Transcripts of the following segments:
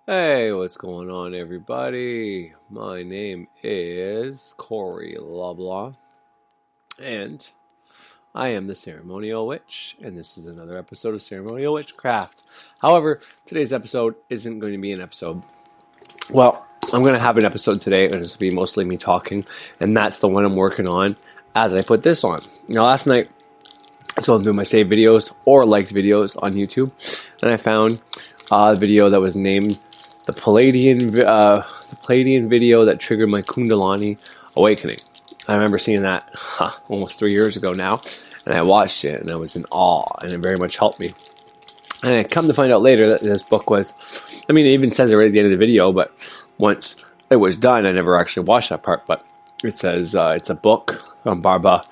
Hey, what's going on, everybody? My name is Corey Loblaw, and I am the Ceremonial Witch, and this is another episode of Ceremonial Witchcraft. However, today's episode isn't going to be an episode. Well, I'm going to have an episode today, and it's going to be mostly me talking, and that's the one I'm working on as I put this on. Now, last night, I was going through my saved videos or liked videos on YouTube, and I found a video that was named the Peladian video that triggered my Kundalini awakening. I remember seeing that almost 3 years ago now, and I watched it, and I was in awe, and it very much helped me. And I come to find out later that this book was, it even says it right at the end of the video, but once it was done, I never actually watched that part, but it says it's a book from Barbra.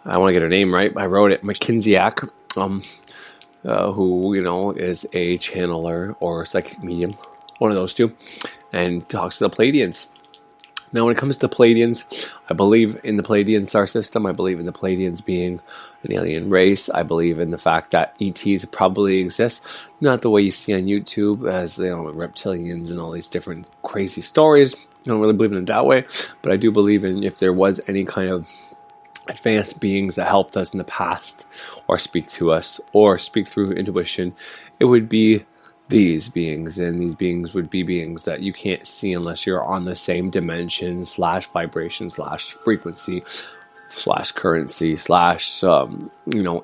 I want to get her name right. I wrote it, Macinciak, who, is a channeler or psychic medium, one of those two, and talks to the Peladians. Now, when it comes to the Peladians, I believe in the Peladian star system. I believe in the Peladians being an alien race. I believe in the fact that ETs probably exist, not the way you see on YouTube as reptilians and all these different crazy stories. I don't really believe in it that way, but I do believe in if there was any kind of advanced beings that helped us in the past or speak to us or speak through intuition, it would be these beings, and these beings would be beings that you can't see unless you're on the same dimension / vibration / frequency / currency /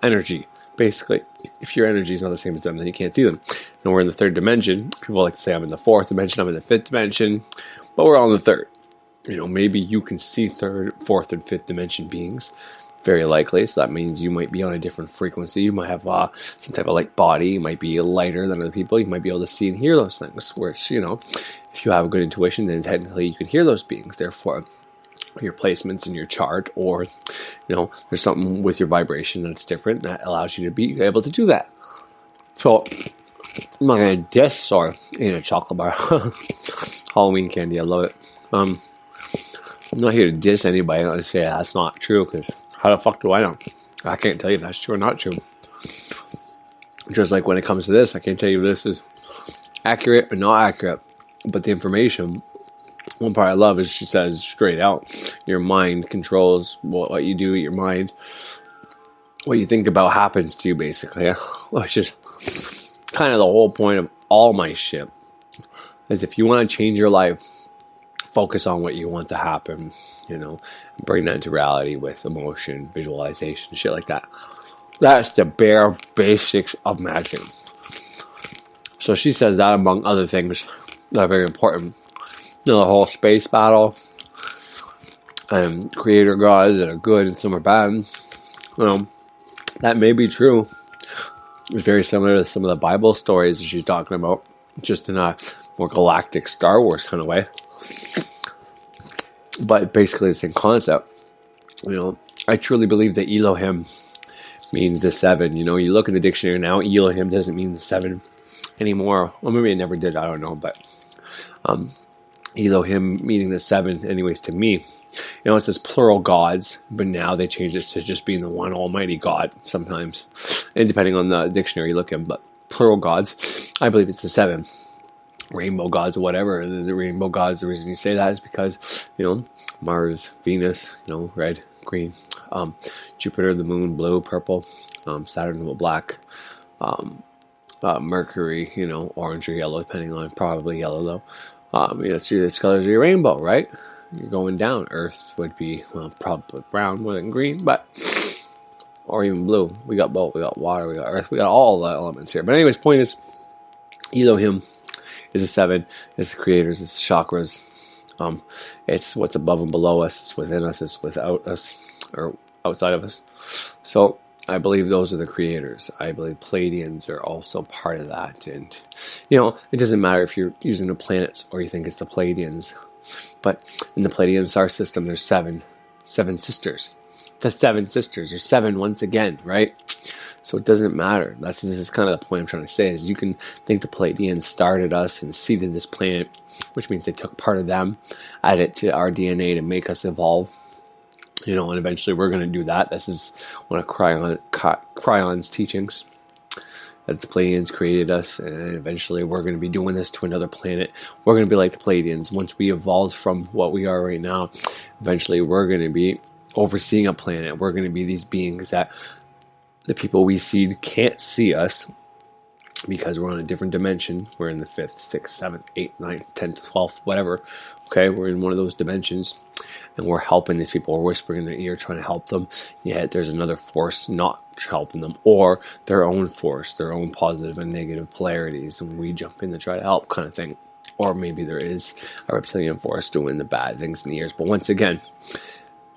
energy. Basically, if your energy is not the same as them, then you can't see them. And we're in the third dimension. People like to say I'm in the fourth dimension, I'm in the fifth dimension, but we're all in the third. Maybe you can see third, fourth, and fifth dimension beings. Very likely, so that means you might be on a different frequency. You might have some type of light body. You might be lighter than other people. You might be able to see and hear those things. Which, if you have a good intuition, then technically you can hear those beings. Therefore, your placements in your chart, or there's something with your vibration that's different that allows you to be able to do that. So, I'm not gonna diss or eat a chocolate bar. Halloween candy, I love it. I'm not here to diss anybody. Let's say that's not true, because how the fuck do I know? I can't tell you if that's true or not true. Just like when it comes to this, I can't tell you if this is accurate or not accurate. But the information, one part I love is she says straight out, your mind controls what you do, your mind, what you think about happens to you, basically. Which is kind of the whole point of all my shit. Is if you want to change your life, focus on what you want to happen, bring that into reality with emotion, visualization, shit like that. That's the bare basics of magic. So she says that among other things that are very important. The whole space battle and creator gods that are good and some are bad. That may be true. It's very similar to some of the Bible stories that she's talking about, just in a more galactic Star Wars kind of way. But basically the same concept. I truly believe that Elohim means the seven. You look in the dictionary now, Elohim doesn't mean the seven anymore. Well, maybe it never did, I don't know. But Elohim meaning the seven, anyways, to me. It says plural gods, but now they changed it to just being the one almighty God sometimes. And depending on the dictionary you look in, but plural gods, I believe it's the seven. Rainbow gods or whatever. The rainbow gods, the reason you say that is because, Mars, Venus, red, green, Jupiter, the moon, blue, purple, Saturn, black, Mercury, orange or yellow, depending on, probably yellow though. It's colors of your rainbow, right? You're going down. Earth would be, probably brown more than green, or even blue. We got both. We got water, we got earth, we got all the elements here. But anyways, point is, Elohim is the seven, it's the creators, it's the chakras. It's what's above and below us, it's within us, it's without us, or outside of us. So I believe those are the creators. I believe Peladians are also part of that. And, it doesn't matter if you're using the planets or you think it's the Peladians. But in the Peladian star system, there's seven sisters. The seven sisters, or seven once again, right? So it doesn't matter. This is kind of the point I'm trying to say, is you can think the Peladians started us and seeded this planet, which means they took part of them, added it to our DNA to make us evolve. And eventually we're going to do that. This is one of Cryon's teachings. that the Pleiadians created us, and eventually we're going to be doing this to another planet. We're going to be like the Pleiadians. Once we evolve from what we are right now, eventually we're going to be overseeing a planet. We're going to be these beings that the people we see can't see us, because we're on a different dimension. We're in the 5th, 6th, 7th, 8th, 9th, 10th, 12th, whatever. Okay, we're in one of those dimensions, and we're helping these people. We're whispering in their ear, trying to help them. Yet there's another force not helping them, or their own force, their own positive and negative polarities, and we jump in to try to help, kind of thing. Or maybe there is a reptilian force doing the bad things in the ears. But once again,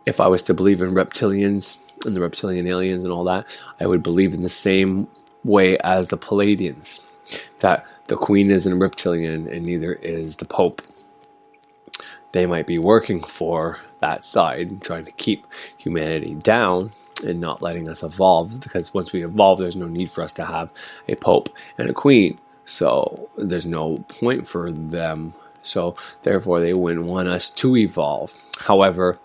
if I was to believe in reptilians and the reptilian aliens and all that, I would believe in the same way as the Peladians, that the Queen isn't a reptilian and neither is the Pope. They might be working for that side, trying to keep humanity down and not letting us evolve, because once we evolve, there's no need for us to have a Pope and a Queen, so there's no point for them, so therefore they wouldn't want us to evolve. However,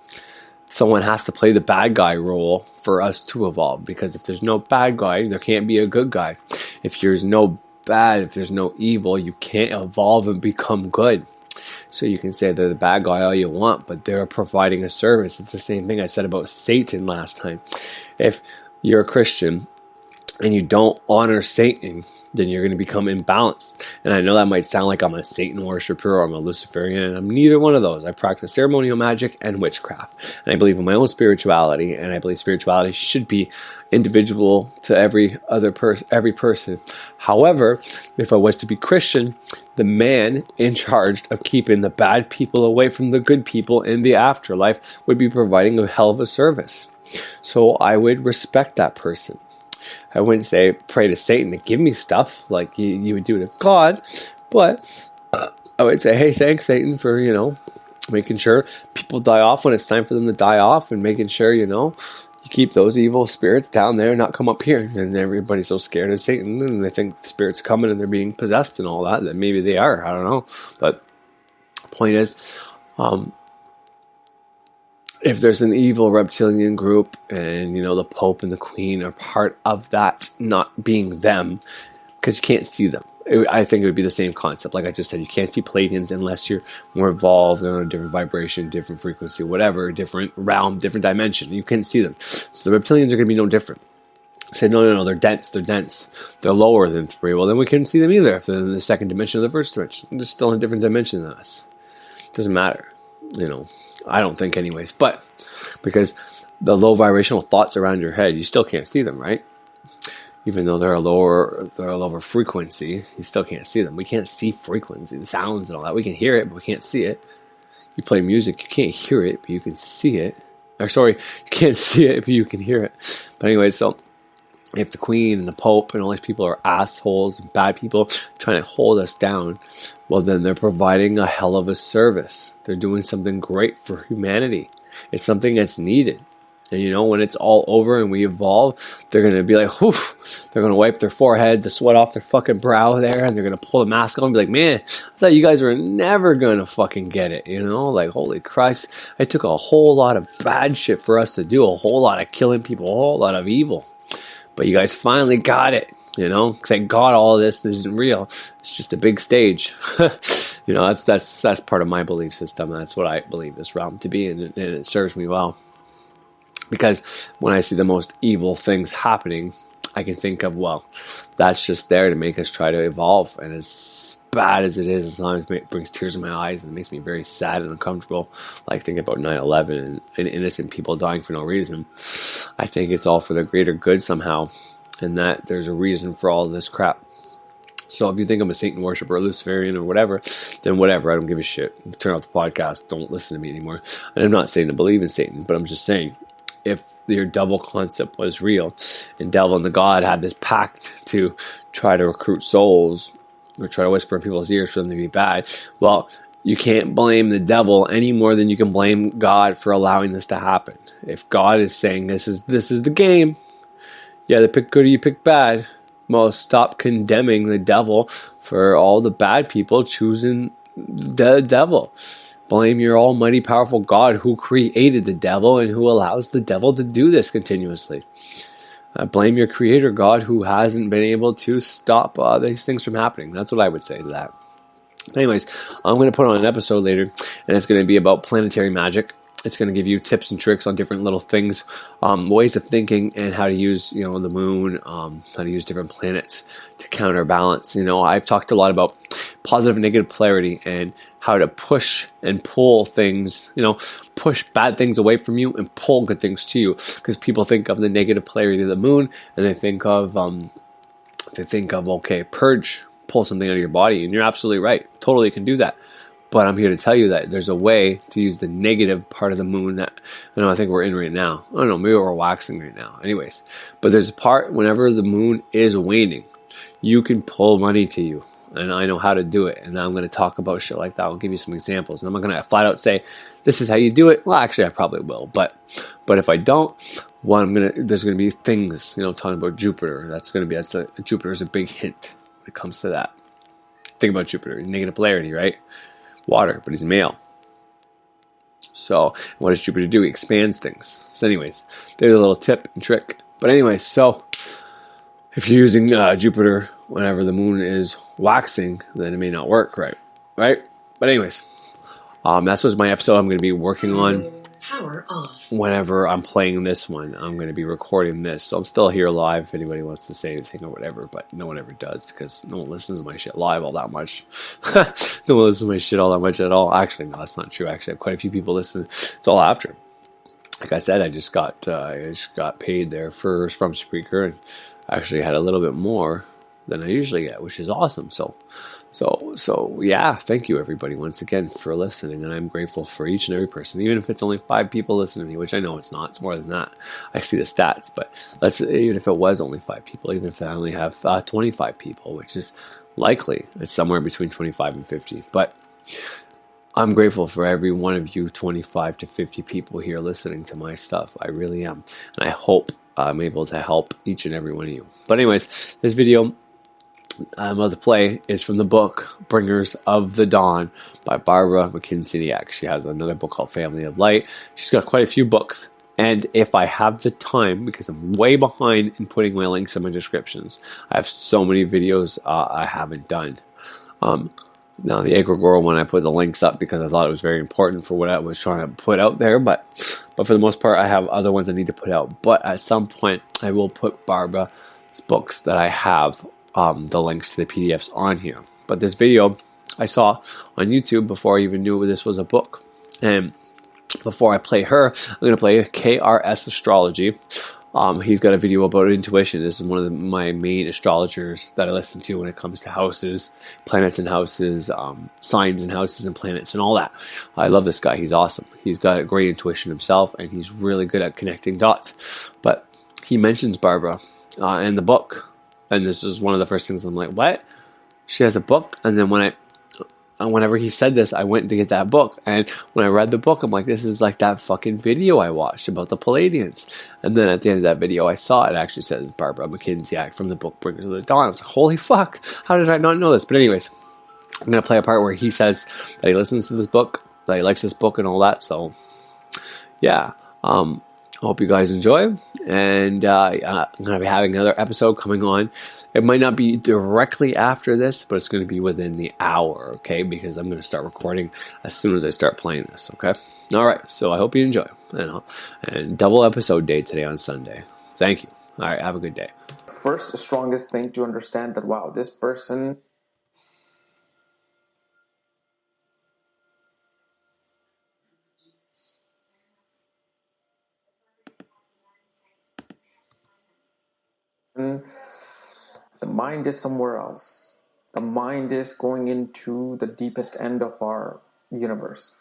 someone has to play the bad guy role for us to evolve, because if there's no bad guy, there can't be a good guy. If there's no bad, if there's no evil, you can't evolve and become good. So you can say they're the bad guy all you want, but they're providing a service. It's the same thing I said about Satan last time. If you're a Christian and you don't honor Satan, then you're going to become imbalanced. And I know that might sound like I'm a Satan worshiper or I'm a Luciferian, and I'm neither one of those. I practice ceremonial magic and witchcraft. And I believe in my own spirituality, and I believe spirituality should be individual to every person. However, if I was to be Christian, the man in charge of keeping the bad people away from the good people in the afterlife would be providing a hell of a service. So I would respect that person. I wouldn't say pray to Satan to give me stuff like you would do to God, but I would say, hey, thanks Satan for, making sure people die off when it's time for them to die off, and making sure, you keep those evil spirits down there and not come up here. And everybody's so scared of Satan, and they think the spirit's coming and they're being possessed and all that maybe they are. I don't know. But the point is, if there's an evil reptilian group and, the Pope and the Queen are part of that, not being them, because you can't see them. I think it would be the same concept. Like I just said, you can't see Peladians unless you're more evolved, on a different vibration, different frequency, whatever, different realm, different dimension. You can't see them. So the reptilians are going to be no different. Say, no, they're dense. They're lower than 3. Well, then we couldn't see them either if they're in the second dimension or the first dimension. They're still in a different dimension than us. Doesn't matter. I don't think anyways, but because the low vibrational thoughts around your head, you still can't see them, right? Even though they're a lower frequency, you still can't see them. We can't see frequency, the sounds and all that. We can hear it, but we can't see it. You play music, you can't hear it, but you can see it. You can't see it, but you can hear it. But anyway, so if the Queen and the Pope and all these people are assholes and bad people trying to hold us down, well, then they're providing a hell of a service. They're doing something great for humanity. It's something that's needed. And when it's all over and we evolve, they're going to be like, whew, they're going to wipe their forehead, the sweat off their fucking brow there, and they're going to pull the mask on and be like, man, I thought you guys were never going to fucking get it, like, holy Christ, it took a whole lot of bad shit for us to do, a whole lot of killing people, a whole lot of evil. But you guys finally got it, Thank God all of this isn't real. It's just a big stage. That's part of my belief system. That's what I believe this realm to be, and it serves me well. Because when I see the most evil things happening, I can think of, well, that's just there to make us try to evolve. And as bad as it is, sometimes it brings tears in my eyes and it makes me very sad and uncomfortable. Like thinking about 9/11 and innocent people dying for no reason. I think it's all for the greater good somehow, and that there's a reason for all this crap. So if you think I'm a Satan worshiper, or Luciferian, or whatever, then whatever. I don't give a shit. Turn off the podcast. Don't listen to me anymore. And I'm not saying to believe in Satan, but I'm just saying, if your devil concept was real, and devil and the God had this pact to try to recruit souls, or try to whisper in people's ears for them to be bad, well, you can't blame the devil any more than you can blame God for allowing this to happen. If God is saying this is the game, you either pick good or you pick bad, well, stop condemning the devil for all the bad people choosing the devil. Blame your almighty powerful God who created the devil and who allows the devil to do this continuously. Blame your creator God who hasn't been able to stop these things from happening. That's what I would say to that. But anyways, I'm going to put on an episode later, and it's going to be about planetary magic. It's going to give you tips and tricks on different little things, ways of thinking, and how to use, the moon, how to use different planets to counterbalance. I've talked a lot about positive and negative polarity and how to push and pull things, push bad things away from you and pull good things to you. Because people think of the negative polarity of the moon, and they think of, okay, purge, pull something out of your body, and you're absolutely right. Totally can do that. But I'm here to tell you that there's a way to use the negative part of the moon that I think we're in right now. I don't know, maybe we're waxing right now. Anyways, but there's a part whenever the moon is waning, you can pull money to you. And I know how to do it. And I'm going to talk about shit like that. I'll give you some examples. And I'm not going to flat out say, this is how you do it. Well, actually, I probably will. But if I don't, there's going to be things, talking about Jupiter. Jupiter's a big hint when it comes to that. Think about Jupiter, negative polarity, right? Water, but he's male. So what does Jupiter do? He expands things. So anyways, there's a little tip and trick. But anyways, so if you're using Jupiter whenever the moon is waxing, then it may not work right? But anyways, that's what's my episode I'm going to be working on. Power off. Whenever I'm playing this one, I'm going to be recording this. So I'm still here live if anybody wants to say anything or whatever, but no one ever does because no one listens to my shit live all that much. No one listens to my shit all that much at all. Actually, no, that's not true. Actually, I have quite a few people listen. It's all after. Like I said, I just got paid there from Spreaker, and actually had a little bit more than I usually get, which is awesome. So yeah, thank you everybody once again for listening, and I'm grateful for each and every person, even if it's only 5 people listening to me, which I know it's not. It's more than that. I see the stats, but even if it was only 5 people, even if I only have 25 people, which is likely, it's somewhere between 25 and 50, but I'm grateful for every one of you 25 to 50 people here listening to my stuff. I really am, and I hope I'm able to help each and every one of you. But anyways, this video I'm about to play is from the book Bringers of the Dawn by Barbra Macinciak. She has another book called Family of Light. She's got quite a few books, and if I have the time, because I'm way behind in putting my links in my descriptions, I have so many videos I haven't done. Now the egregore one, I put the links up because I thought it was very important for what I was trying to put out there, but for the most part I have other ones I need to put out. But at some point I will put Barbra's books that I have, the links to the PDFs on here. But this video I saw on YouTube before I even knew this was a book. And before I play her, I'm going to play KRS Astrology. He's got a video about intuition. This is one of my main astrologers that I listen to when it comes to houses, planets and houses, signs and houses and planets and all that. I love this guy. He's awesome. He's got a great intuition himself, and he's really good at connecting dots. But he mentions Barbra in the book. And this is one of the first things I'm like, what? She has a book? And then whenever he said this, I went to get that book. And when I read the book, I'm like, this is like that fucking video I watched about the Peladians. And then at the end of that video, I saw it actually says Barbra Macinciak from the book Bringers of the Dawn. I was like, holy fuck, how did I not know this? But anyways, I'm going to play a part where he says that he listens to this book, that he likes this book and all that. So, yeah. I hope you guys enjoy, and I'm going to be having another episode coming on. It might not be directly after this, but it's going to be within the hour, okay? Because I'm going to start recording as soon as I start playing this, okay? All right, so I hope you enjoy. And double episode day today on Sunday. Thank you. All right, have a good day. First, strongest thing to understand that, wow, this person... The mind is somewhere else. The mind is going into the deepest end of our universe.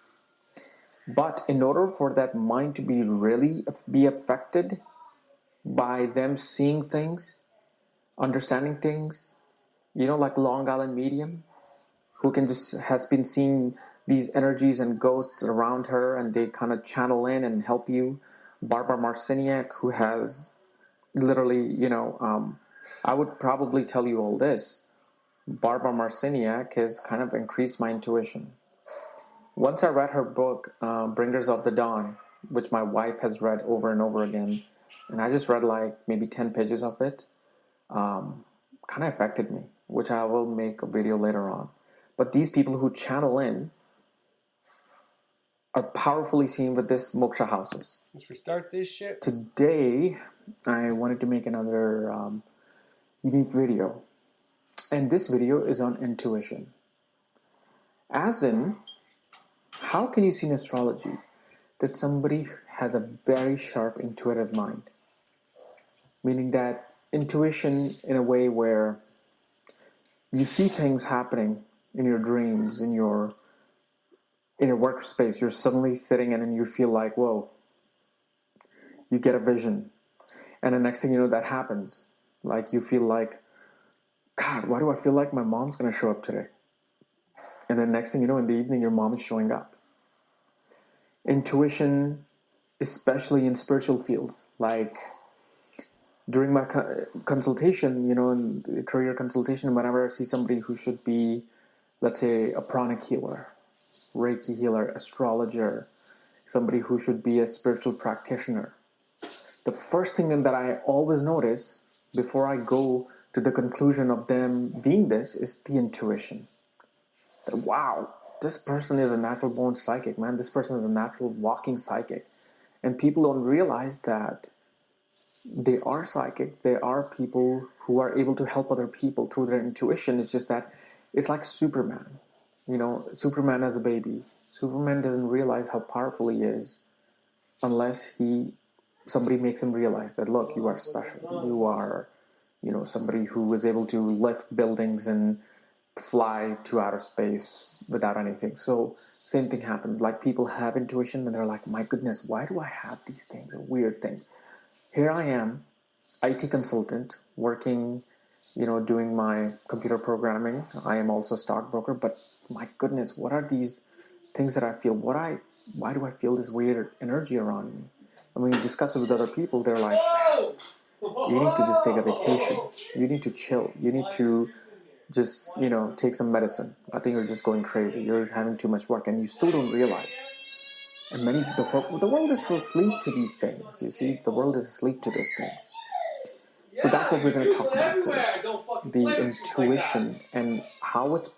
But in order for that mind to be affected by them seeing things, understanding things, like Long Island Medium, who has been seeing these energies and ghosts around her, and they kind of channel in and help you. Barbra Macinciak, who has literally, I would probably tell you all this. Barbra Macinciak has kind of increased my intuition. Once I read her book, Bringers of the Dawn, which my wife has read over and over again, and I just read like maybe 10 pages of it. Kind of affected me, which I will make a video later on. But these people who channel in are powerfully seen with this moksha houses. Let's restart this shit. Today, I wanted to make another unique video. And this video is on intuition. As in, how can you see in astrology that somebody has a very sharp intuitive mind? Meaning that intuition in a way where you see things happening in your dreams, in your workspace. You're suddenly sitting in and you feel like, whoa, you get a vision. And the next thing you know, that happens. Like you feel like, God, why do I feel like my mom's going to show up today? And then next thing you know, in the evening, your mom is showing up. Intuition, especially in spiritual fields, like during my consultation, in the career consultation, whenever I see somebody who should be, let's say, a pranic healer, Reiki healer, astrologer, somebody who should be a spiritual practitioner, the first thing that I always notice before I go to the conclusion of them being this is the intuition. That, wow, this person is a natural born psychic, man. This person is a natural walking psychic. And people don't realize that they are psychic. They are people who are able to help other people through their intuition. It's just that it's like Superman. Superman as a baby. Superman doesn't realize how powerful he is unless somebody makes him realize that, look, you are special. You are, somebody who is able to lift buildings and fly to outer space without anything. So same thing happens. Like people have intuition and they're like, my goodness, why do I have these things? Weird things. Here I am, IT consultant, working, doing my computer programming. I am also a stockbroker, but my goodness, what are these things that I feel? Why do I feel this weird energy around me? And when you discuss it with other people, they're like, you need to just take a vacation. You need to chill. You need to just, take some medicine. I think you're just going crazy. You're having too much work and you still don't realize. And the world is asleep to these things. You see, the world is asleep to these things. So that's what we're going to talk about today. The intuition and how it's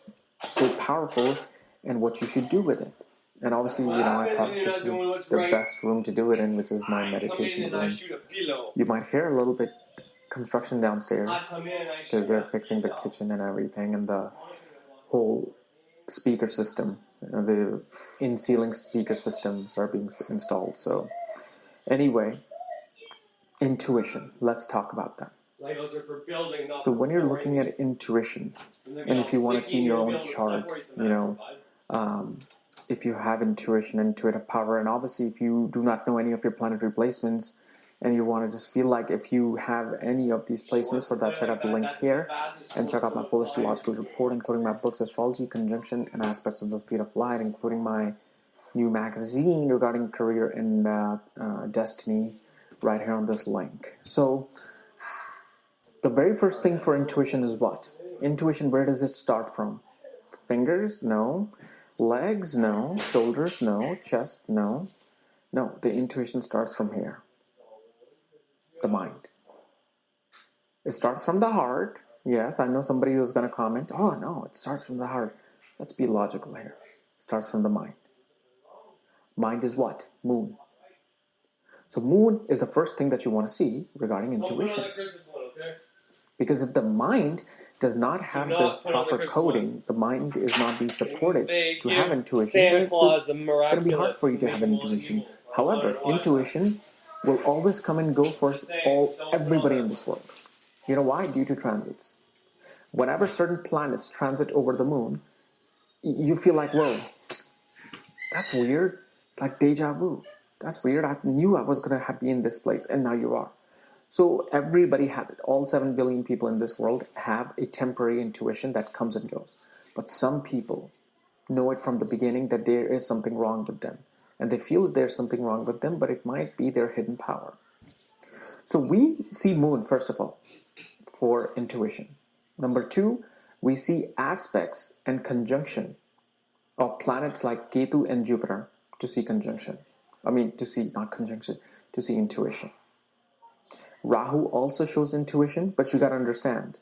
so powerful and what you should do with it. And obviously, I thought this is the best room to do it in, which is my meditation room. You might hear a little bit construction downstairs because they're fixing the kitchen and everything, and the whole speaker system, the in-ceiling speaker systems are being installed. So anyway, intuition. Let's talk about that. So when you're looking at intuition, and if you want to see your own chart, if you have intuition, intuitive power, and obviously if you do not know any of your planetary placements, and you want to just feel like if you have any of these placements, for that, check out the links here, and check out my full astrological report, including my books, Astrology, Conjunction, and Aspects of the Speed of Light, including my new magazine regarding career and destiny, right here on this link. So the very first thing for intuition is what? Intuition, where does it start from? Fingers? No. Legs? No. Shoulders? No. Chest? No. No, the intuition starts from here. The mind. It starts from the heart. Yes, I know somebody who's going to comment, oh no, it starts from the heart. Let's be logical here. It starts from the mind. Mind is what? Moon. So moon is the first thing that you want to see regarding intuition. Because if the mind does not have the proper coding, the mind is not being supported to have intuition, then it's going to be hard for you to have intuition. However, intuition will always come and go for everybody in this world. You know why? Due to transits. Whenever certain planets transit over the moon, you feel like, whoa, that's weird. It's like deja vu. That's weird. I knew I was going to be in this place, and now you are. So everybody has it. All 7 billion people in this world have a temporary intuition that comes and goes. But some people know it from the beginning that there is something wrong with them. And they feel there's something wrong with them, but it might be their hidden power. So we see moon, first of all, for intuition. Number 2, we see aspects and conjunction of planets like Ketu and Jupiter to see conjunction. To see, not conjunction, to see intuition. Rahu also shows intuition, but you got to understand,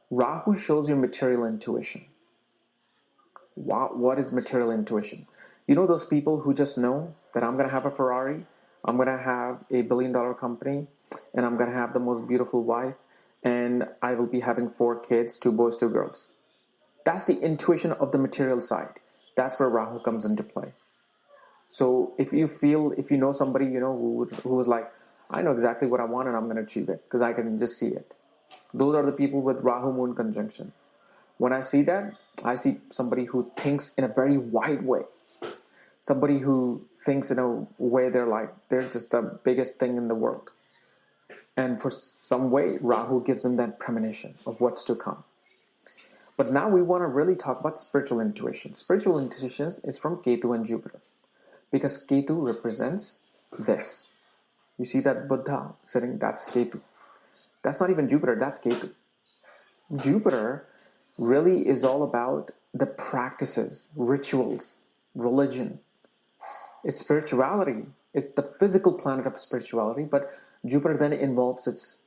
Rahu shows your material intuition. What is material intuition? You know those people who just know that I'm going to have a Ferrari, I'm going to have a billion-dollar company, and I'm going to have the most beautiful wife, and I will be having 4 kids, 2 boys, 2 girls. That's the intuition of the material side. That's where Rahu comes into play. So if you know somebody, who was like, I know exactly what I want and I'm going to achieve it because I can just see it. Those are the people with Rahu Moon conjunction. When I see that, I see somebody who thinks in a very wide way. Somebody who thinks in a way they're just the biggest thing in the world. And for some way, Rahu gives them that premonition of what's to come. But now we want to really talk about spiritual intuition. Spiritual intuition is from Ketu and Jupiter. Because Ketu represents this. You see that Buddha sitting, that's Ketu. That's not even Jupiter, that's Ketu. Jupiter really is all about the practices, rituals, religion. It's spirituality. It's the physical planet of spirituality, but Jupiter then involves its,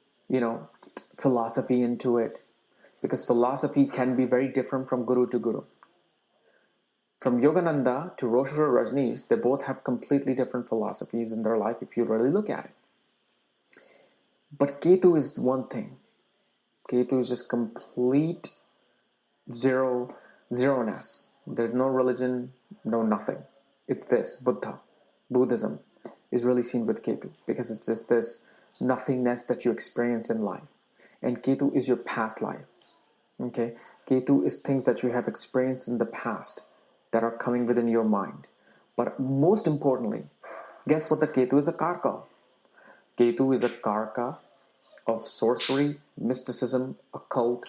philosophy into it. Because philosophy can be very different from guru to guru. From Yogananda to Roshara Rajneesh, they both have completely different philosophies in their life if you really look at it. But Ketu is one thing. Ketu is just complete zeroness. There's no religion, no nothing. It's this, Buddhism is really seen with Ketu because it's just this nothingness that you experience in life. And Ketu is your past life. Okay? Ketu is things that you have experienced in the past that are coming within your mind. But most importantly, guess what the Ketu is a karka of? Ketu is a karka of sorcery, mysticism, occult,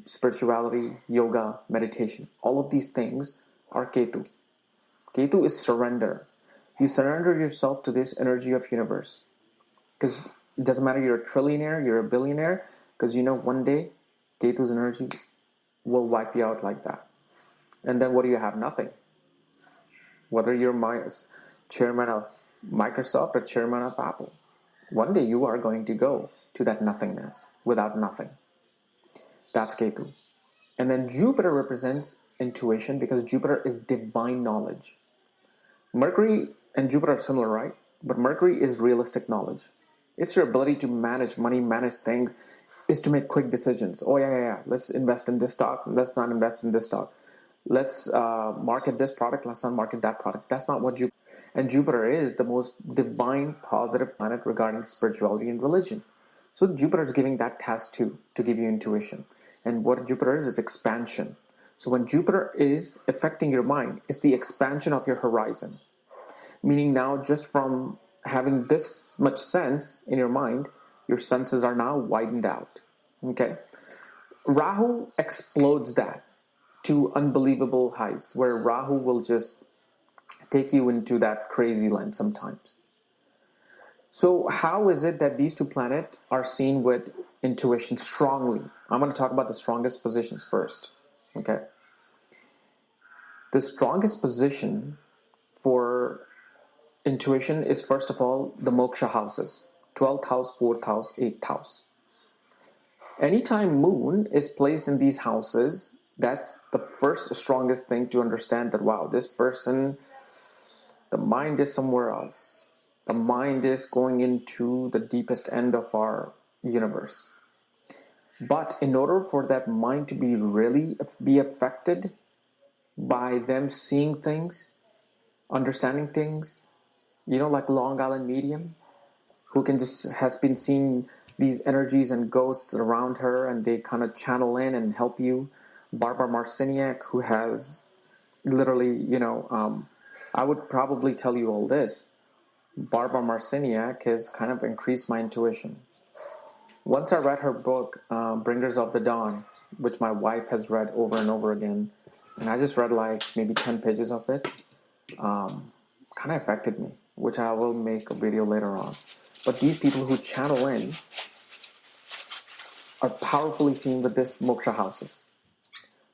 spirituality, yoga, meditation. All of these things are Ketu. Ketu is surrender. You surrender yourself to this energy of universe. Because it doesn't matter you're a trillionaire, you're a billionaire, because one day Ketu's energy will wipe you out like that. And then what do you have? Nothing. Whether you're chairman of Microsoft or chairman of Apple, one day you are going to go to that nothingness without nothing. That's Ketu. And then Jupiter represents intuition because Jupiter is divine knowledge. Mercury and Jupiter are similar, right? But Mercury is realistic knowledge. It's your ability to manage money, manage things, is to make quick decisions. Oh, yeah. Let's invest in this stock. Let's not invest in this stock. Let's market this product. Let's not market that product. That's not what Jupiter. And Jupiter is the most divine, positive planet regarding spirituality and religion. So Jupiter is giving that task too, to give you intuition. And what Jupiter is expansion. So when Jupiter is affecting your mind, it's the expansion of your horizon. Meaning now just from having this much sense in your mind, your senses are now widened out. Okay? Rahu explodes that to unbelievable heights, where Rahu will just take you into that crazy land sometimes. So how is it that these two planets are seen with intuition strongly? I'm going to talk about the strongest positions first. Okay. The strongest position for intuition is, first of all, the moksha houses. 12th house, 4th house, 8th house. Anytime moon is placed in these houses, that's the first strongest thing to understand that, wow, this person, the mind is somewhere else. The mind is going into the deepest end of our universe. But in order for that mind to be affected by them seeing things, understanding things, like Long Island Medium, who has been seeing these energies and ghosts around her, and they kind of channel in and help you. Barbra Macinciak, who has literally, I would probably tell you all this. Barbra Macinciak has kind of increased my intuition. Once I read her book, Bringers of the Dawn, which my wife has read over and over again, and I just read like maybe 10 pages of it, kind of affected me, which I will make a video later on. But these people who channel in are powerfully seen with this moksha houses.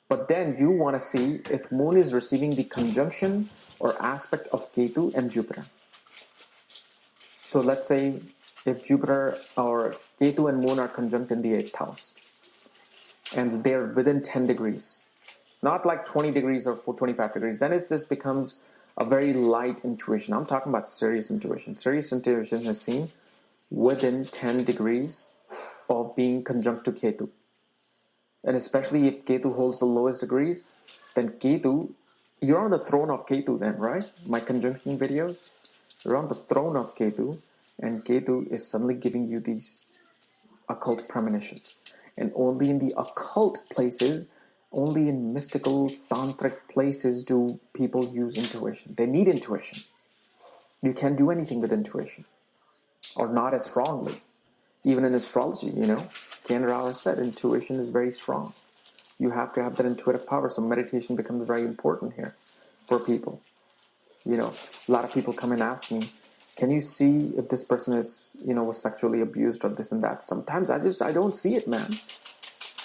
But then you want to see if moon is receiving the conjunction or aspect of Ketu and Jupiter. So let's say if Jupiter or Ketu and Moon are conjunct in the 8th house, and they're within 10 degrees, not like 20 degrees or 25 degrees, then it just becomes a very light intuition. I'm talking about serious intuition. Serious intuition is seen within 10 degrees of being conjunct to Ketu. And especially if Ketu holds the lowest degrees, then Ketu, you're on the throne of Ketu then, right? My conjunction videos, you're on the throne of Ketu, and Ketu is suddenly giving you these occult premonitions. And only in the occult places, only in mystical, tantric places do people use intuition. They need intuition. You can't do anything with intuition, or not as strongly. Even in astrology, Ken Rao said intuition is very strong. You have to have that intuitive power, so meditation becomes very important here for people. A lot of people come and ask me, can you see if this person is, was sexually abused or this and that? Sometimes I don't see it, man.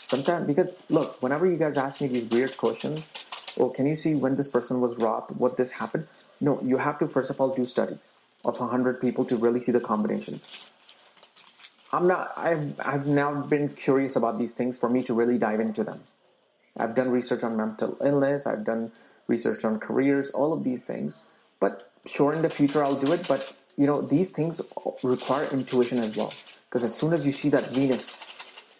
Sometimes, because look, whenever you guys ask me these weird questions, can you see when this person was robbed, what this happened? No, you have to first of all do studies of 100 people to really see the combination. I've now been curious about these things for me to really dive into them. I've done research on mental illness, I've done research on careers, all of these things. But sure, in the future I'll do it, but these things require intuition as well. Because as soon as you see that Venus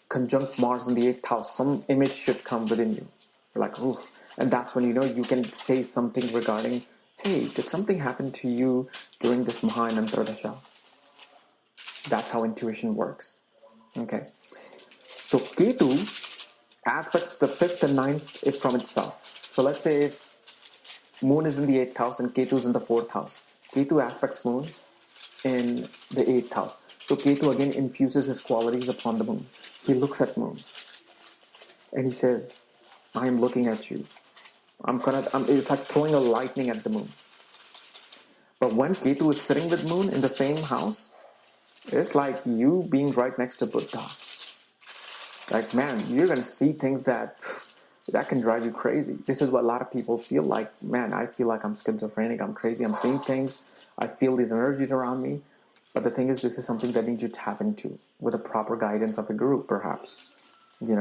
conjunct Mars in the 8th house, some image should come within you. You're like, oof. And that's when you can say something regarding, hey, did something happen to you during this Mahanantra Dasha? That's how intuition works. Okay. So Ketu aspects the 5th and 9th from itself. So let's say if Moon is in the 8th house and Ketu is in the 4th house. Ketu aspects Moon in the 8th house. So Ketu again infuses his qualities upon the Moon. He looks at Moon and he says, I am looking at you. It's like throwing a lightning at the Moon. But when Ketu is sitting with Moon in the same house, it's like you being right next to Buddha. Like, man, you're going to see things that can drive you crazy. This is what a lot of people feel like. Man, I feel like I'm schizophrenic, I'm crazy, I'm seeing things, I feel these energies around me. But the thing is, this is something that needs you to tap into with the proper guidance of a guru, perhaps. You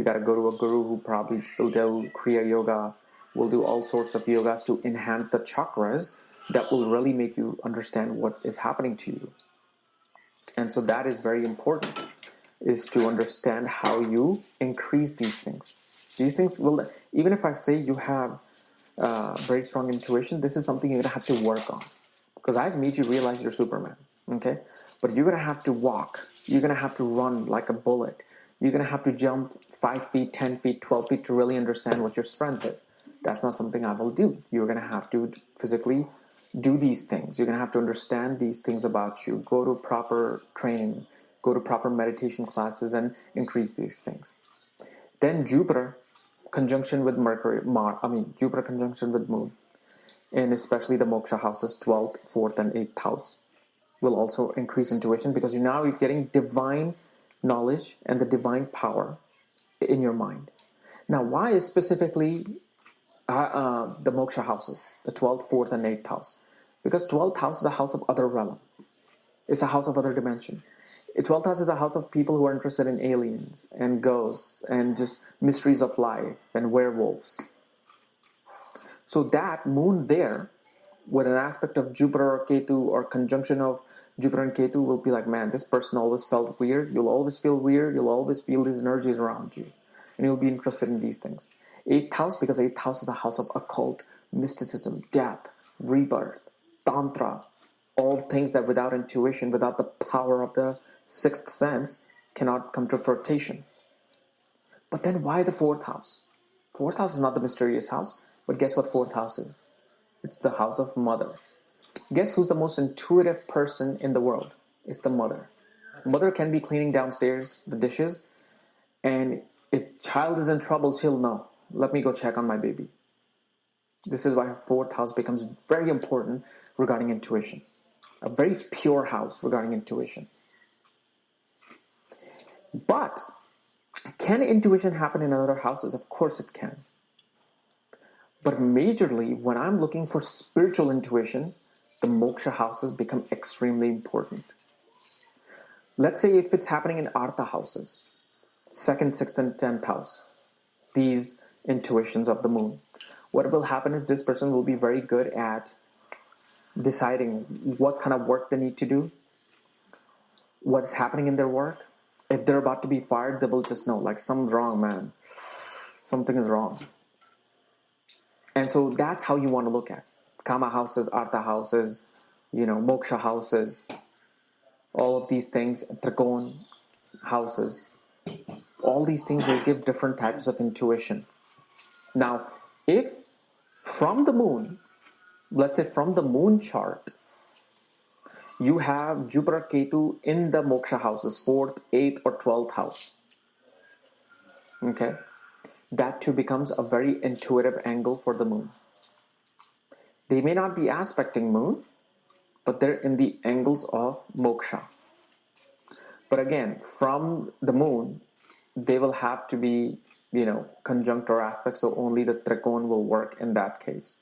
got to go to a guru who probably will do Kriya Yoga, will do all sorts of yogas to enhance the chakras that will really make you understand what is happening to you. And so that is very important, is to understand how you increase these things. These things will, even if I say you have very strong intuition, this is something you're going to have to work on. Because I've made you realize you're Superman, okay? But you're going to have to walk. You're going to have to run like a bullet. You're going to have to jump 5 feet, 10 feet, 12 feet to really understand what your strength is. That's not something I will do. You're going to have to physically do these things. You're going to have to understand these things about you. Go to proper training. Go to proper meditation classes and increase these things. Then Jupiter conjunction with Jupiter conjunction with Moon, and especially the moksha houses, 12th, 4th, and 8th house, will also increase intuition, because you're getting divine knowledge and the divine power in your mind. Now, why is specifically the moksha houses, the 12th, 4th, and 8th house? Because 12th house is the house of other realm. It's a house of other dimension. 12th house is the house of people who are interested in aliens and ghosts and just mysteries of life and werewolves. So that Moon there, with an aspect of Jupiter or Ketu or conjunction of Jupiter and Ketu, will be like, man, this person always felt weird. You'll always feel weird. You'll always feel these energies around you. And you'll be interested in these things. 8th house, because 8th house is the house of occult, mysticism, death, rebirth, tantra, all things that without intuition, without the power of the 6th sense, cannot come to fruition. But then why the 4th house? 4th house is not the mysterious house, but guess what 4th house is? It's the house of mother. Guess who's the most intuitive person in the world? It's the mother. Mother can be cleaning downstairs the dishes, and if child is in trouble, she'll know. Let me go check on my baby. This is why 4th house becomes very important regarding intuition. A very pure house regarding intuition. But can intuition happen in other houses? Of course it can. But majorly, when I'm looking for spiritual intuition, the moksha houses become extremely important. let's say if it's happening in Artha houses, 2nd, 6th, and 10th house, these intuitions of the moon, what will happen is this person will be very good at deciding what kind of work they need to do, what's happening in their work. If they're about to be fired, they will just know, like, something's wrong, man. Something is wrong. And so that's how you want to look at Kama houses, Artha houses, Moksha houses, all of these things, Trikon houses. All these things will give different types of intuition. Now, if from the moon, let's say from the moon chart, you have Jupiter Ketu in the Moksha houses, 4th, 8th, or 12th house. Okay? That too becomes a very intuitive angle for the moon. They may not be aspecting moon, but they're in the angles of Moksha. But again, from the moon, they will have to be, conjunct or aspect, so only the Trikon will work in that case.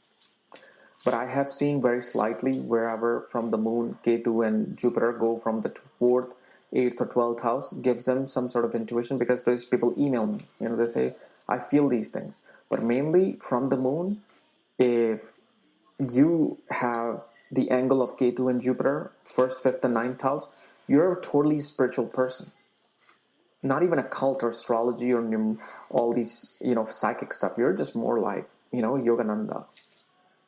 But I have seen very slightly wherever from the moon, Ketu and Jupiter go from the 4th, 8th, or 12th house, gives them some sort of intuition, because those people email me. They say, I feel these things. But mainly from the moon, if you have the angle of Ketu and Jupiter, 1st, 5th, and 9th house, you're a totally spiritual person. Not even a cult or astrology or all these, psychic stuff. You're just more like, Yogananda.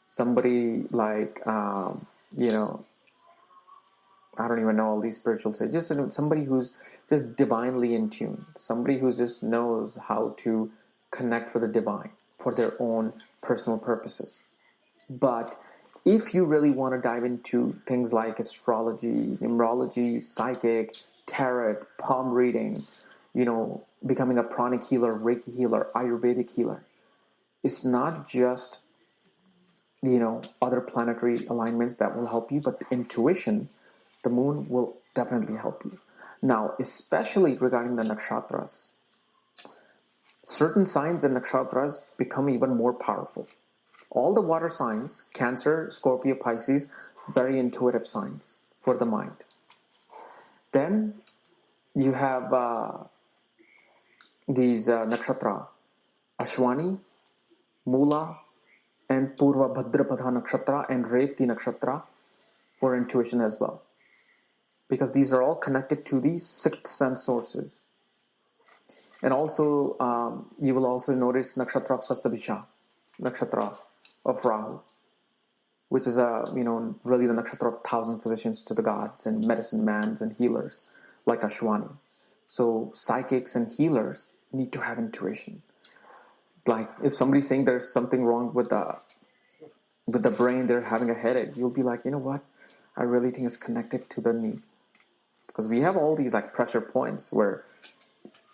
Somebody like, I don't even know all these spiritual say. Just somebody who's just divinely in tune. Somebody who just knows how to connect with the divine for their own personal purposes. But if you really want to dive into things like astrology, numerology, psychic, tarot, palm reading, becoming a pranic healer, Reiki healer, Ayurvedic healer, it's not just, other planetary alignments that will help you, but intuition, the moon will definitely help you. Now, especially regarding the nakshatras, certain signs and nakshatras become even more powerful. All the water signs, Cancer, Scorpio, Pisces, very intuitive signs for the mind. Then you have these nakshatra, Ashwani, Mula, and Purva Bhadrapada nakshatra and Revati nakshatra for intuition as well. Because these are all connected to the sixth sense sources. And also, you will also notice nakshatra of Sastabhisha, nakshatra of Rahu, which is really the nakshatra of 1,000 physicians to the gods and medicine mans and healers, like Ashwani. So psychics and healers need to have intuition. Like if somebody's saying there's something wrong with the brain, they're having a headache, you'll be like, you know what? I really think it's connected to the knee. Because we have all these like pressure points where,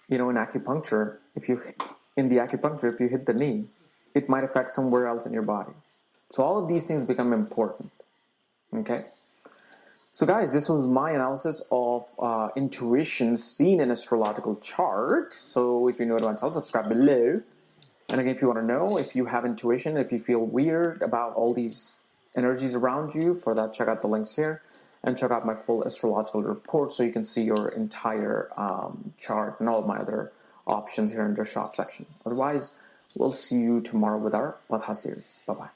in acupuncture, if you hit the knee, it might affect somewhere else in your body. So all of these things become important. Okay? So guys, this was my analysis of intuition seen in astrological chart. So if you're new to my channel, subscribe below. And again, if you want to know if you have intuition, if you feel weird about all these energies around you, for that, check out the links here. And check out my full astrological report so you can see your entire chart and all of my other options here in the shop section. Otherwise, we'll see you tomorrow with our Patha series. Bye-bye.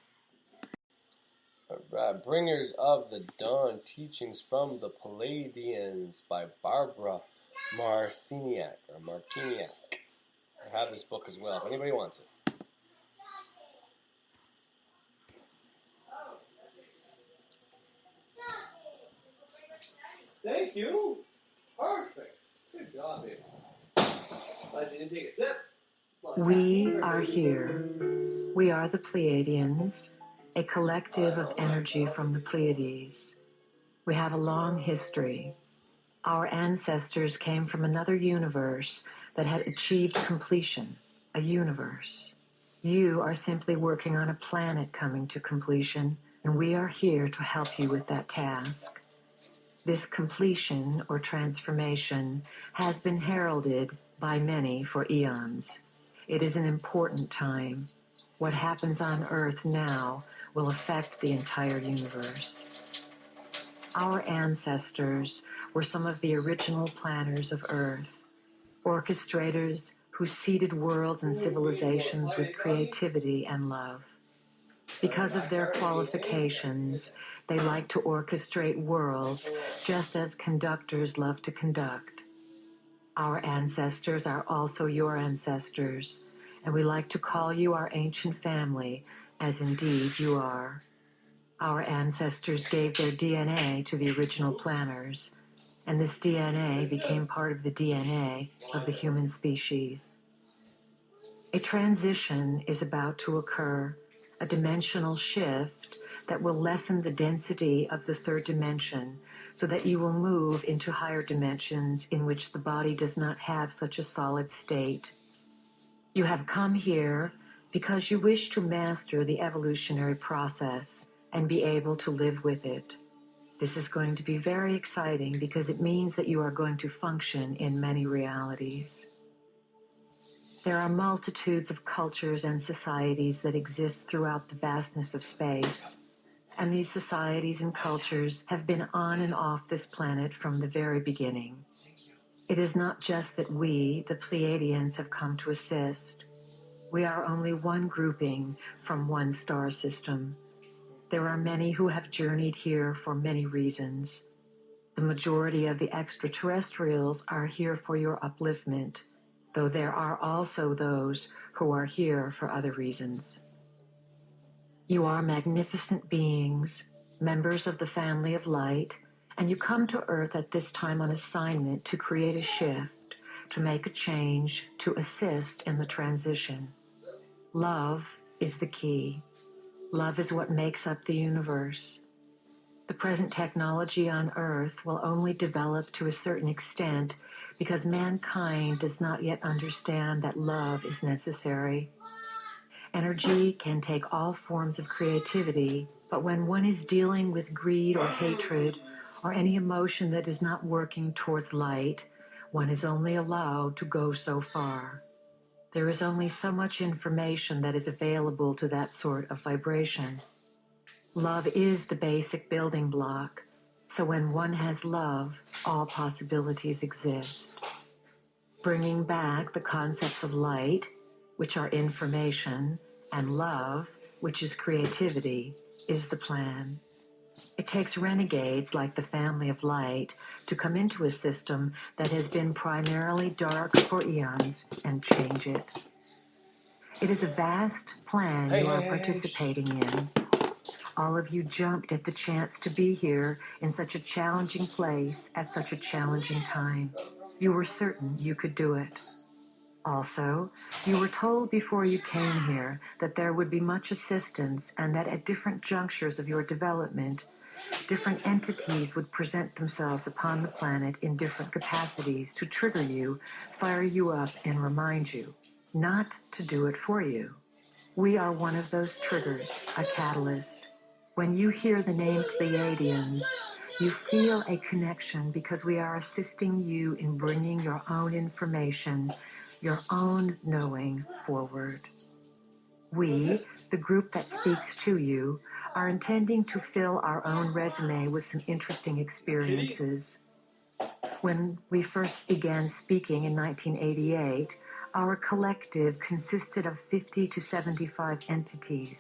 Alright, Bringers of the Dawn, Teachings from the Peladians by Barbra Macinciak. I have this book as well, if anybody wants it. Thank you. Perfect. Good job, baby. Glad you didn't take a sip. We are here. We are the Pleiadians, a collective of energy from the Pleiades. We have a long history. Our ancestors came from another universe that had achieved completion, a universe. You are simply working on a planet coming to completion, and we are here to help you with that task. This completion or transformation has been heralded by many for eons. It is an important time. What happens on Earth now will affect the entire universe. Our ancestors were some of the original planners of Earth, orchestrators who seeded worlds and civilizations with creativity and love. Because of their qualifications, they like to orchestrate worlds just as conductors love to conduct. Our ancestors are also your ancestors, and we like to call you our ancient family, as indeed you are. Our ancestors gave their DNA to the original planners, and this DNA became part of the DNA of the human species. A transition is about to occur, a dimensional shift that will lessen the density of the third dimension so that you will move into higher dimensions in which the body does not have such a solid state. You have come here because you wish to master the evolutionary process and be able to live with it. This is going to be very exciting because it means that you are going to function in many realities. There are multitudes of cultures and societies that exist throughout the vastness of space, and these societies and cultures have been on and off this planet from the very beginning. It is not just that we, the Pleiadians, have come to assist. We are only one grouping from one star system. There are many who have journeyed here for many reasons. The majority of the extraterrestrials are here for your upliftment, though there are also those who are here for other reasons. You are magnificent beings, members of the family of light, and you come to Earth at this time on assignment to create a shift, to make a change, to assist in the transition. Love is the key. Love is what makes up the universe. The present technology on Earth will only develop to a certain extent because mankind does not yet understand that love is necessary. Energy can take all forms of creativity, but when one is dealing with greed or hatred or any emotion that is not working towards light, one is only allowed to go so far. There is only so much information that is available to that sort of vibration. Love is the basic building block, so when one has love, all possibilities exist. Bringing back the concepts of light, which are information, and love, which is creativity, is the plan. It takes renegades like the family of light to come into a system that has been primarily dark for eons and change it. It is a vast plan you are participating in. All of you jumped at the chance to be here in such a challenging place at such a challenging time. You were certain you could do it. Also, you were told before you came here that there would be much assistance and that at different junctures of your development, different entities would present themselves upon the planet in different capacities to trigger you, fire you up, and remind you, not to do it for you. We are one of those triggers, a catalyst. When you hear the name Pleiadians, you feel a connection because we are assisting you in bringing your own information, your own knowing forward. We, the group that speaks to you, are intending to fill our own resume with some interesting experiences. When we first began speaking in 1988, our collective consisted of 50 to 75 entities,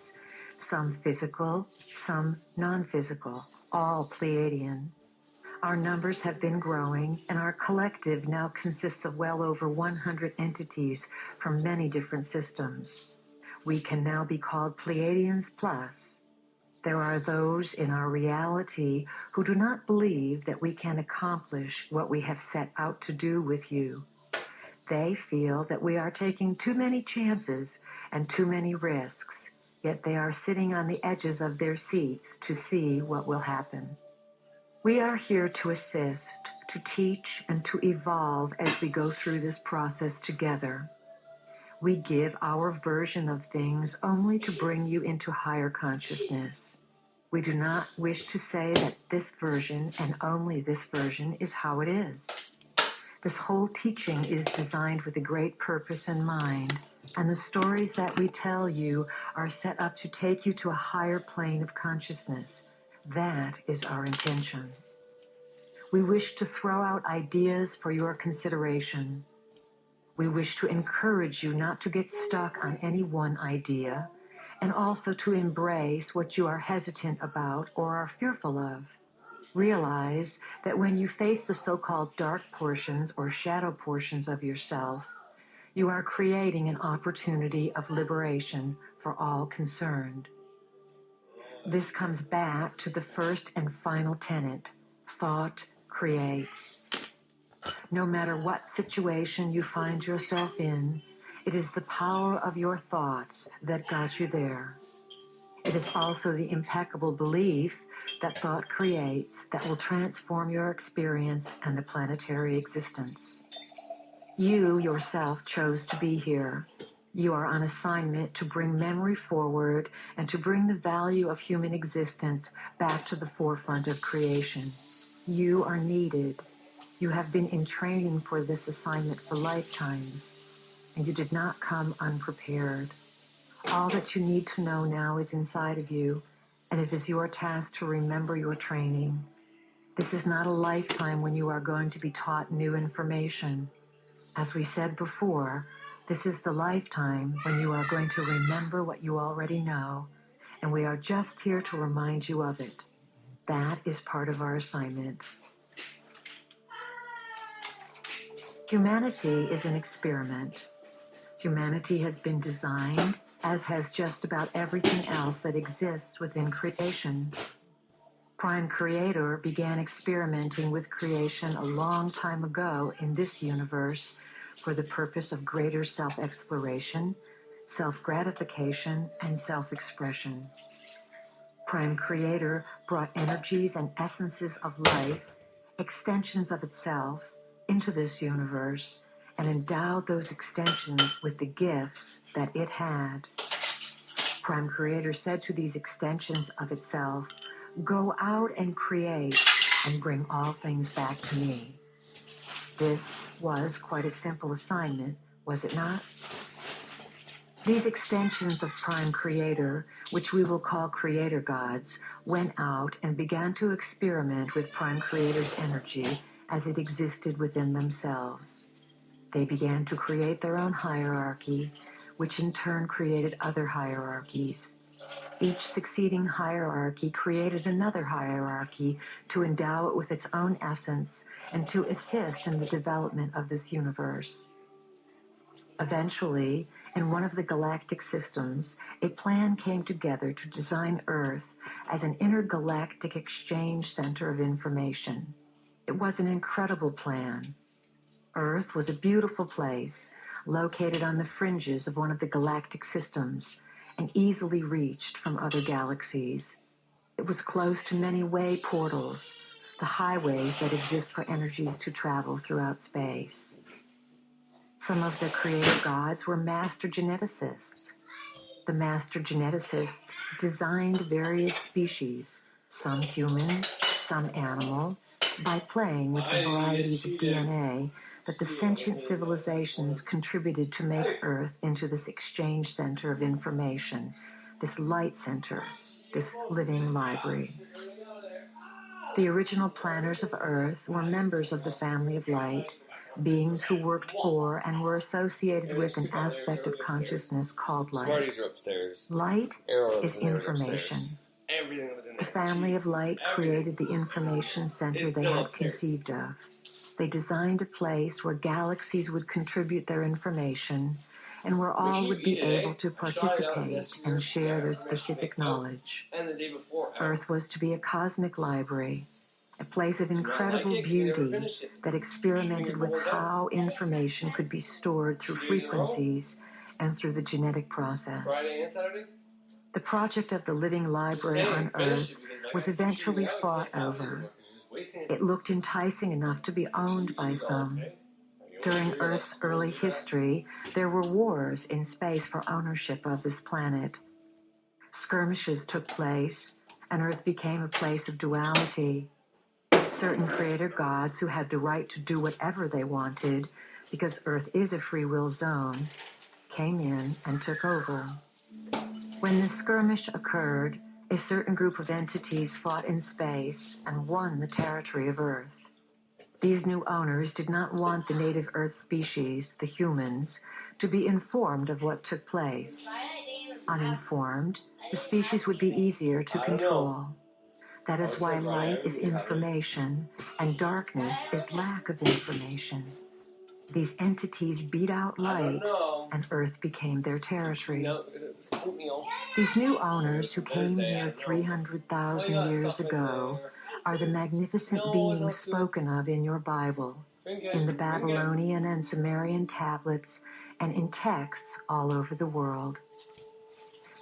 some physical, some non-physical, all Pleiadian. Our numbers have been growing, and our collective now consists of well over 100 entities from many different systems. We can now be called Pleiadians Plus. There are those in our reality who do not believe that we can accomplish what we have set out to do with you. They feel that we are taking too many chances and too many risks, yet they are sitting on the edges of their seats to see what will happen. We are here to assist, to teach, and to evolve as we go through this process together. We give our version of things only to bring you into higher consciousness. We do not wish to say that this version and only this version is how it is. This whole teaching is designed with a great purpose in mind, and the stories that we tell you are set up to take you to a higher plane of consciousness. That is our intention. We wish to throw out ideas for your consideration. We wish to encourage you not to get stuck on any one idea, and also to embrace what you are hesitant about or are fearful of. Realize that when you face the so-called dark portions or shadow portions of yourself, you are creating an opportunity of liberation for all concerned. This comes back to the first and final tenet: thought creates. No matter what situation you find yourself in, it is the power of your thoughts that got you there. It is also the impeccable belief that thought creates that will transform your experience and the planetary existence. You yourself chose to be here. You are on assignment to bring memory forward and to bring the value of human existence back to the forefront of creation. You are needed. You have been in training for this assignment for lifetimes, and you did not come unprepared. All that you need to know now is inside of you, and it is your task to remember your training. This is not a lifetime when you are going to be taught new information. As we said before, this is the lifetime when you are going to remember what you already know, and we are just here to remind you of it. That is part of our assignment. Humanity is an experiment. Humanity has been designed, as has just about everything else that exists within creation. Prime Creator began experimenting with creation a long time ago in this universe for the purpose of greater self-exploration, self-gratification, and self-expression. Prime Creator brought energies and essences of life, extensions of itself, into this universe and endowed those extensions with the gifts that it had. Prime Creator said to these extensions of itself, "Go out and create and bring all things back to me." This was quite a simple assignment, was it not? These extensions of Prime Creator, which we will call Creator Gods, went out and began to experiment with Prime Creator's energy as it existed within themselves. They began to create their own hierarchy, which in turn created other hierarchies. Each succeeding hierarchy created another hierarchy to endow it with its own essence and to assist in the development of this universe. Eventually, in one of the galactic systems, a plan came together to design Earth as an intergalactic exchange center of information. It was an incredible plan. Earth was a beautiful place, located on the fringes of one of the galactic systems and easily reached from other galaxies. It was close to many way portals, the highways that exist for energies to travel throughout space. Some of the creator gods were master geneticists. The master geneticists designed various species, some human, some animal, by playing with the varieties of DNA that the sentient civilizations contributed to make Earth into this exchange center of information, this light center, this living library. The original planners of Earth were members of the family of light, beings who worked for and were associated with an aspect of consciousness called light. Smarties are upstairs. Light is information. Everything was in The there. family of light created the information center they had conceived of. They designed a place where galaxies would contribute their information and where all would be able to participate and share their specific knowledge. And the day before. Earth was to be a cosmic library, a place of incredible beauty that experimented with how information could be stored through frequencies and through the genetic process. Friday and Saturday? The project of the living library on Earth was eventually fought over. It looked enticing enough to be owned by some. During Earth's early history, there were wars in space for ownership of this planet. Skirmishes took place, and Earth became a place of duality. Certain creator gods who had the right to do whatever they wanted, because Earth is a free will zone, came in and took over. When the skirmish occurred, a certain group of entities fought in space and won the territory of Earth. These new owners did not want the native Earth species, the humans, to be informed of what took place. Uninformed, the species would be easier to control. That is why light is information and darkness is lack of information. These entities beat out light, and Earth became their territory. These new owners who came here 300,000 years ago are the magnificent beings spoken of in your Bible, in the Babylonian and Sumerian tablets, and in texts all over the world.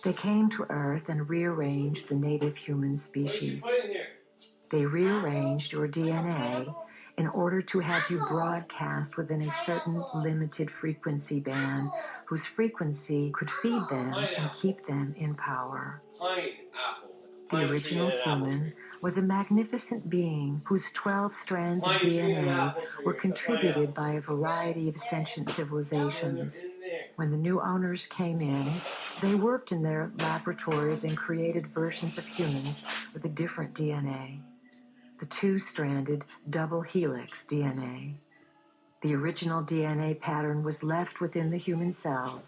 They came to Earth and rearranged the native human species. They rearranged your DNA in order to have you broadcast within a certain limited frequency band whose frequency could feed them and keep them in power. The original human was a magnificent being whose 12 strands of DNA were contributed by a variety of sentient civilizations. When the new owners came in, they worked in their laboratories and created versions of humans with a different DNA. The two-stranded double helix DNA. The original DNA pattern was left within the human cells,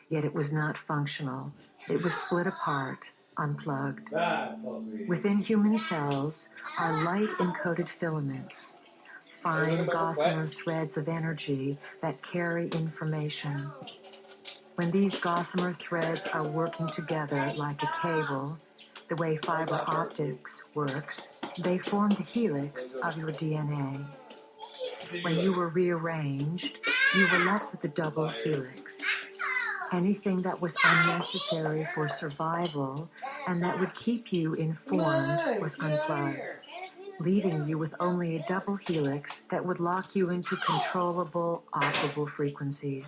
yet it was not functional. It was split apart, unplugged. Within human cells are light-encoded filaments, fine gossamer threads of energy that carry information. When these gossamer threads are working together like a cable, the way fiber optics works, they form the helix of your DNA. When you were rearranged, you were left with a double helix. Anything that was unnecessary for survival and that would keep you informed was unplugged, leaving you with only a double helix that would lock you into controllable, operable frequencies.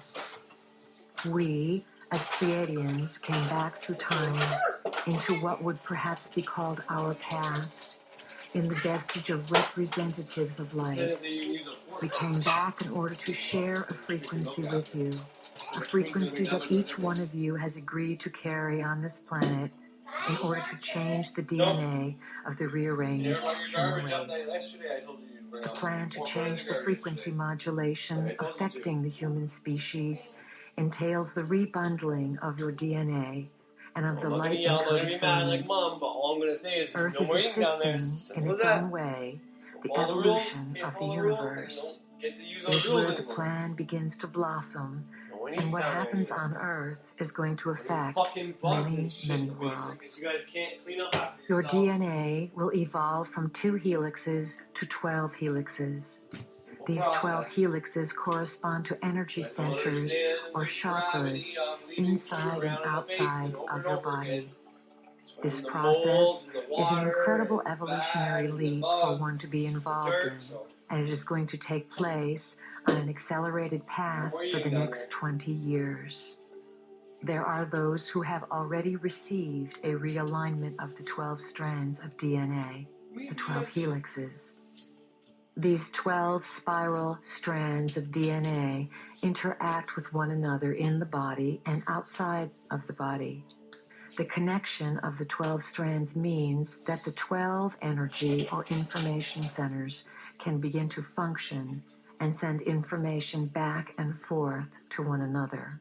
We, as Pleiadians, came back through time into what would perhaps be called our past, in the vestige of representatives of light. We came back in order to share a frequency with you, a frequency that each one of you has agreed to carry on this planet in order to change the DNA of the rearranged human race. The plan to change the frequency modulation affecting the human species entails the rebundling of your DNA and of the light encoded filaments. Earth is assisting in its own way the evolution of the universe. It is where the plan begins to blossom, and what happens on Earth is going to affect many, many worlds. Your DNA will evolve from 2 helixes to 12 helixes. These 12 helixes correspond to energy centers or chakras inside and outside of your body. This process is an incredible evolutionary leap for one to be involved in, and it is going to take place on an accelerated path for the next 20 years. There are those who have already received a realignment of the 12 strands of DNA, the 12 helixes. These 12 spiral strands of DNA interact with one another in the body and outside of the body. The connection of the 12 strands means that the 12 energy or information centers can begin to function and send information back and forth to one another.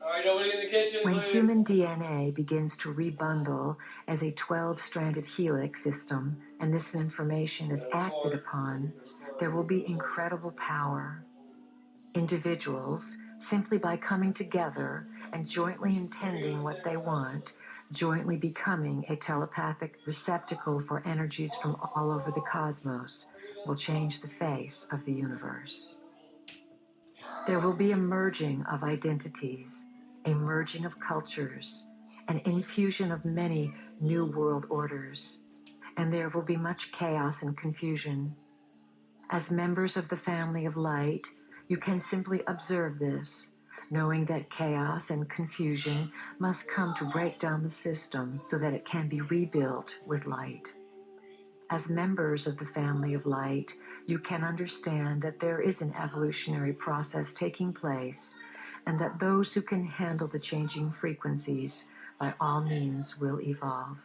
Alright, nobody in the kitchen, When please. human DNA begins to rebundle as a 12-stranded helix system and this information is acted upon, there will be incredible power. Individuals, simply by coming together and jointly intending what they want, jointly becoming a telepathic receptacle for energies from all over the cosmos, will change the face of the universe. There will be a merging of identities, a merging of cultures, an infusion of many new world orders, and there will be much chaos and confusion. As members of the family of light, you can simply observe this, knowing that chaos and confusion must come to break down the system so that it can be rebuilt with light. As members of the family of light, you can understand that there is an evolutionary process taking place, and that those who can handle the changing frequencies by all means will evolve.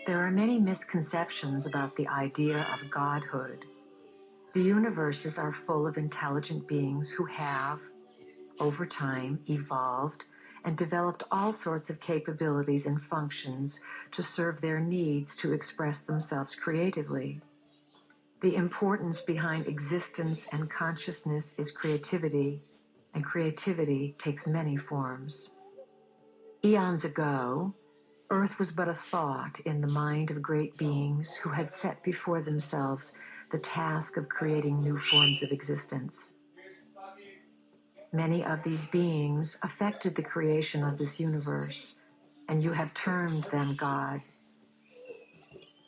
There are many misconceptions about the idea of godhood. The universes are full of intelligent beings who have, over time, evolved and developed all sorts of capabilities and functions to serve their needs to express themselves creatively. The importance behind existence and consciousness is creativity, and creativity takes many forms. Eons ago, Earth was but a thought in the mind of great beings who had set before themselves the task of creating new forms of existence. Many of these beings affected the creation of this universe, and you have termed them God.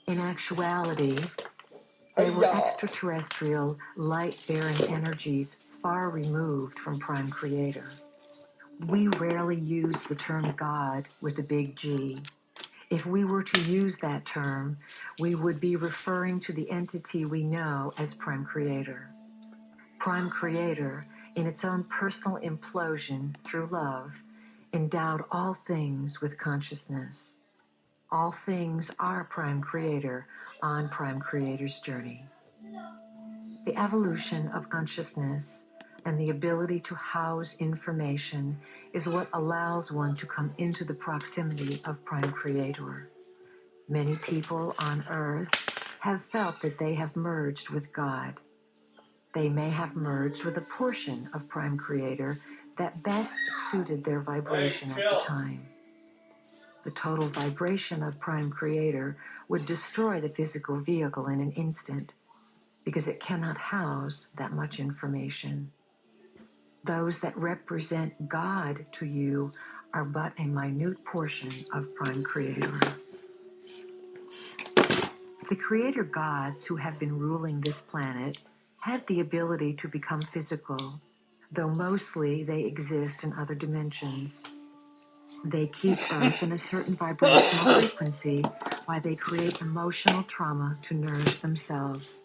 In actuality, they were extraterrestrial, light-bearing energies far removed from Prime Creator. We rarely use the term God with a big G. If we were to use that term, we would be referring to the entity we know as Prime Creator. Prime Creator, in its own personal implosion through love, endowed all things with consciousness. All things are Prime Creator on Prime Creator's journey. The evolution of consciousness and the ability to house information is what allows one to come into the proximity of Prime Creator. Many people on Earth have felt that they have merged with God. They may have merged with a portion of Prime Creator that best suited their vibration at the time. The total vibration of Prime Creator would destroy the physical vehicle in an instant because it cannot house that much information. Those that represent God to you are but a minute portion of Prime Creator. The Creator gods who have been ruling this planet have the ability to become physical, though mostly they exist in other dimensions. They keep Earth in a certain vibrational frequency while they create emotional trauma to nourish themselves.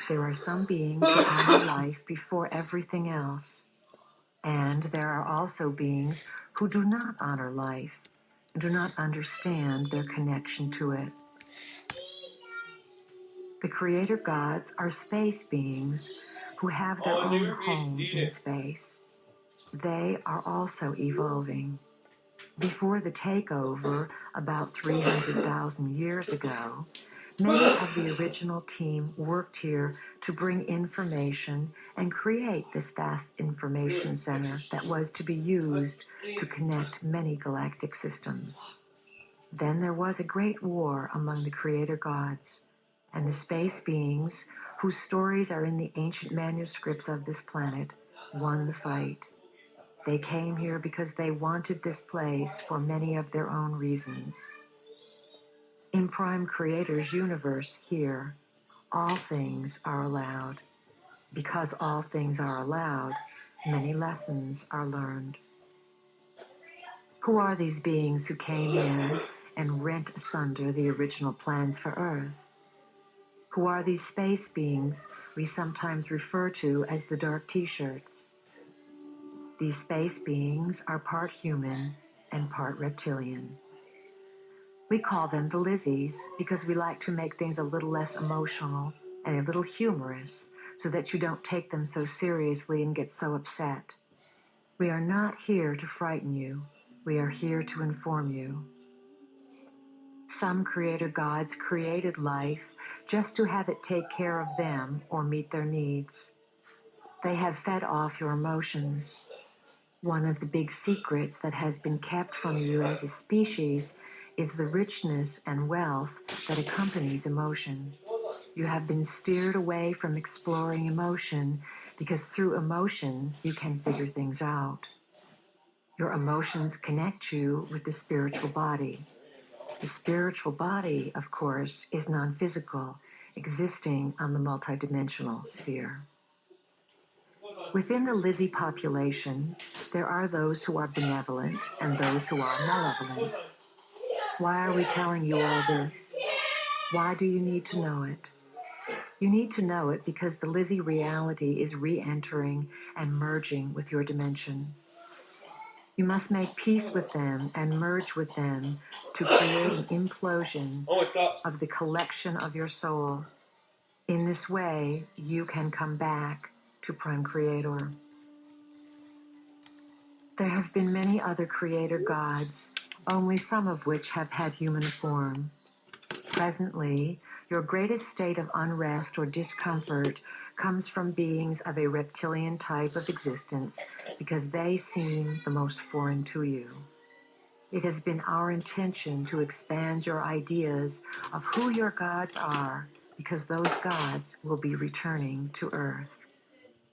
There are some beings who honor life before everything else, and there are also beings who do not honor life and do not understand their connection to it. The Creator gods are space beings who have their own home in space. They are also evolving. Before the takeover, about 300,000 years ago, many of the original team worked here to bring information and create this vast information center that was to be used to connect many galactic systems. Then there was a great war among the Creator gods, and the space beings, whose stories are in the ancient manuscripts of this planet, won the fight. They came here because they wanted this place for many of their own reasons. In Prime Creator's universe here, all things are allowed. Because all things are allowed, many lessons are learned. Who are these beings who came in and rent asunder the original plans for Earth? Who are these space beings we sometimes refer to as the dark T-shirts? These space beings are part human and part reptilian. We call them the Lizzies because we like to make things a little less emotional and a little humorous so that you don't take them so seriously and get so upset. We are not here to frighten you. We are here to inform you. Some Creator gods created life just to have it take care of them or meet their needs. They have fed off your emotions. One of the big secrets that has been kept from you as a species is the richness and wealth that accompanies emotion. You have been steered away from exploring emotion because through emotion you can figure things out. Your emotions connect you with the spiritual body. The spiritual body, of course, is non-physical, existing on the multidimensional sphere. Within the Lizzie population, there are those who are benevolent and those who are malevolent. Why are we telling you all this? Why do you need to know it? You need to know it because the Lizzie reality is re-entering and merging with your dimension. You must make peace with them and merge with them to create an implosion of the collection of your soul. In this way, you can come back to Prime Creator. There have been many other creator gods, only some of which have had human form. Presently, your greatest state of unrest or discomfort comes from beings of a reptilian type of existence because they seem the most foreign to you. It has been our intention to expand your ideas of who your gods are because those gods will be returning to Earth.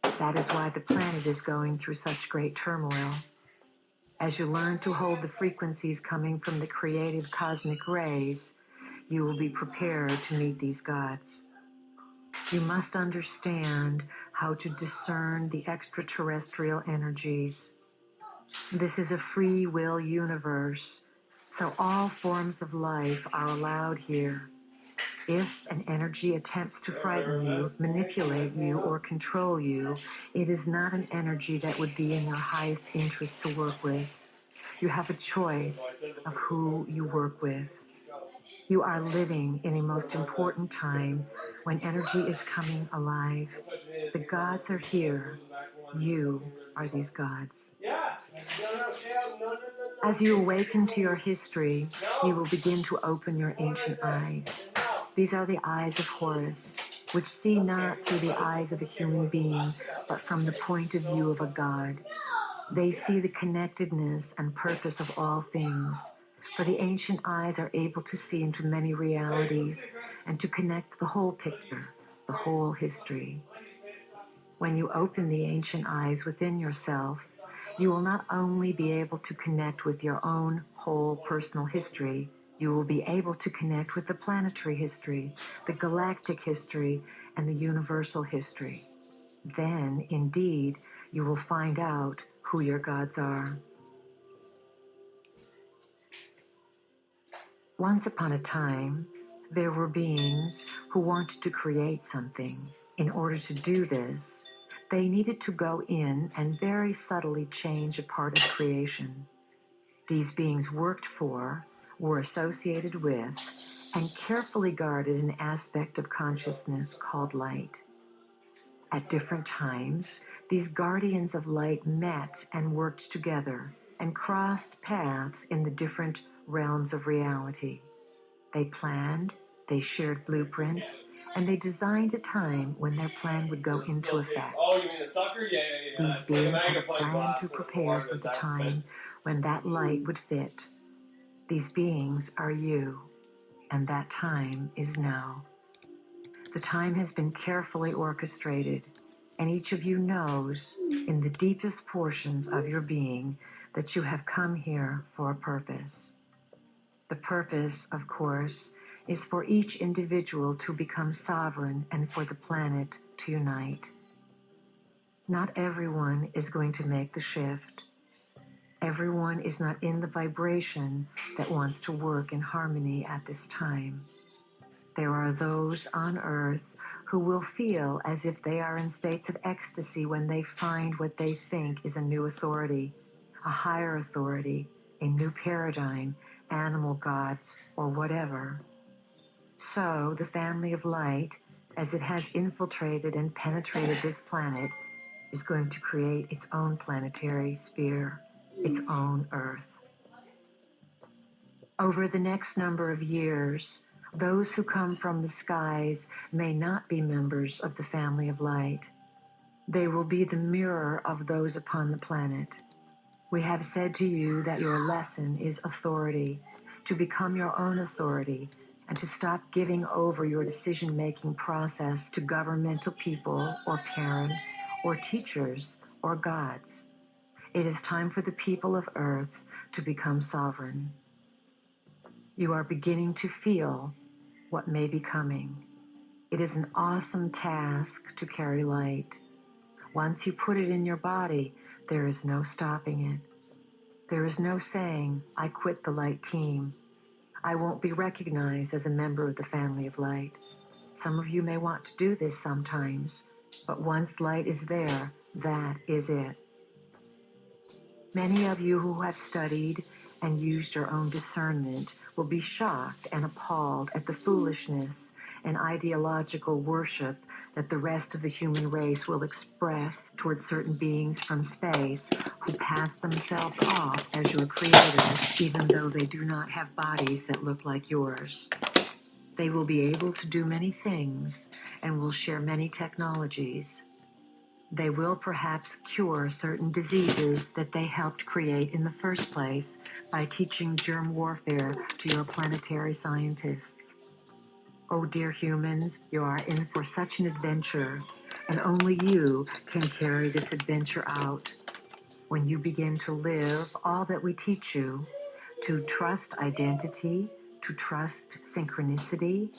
That is why the planet is going through such great turmoil. As you learn to hold the frequencies coming from the creative cosmic rays, you will be prepared to meet these gods. You must understand how to discern the extraterrestrial energies. This is a free will universe, so all forms of life are allowed here. If an energy attempts to frighten you, manipulate you, or control you, it is not an energy that would be in your highest interest to work with. You have a choice of who you work with. You are living in a most important time when energy is coming alive. The gods are here. You are these gods. As you awaken to your history, you will begin to open your ancient eyes. These are the eyes of Horus, which see not through the eyes of a human being, but from the point of view of a god. They see the connectedness and purpose of all things, for the ancient eyes are able to see into many realities and to connect the whole picture, the whole history. When you open the ancient eyes within yourself, you will not only be able to connect with your own whole personal history, you will be able to connect with the planetary history, the galactic history, and the universal history. Then, indeed, you will find out who your gods are. Once upon a time, there were beings who wanted to create something. In order to do this, they needed to go in and very subtly change a part of creation. These beings worked for, were associated with, and carefully guarded an aspect of consciousness called light. At different times, these guardians of light met and worked together and crossed paths in the different realms of reality. They planned, they shared blueprints, and they designed a time when their plan would go into effect. Oh, you mean the sucker? Yeah. These beings had a plan to prepare for the time when that light would fit. These beings are you, and that time is now. The time has been carefully orchestrated, and each of you knows in the deepest portions of your being that you have come here for a purpose. The purpose, of course, is for each individual to become sovereign and for the planet to unite. Not everyone is going to make the shift. Everyone is not in the vibration that wants to work in harmony at this time. There are those on Earth who will feel as if they are in states of ecstasy when they find what they think is a new authority, a higher authority, a new paradigm, animal gods, or whatever. So the family of light, as it has infiltrated and penetrated this planet, is going to create its own planetary sphere, its own Earth. Over the next number of years, those who come from the skies may not be members of the family of light. They will be the mirror of those upon the planet. We have said to you that your lesson is authority, to become your own authority, and to stop giving over your decision-making process to governmental people or parents or teachers or gods. It is time for the people of Earth to become sovereign. You are beginning to feel what may be coming. It is an awesome task to carry light. Once you put it in your body, there is no stopping it. There is no saying, I quit the light team. I won't be recognized as a member of the family of light. Some of you may want to do this sometimes, but once light is there, that is it. Many of you who have studied and used your own discernment will be shocked and appalled at the foolishness and ideological worship that the rest of the human race will express toward certain beings from space who pass themselves off as your creators, even though they do not have bodies that look like yours. They will be able to do many things and will share many technologies. They will perhaps cure certain diseases that they helped create in the first place by teaching germ warfare to your planetary scientists. Oh, dear humans, you are in for such an adventure, and only you can carry this adventure out. When you begin to live all that we teach you, to trust identity, to trust synchronicity,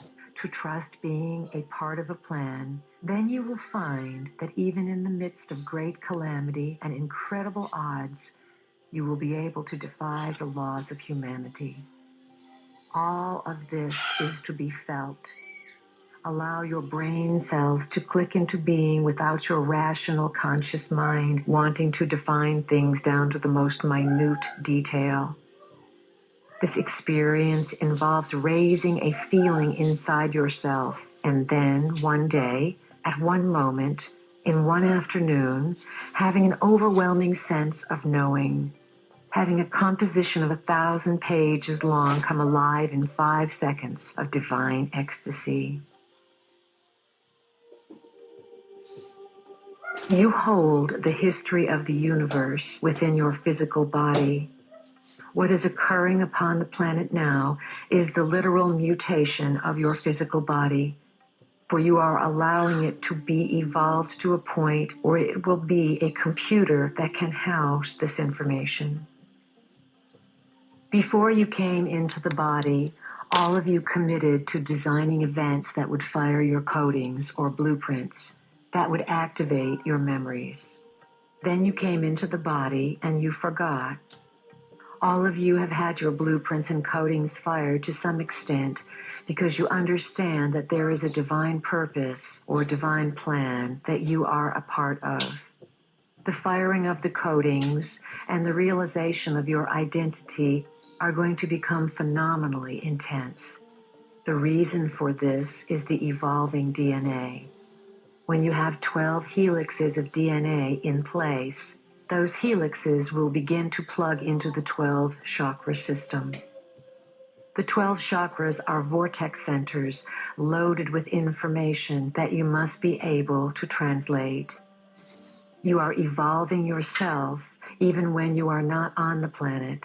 to trust being a part of a plan, then you will find that even in the midst of great calamity and incredible odds, you will be able to defy the laws of humanity. All of this is to be felt. Allow your brain cells to click into being without your rational, conscious mind wanting to define things down to the most minute detail. This experience involves raising a feeling inside yourself, and then one day, at one moment, in one afternoon, having an overwhelming sense of knowing. Having a composition of 1,000 pages long come alive in 5 seconds of divine ecstasy. You hold the history of the universe within your physical body. What is occurring upon the planet now is the literal mutation of your physical body, for you are allowing it to be evolved to a point where it will be a computer that can house this information. Before you came into the body, all of you committed to designing events that would fire your codings or blueprints, that would activate your memories. Then you came into the body and you forgot. All of you have had your blueprints and codings fired to some extent because you understand that there is a divine purpose or divine plan that you are a part of. The firing of the codings and the realization of your identity are going to become phenomenally intense. The reason for this is the evolving DNA. When you have 12 helixes of DNA in place, those helixes will begin to plug into the 12 chakra system. The 12 chakras are vortex centers loaded with information that you must be able to translate. You are evolving yourself even when you are not on the planet,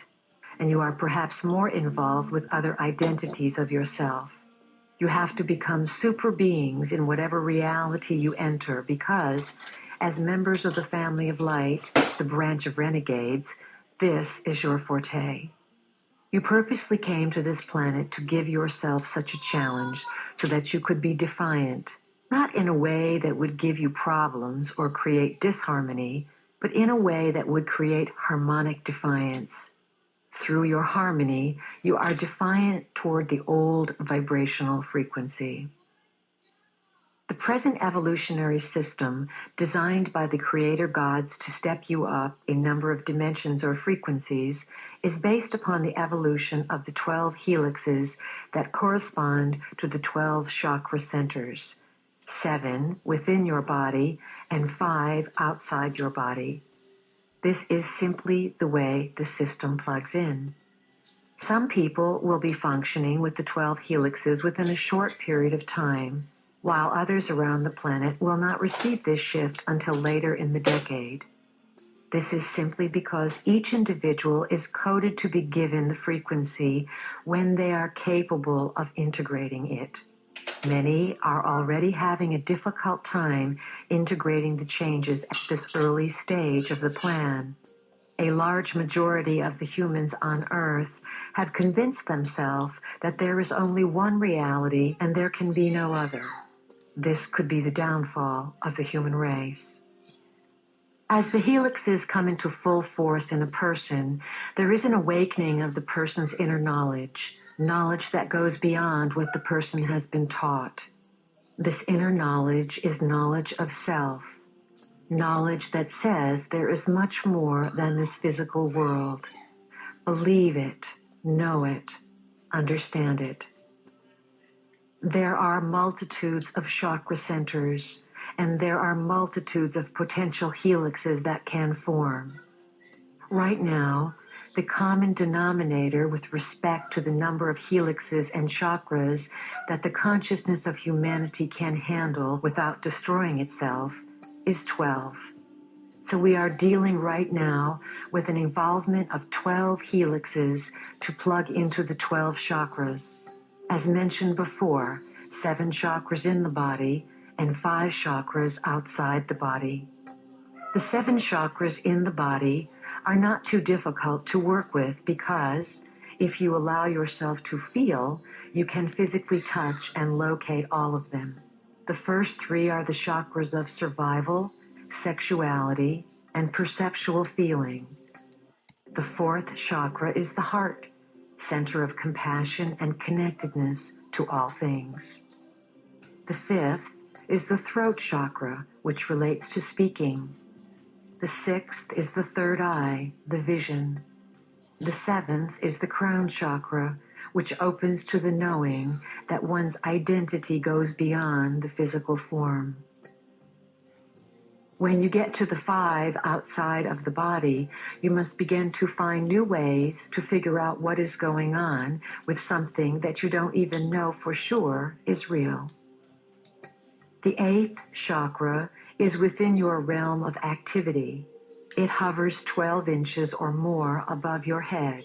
and you are perhaps more involved with other identities of yourself. You have to become super beings in whatever reality you enter because, as members of the family of light, the branch of renegades, this is your forte. You purposely came to this planet to give yourself such a challenge so that you could be defiant, not in a way that would give you problems or create disharmony, but in a way that would create harmonic defiance. Through your harmony, you are defiant toward the old vibrational frequency. The present evolutionary system, designed by the creator gods to step you up a number of dimensions or frequencies, is based upon the evolution of the 12 helixes that correspond to the 12 chakra centers, 7 within your body and 5 outside your body. This is simply the way the system plugs in. Some people will be functioning with the 12 helixes within a short period of time, while others around the planet will not receive this shift until later in the decade. This is simply because each individual is coded to be given the frequency when they are capable of integrating it. Many are already having a difficult time integrating the changes at this early stage of the plan. A large majority of the humans on Earth have convinced themselves that there is only one reality and there can be no other. This could be the downfall of the human race. As the helixes come into full force in a person, there is an awakening of the person's inner knowledge that goes beyond what the person has been taught. This inner knowledge is knowledge of self, knowledge that says there is much more than this physical world. Believe it, know it, Understand it. There are multitudes of chakra centers, and there are multitudes of potential helixes that can form. Right now, the common denominator with respect to the number of helixes and chakras that the consciousness of humanity can handle without destroying itself is 12. So we are dealing right now with an involvement of 12 helixes to plug into the 12 chakras. As mentioned before, 7 chakras in the body and 5 chakras outside the body. The 7 chakras in the body are not too difficult to work with because if you allow yourself to feel, you can physically touch and locate all of them. The first 3 are the chakras of survival, sexuality, and perceptual feeling. The 4th chakra is the heart, center of compassion and connectedness to all things. The 5th is the throat chakra, which relates to speaking. The 6th is the 3rd eye, the vision. The 7th is the crown chakra, which opens to the knowing that one's identity goes beyond the physical form. When you get to the 5 outside of the body, you must begin to find new ways to figure out what is going on with something that you don't even know for sure is real. The 8th chakra is within your realm of activity. It hovers 12 inches or more above your head.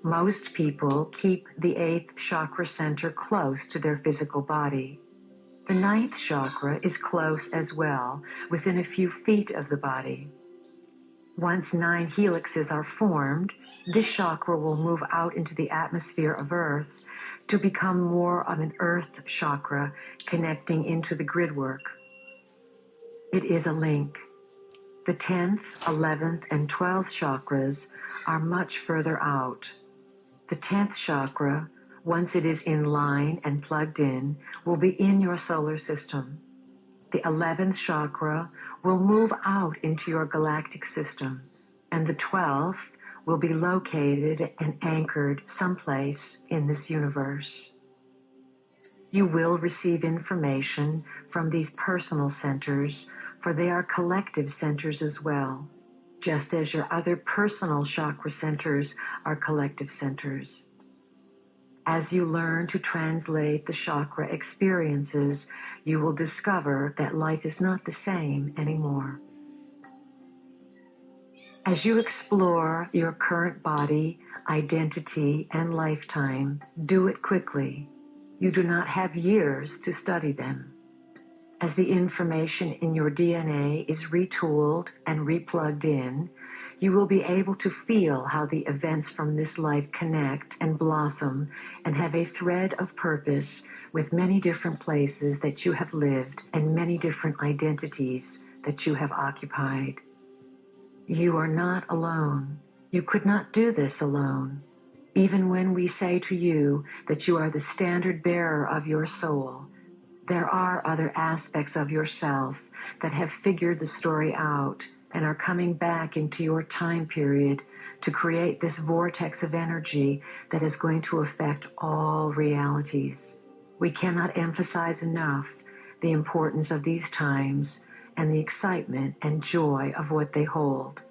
Most people keep the 8th chakra center close to their physical body. The 9th chakra is close as well, within a few feet of the body. Once 9 helixes are formed, this chakra will move out into the atmosphere of Earth to become more of an Earth chakra connecting into the grid work. It is a link. The 10th, 11th, and 12th chakras are much further out. The 10th chakra, once it is in line and plugged in, will be in your solar system. The 11th chakra will move out into your galactic system, and the 12th will be located and anchored someplace in this universe. You will receive information from these personal centers, for they are collective centers as well, just as your other personal chakra centers are collective centers. As you learn to translate the chakra experiences, you will discover that life is not the same anymore. As you explore your current body, identity, and lifetime, do it quickly. You do not have years to study them. As the information in your DNA is retooled and replugged in, you will be able to feel how the events from this life connect and blossom and have a thread of purpose with many different places that you have lived and many different identities that you have occupied. You are not alone. You could not do this alone. Even when we say to you that you are the standard bearer of your soul, there are other aspects of yourself that have figured the story out and are coming back into your time period to create this vortex of energy that is going to affect all realities. We cannot emphasize enough the importance of these times and the excitement and joy of what they hold,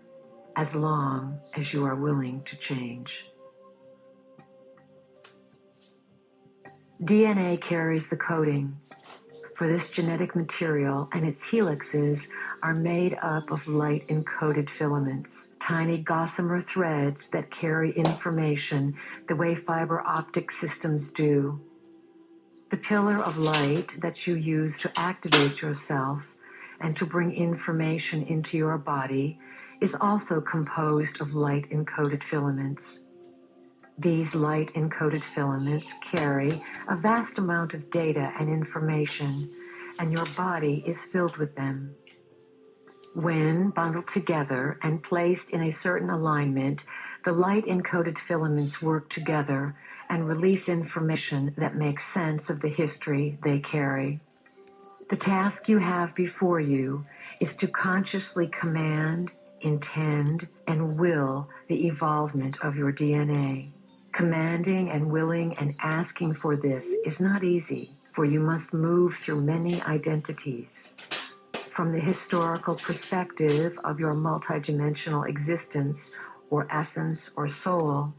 as long as you are willing to change. DNA carries the coding for this genetic material, and its helixes are made up of light-encoded filaments, tiny gossamer threads that carry information the way fiber optic systems do. The pillar of light that you use to activate yourself and to bring information into your body is also composed of light-encoded filaments. These light-encoded filaments carry a vast amount of data and information, and your body is filled with them. When bundled together and placed in a certain alignment, the light-encoded filaments work together and release information that makes sense of the history they carry. The task you have before you is to consciously command, intend, and will the evolvement of your DNA. Commanding and willing and asking for this is not easy, for you must move through many identities. From the historical perspective of your multidimensional existence or essence or soul,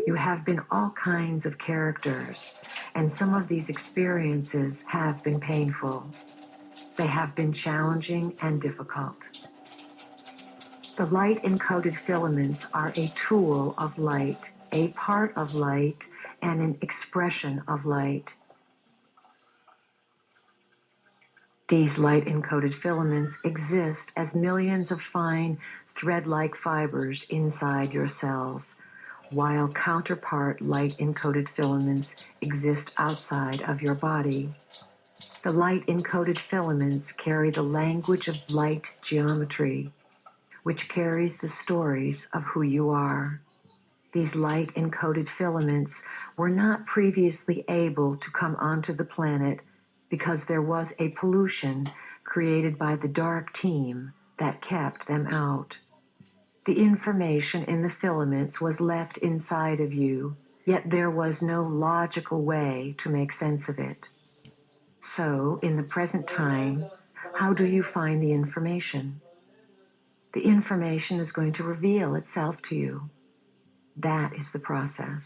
you have been all kinds of characters, and some of these experiences have been painful. They have been challenging and difficult. The light-encoded filaments are a tool of light, a part of light, and an expression of light. These light-encoded filaments exist as millions of fine thread-like fibers inside your cells, while counterpart light-encoded filaments exist outside of your body. The light-encoded filaments carry the language of light geometry, which carries the stories of who you are. These light-encoded filaments were not previously able to come onto the planet because there was a pollution created by the dark team that kept them out. The information in the filaments was left inside of you, yet there was no logical way to make sense of it. So, in the present time, how do you find the information? The information is going to reveal itself to you. That is the process.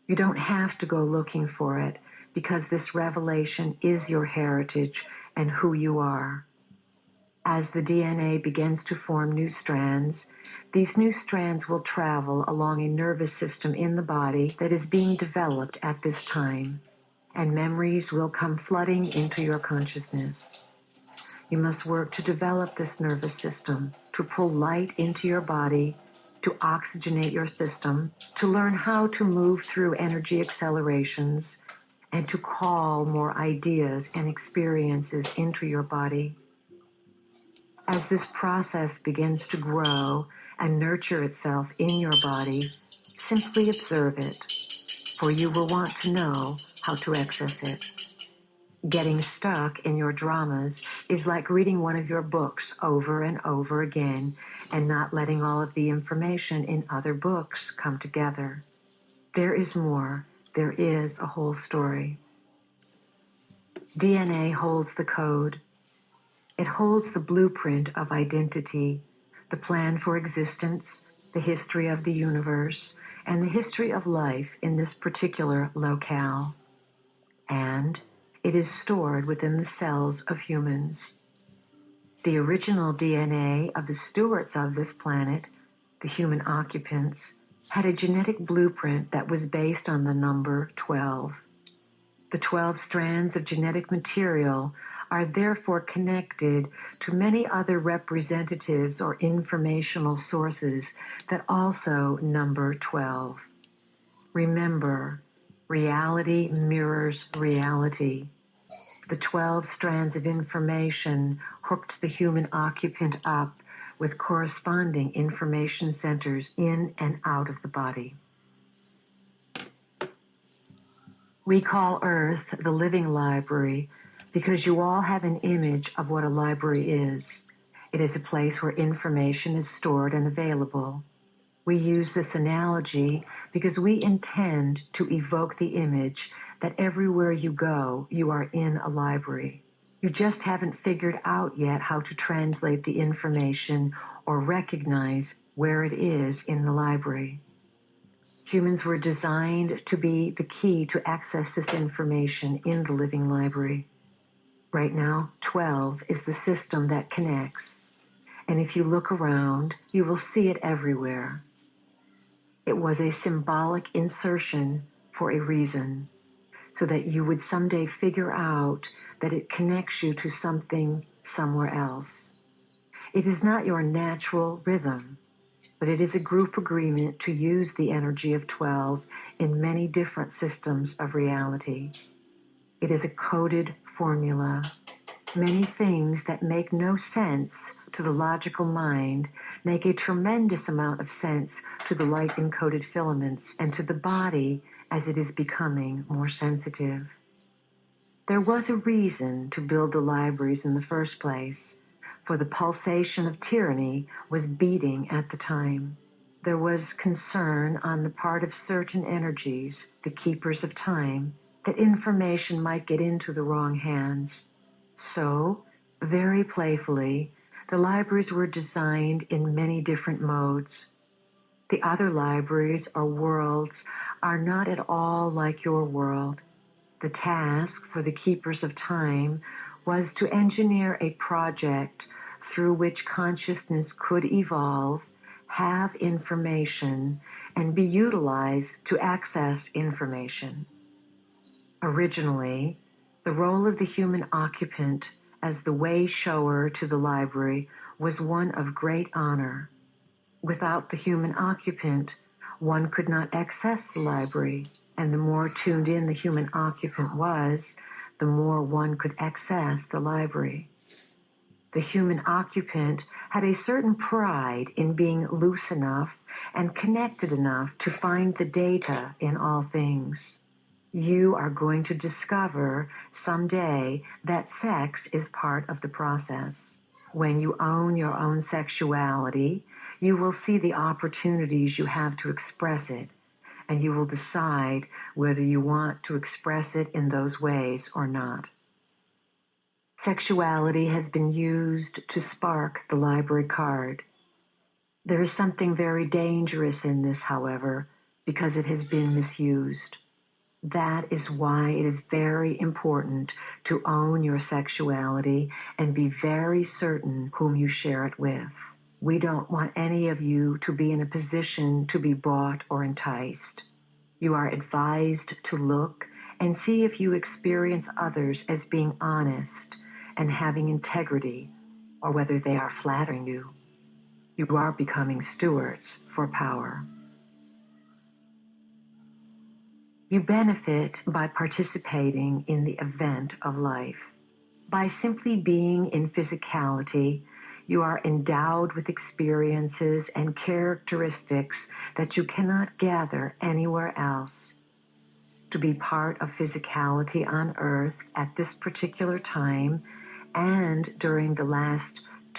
You don't have to go looking for it because this revelation is your heritage and who you are. As the DNA begins to form new strands, these new strands will travel along a nervous system in the body that is being developed at this time, and memories will come flooding into your consciousness. You must work to develop this nervous system, to pull light into your body, to oxygenate your system, to learn how to move through energy accelerations, and to call more ideas and experiences into your body. As this process begins to grow and nurture itself in your body, simply observe it, for you will want to know how to access it. Getting stuck in your dramas is like reading one of your books over and over again and not letting all of the information in other books come together. There is more. There is a whole story. DNA holds the code. It holds the blueprint of identity, the plan for existence, the history of the universe, and the history of life in this particular locale. And it is stored within the cells of humans. The original DNA of the stewards of this planet, the human occupants, had a genetic blueprint that was based on the number 12. The 12 strands of genetic material are therefore connected to many other representatives or informational sources that also number 12. Remember, reality mirrors reality. The 12 strands of information hooked the human occupant up with corresponding information centers in and out of the body. We call Earth the living library because you all have an image of what a library is. It is a place where information is stored and available. We use this analogy because we intend to evoke the image that everywhere you go, you are in a library. You just haven't figured out yet how to translate the information or recognize where it is in the library. Humans were designed to be the key to access this information in the living library. Right now, 12 is the system that connects. And if you look around, you will see it everywhere. It was a symbolic insertion for a reason, so that you would someday figure out that it connects you to something somewhere else. It is not your natural rhythm, but it is a group agreement to use the energy of 12 in many different systems of reality. It is a coded formula. Many things that make no sense to the logical mind make a tremendous amount of sense to the light-encoded filaments and to the body as it is becoming more sensitive. There was a reason to build the libraries in the first place, for the pulsation of tyranny was beating at the time. there was concern on the part of certain energies, the keepers of time, that information might get into the wrong hands. So, very playfully, the libraries were designed in many different modes. The other libraries or worlds are not at all like your world. The task for the keepers of time was to engineer a project through which consciousness could evolve, have information, and be utilized to access information. Originally, the role of the human occupant as the way shower to the library was one of great honor. Without the human occupant, one could not access the library, and the more tuned in the human occupant was, the more one could access the library. The human occupant had a certain pride in being loose enough and connected enough to find the data in all things. You are going to discover someday that sex is part of the process. When you own your own sexuality, you will see the opportunities you have to express it, and you will decide whether you want to express it in those ways or not. Sexuality has been used to spark the library card. There is something very dangerous in this, however, because it has been misused. That is why it is very important to own your sexuality and be very certain whom you share it with. We don't want any of you to be in a position to be bought or enticed. You are advised to look and see if you experience others as being honest and having integrity, or whether they are flattering you. You are becoming stewards for power. You benefit by participating in the event of life. By simply being in physicality, you are endowed with experiences and characteristics that you cannot gather anywhere else. To be part of physicality on Earth at this particular time and during the last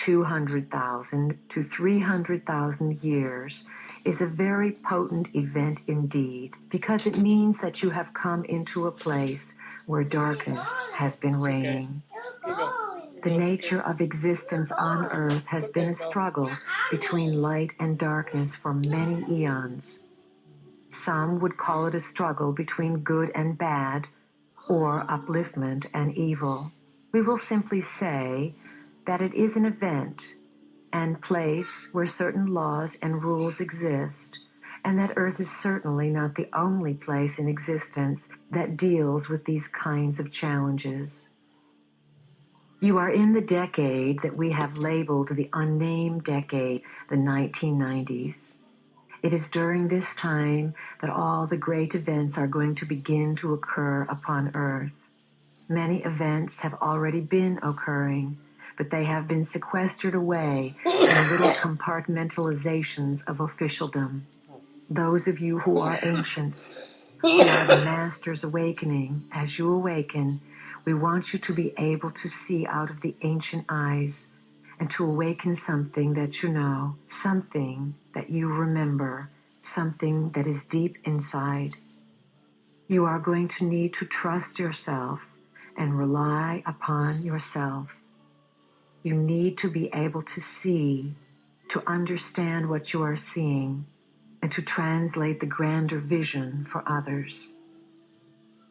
200,000 to 300,000 years is a very potent event indeed, because it means that you have come into a place where darkness has been reigning. The nature of existence on Earth has been a struggle between light and darkness for many eons. Some would call it a struggle between good and bad, or upliftment and evil. We will simply say that it is an event and place where certain laws and rules exist, and that Earth is certainly not the only place in existence that deals with these kinds of challenges. You are in the decade that we have labeled the unnamed decade, the 1990s. It is during this time that all the great events are going to begin to occur upon Earth. Many events have already been occurring, but they have been sequestered away in little compartmentalizations of officialdom. Those of you who are ancient, who are the Master's awakening, as you awaken, we want you to be able to see out of the ancient eyes and to awaken something that you know, something that you remember, something that is deep inside. You are going to need to trust yourself and rely upon yourself. You need to be able to see, to understand what you are seeing, and to translate the grander vision for others.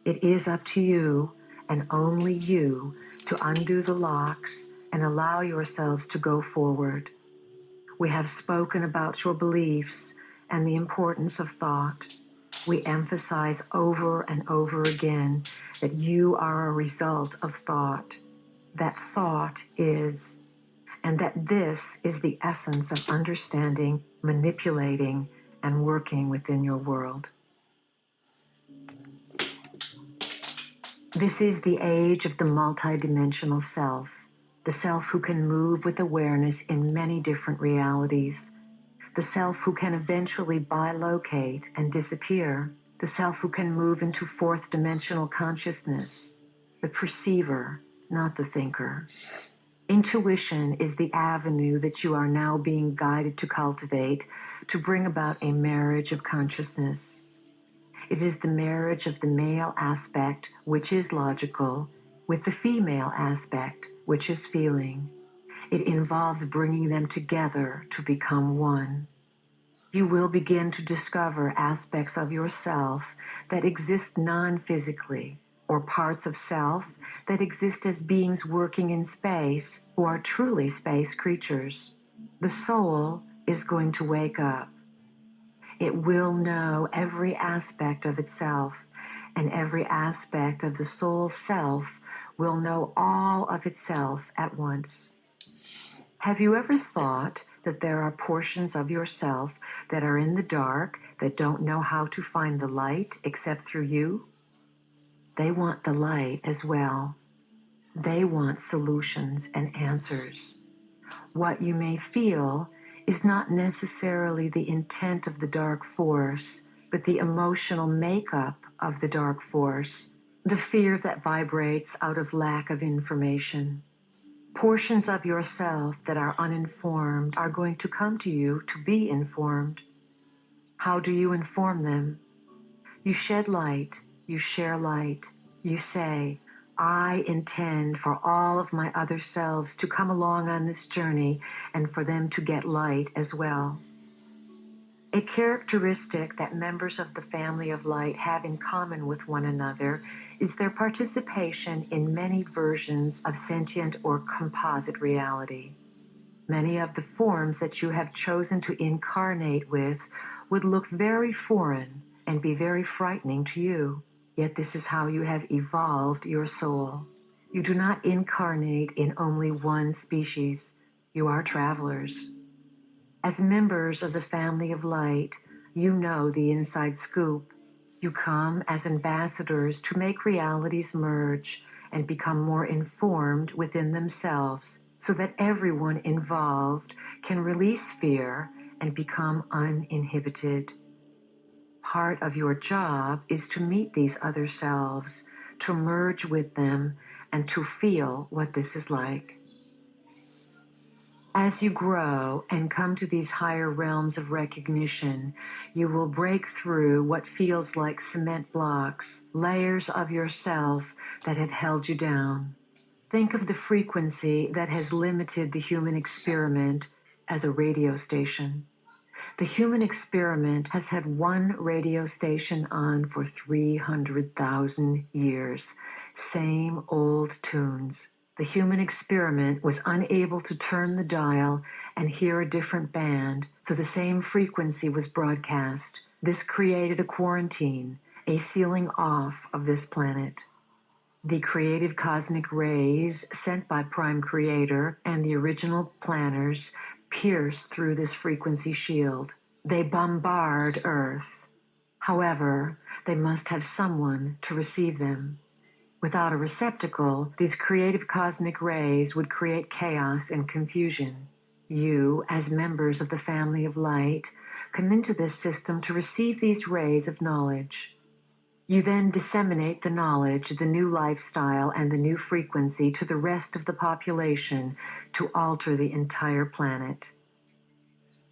It is up to you, and only you, to undo the locks and allow yourselves to go forward. We have spoken about your beliefs and the importance of thought. We emphasize over and over again that you are a result of thought, that thought is, and that this is the essence of understanding, manipulating, and working within your world. This is the age of the multidimensional self, the self who can move with awareness in many different realities, the self who can eventually bilocate and disappear, the self who can move into fourth dimensional consciousness, the perceiver, not the thinker. Intuition is the avenue that you are now being guided to cultivate to bring about a marriage of consciousness. It is the marriage of the male aspect, which is logical, with the female aspect, which is feeling. It involves bringing them together to become one. You will begin to discover aspects of yourself that exist non-physically, or parts of self that exist as beings working in space who are truly space creatures. The soul is going to wake up. It will know every aspect of itself, and every aspect of the soul self will know all of itself at once. Have you ever thought that there are portions of yourself that are in the dark that don't know how to find the light except through you? They want the light as well. They want solutions and answers. What you may feel is not necessarily the intent of the dark force, but the emotional makeup of the dark force, the fear that vibrates out of lack of information. Portions of yourself that are uninformed are going to come to you to be informed. How do you inform them? You shed light, you share light, you say, I intend for all of my other selves to come along on this journey and for them to get light as well. A characteristic that members of the family of light have in common with one another is their participation in many versions of sentient or composite reality. Many of the forms that you have chosen to incarnate with would look very foreign and be very frightening to you. Yet this is how you have evolved your soul. You do not incarnate in only one species. You are travelers. As members of the family of light, you know the inside scoop. You come as ambassadors to make realities merge and become more informed within themselves so that everyone involved can release fear and become uninhibited. Part of your job is to meet these other selves, to merge with them, and to feel what this is like. As you grow and come to these higher realms of recognition, you will break through what feels like cement blocks, layers of yourself that had held you down. Think of the frequency that has limited the human experiment as a radio station. The human experiment has had one radio station on for 300,000 years. Same old tunes. The human experiment was unable to turn the dial and hear a different band, so the same frequency was broadcast. This created a quarantine, a sealing off of this planet. The creative cosmic rays sent by Prime Creator and the original planners pierce through this frequency shield. They bombard Earth. However, they must have someone to receive them. Without a receptacle, these creative cosmic rays would create chaos and confusion. You, as members of the family of light, come into this system to receive these rays of knowledge. You then disseminate the knowledge, the new lifestyle, and the new frequency to the rest of the population to alter the entire planet.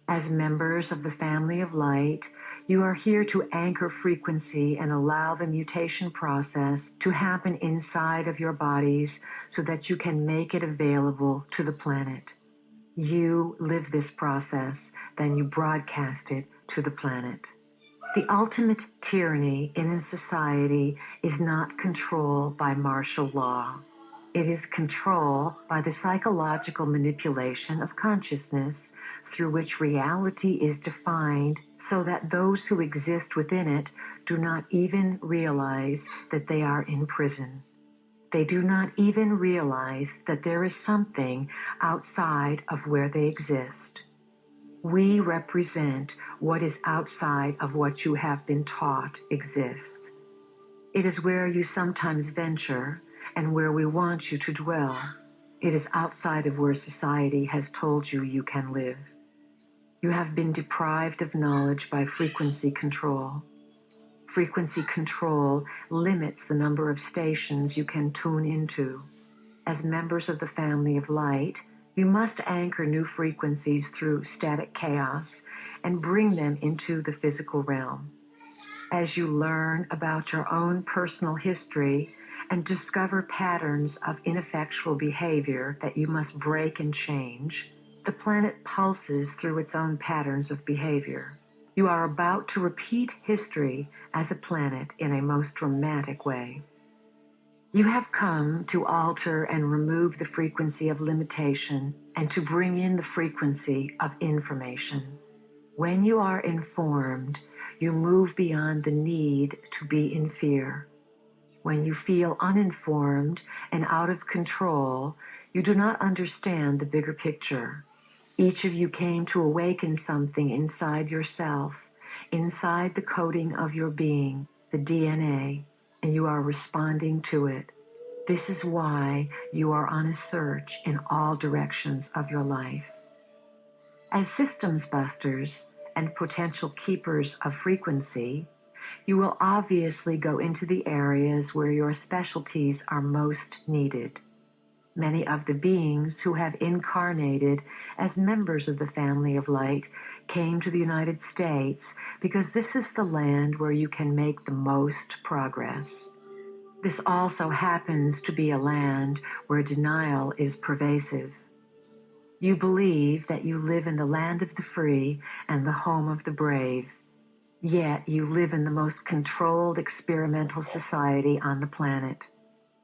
As members of the family of light, you are here to anchor frequency and allow the mutation process to happen inside of your bodies so that you can make it available to the planet. You live this process, then you broadcast it to the planet. The ultimate tyranny in a society is not control by martial law. It is control by the psychological manipulation of consciousness through which reality is defined so that those who exist within it do not even realize that they are in prison. They do not even realize that there is something outside of where they exist. We represent what is outside of what you have been taught exists. It is where you sometimes venture and where we want you to dwell. It is outside of where society has told you you can live. You have been deprived of knowledge by frequency control. Frequency control limits the number of stations you can tune into. As members of the family of light, you must anchor new frequencies through static chaos and bring them into the physical realm. As you learn about your own personal history and discover patterns of ineffectual behavior that you must break and change, the planet pulses through its own patterns of behavior. You are about to repeat history as a planet in a most dramatic way. You have come to alter and remove the frequency of limitation and to bring in the frequency of information. When you are informed, you move beyond the need to be in fear. When you feel uninformed and out of control, you do not understand the bigger picture. Each of you came to awaken something inside yourself, inside the coding of your being, the DNA, and you are responding to it. This is why you are on a search in all directions of your life. As systems busters and potential keepers of frequency, you will obviously go into the areas where your specialties are most needed. Many of the beings who have incarnated as members of the family of light came to the United States because this is the land where you can make the most progress. This also happens to be a land where denial is pervasive. You believe that you live in the land of the free and the home of the brave, yet you live in the most controlled experimental society on the planet.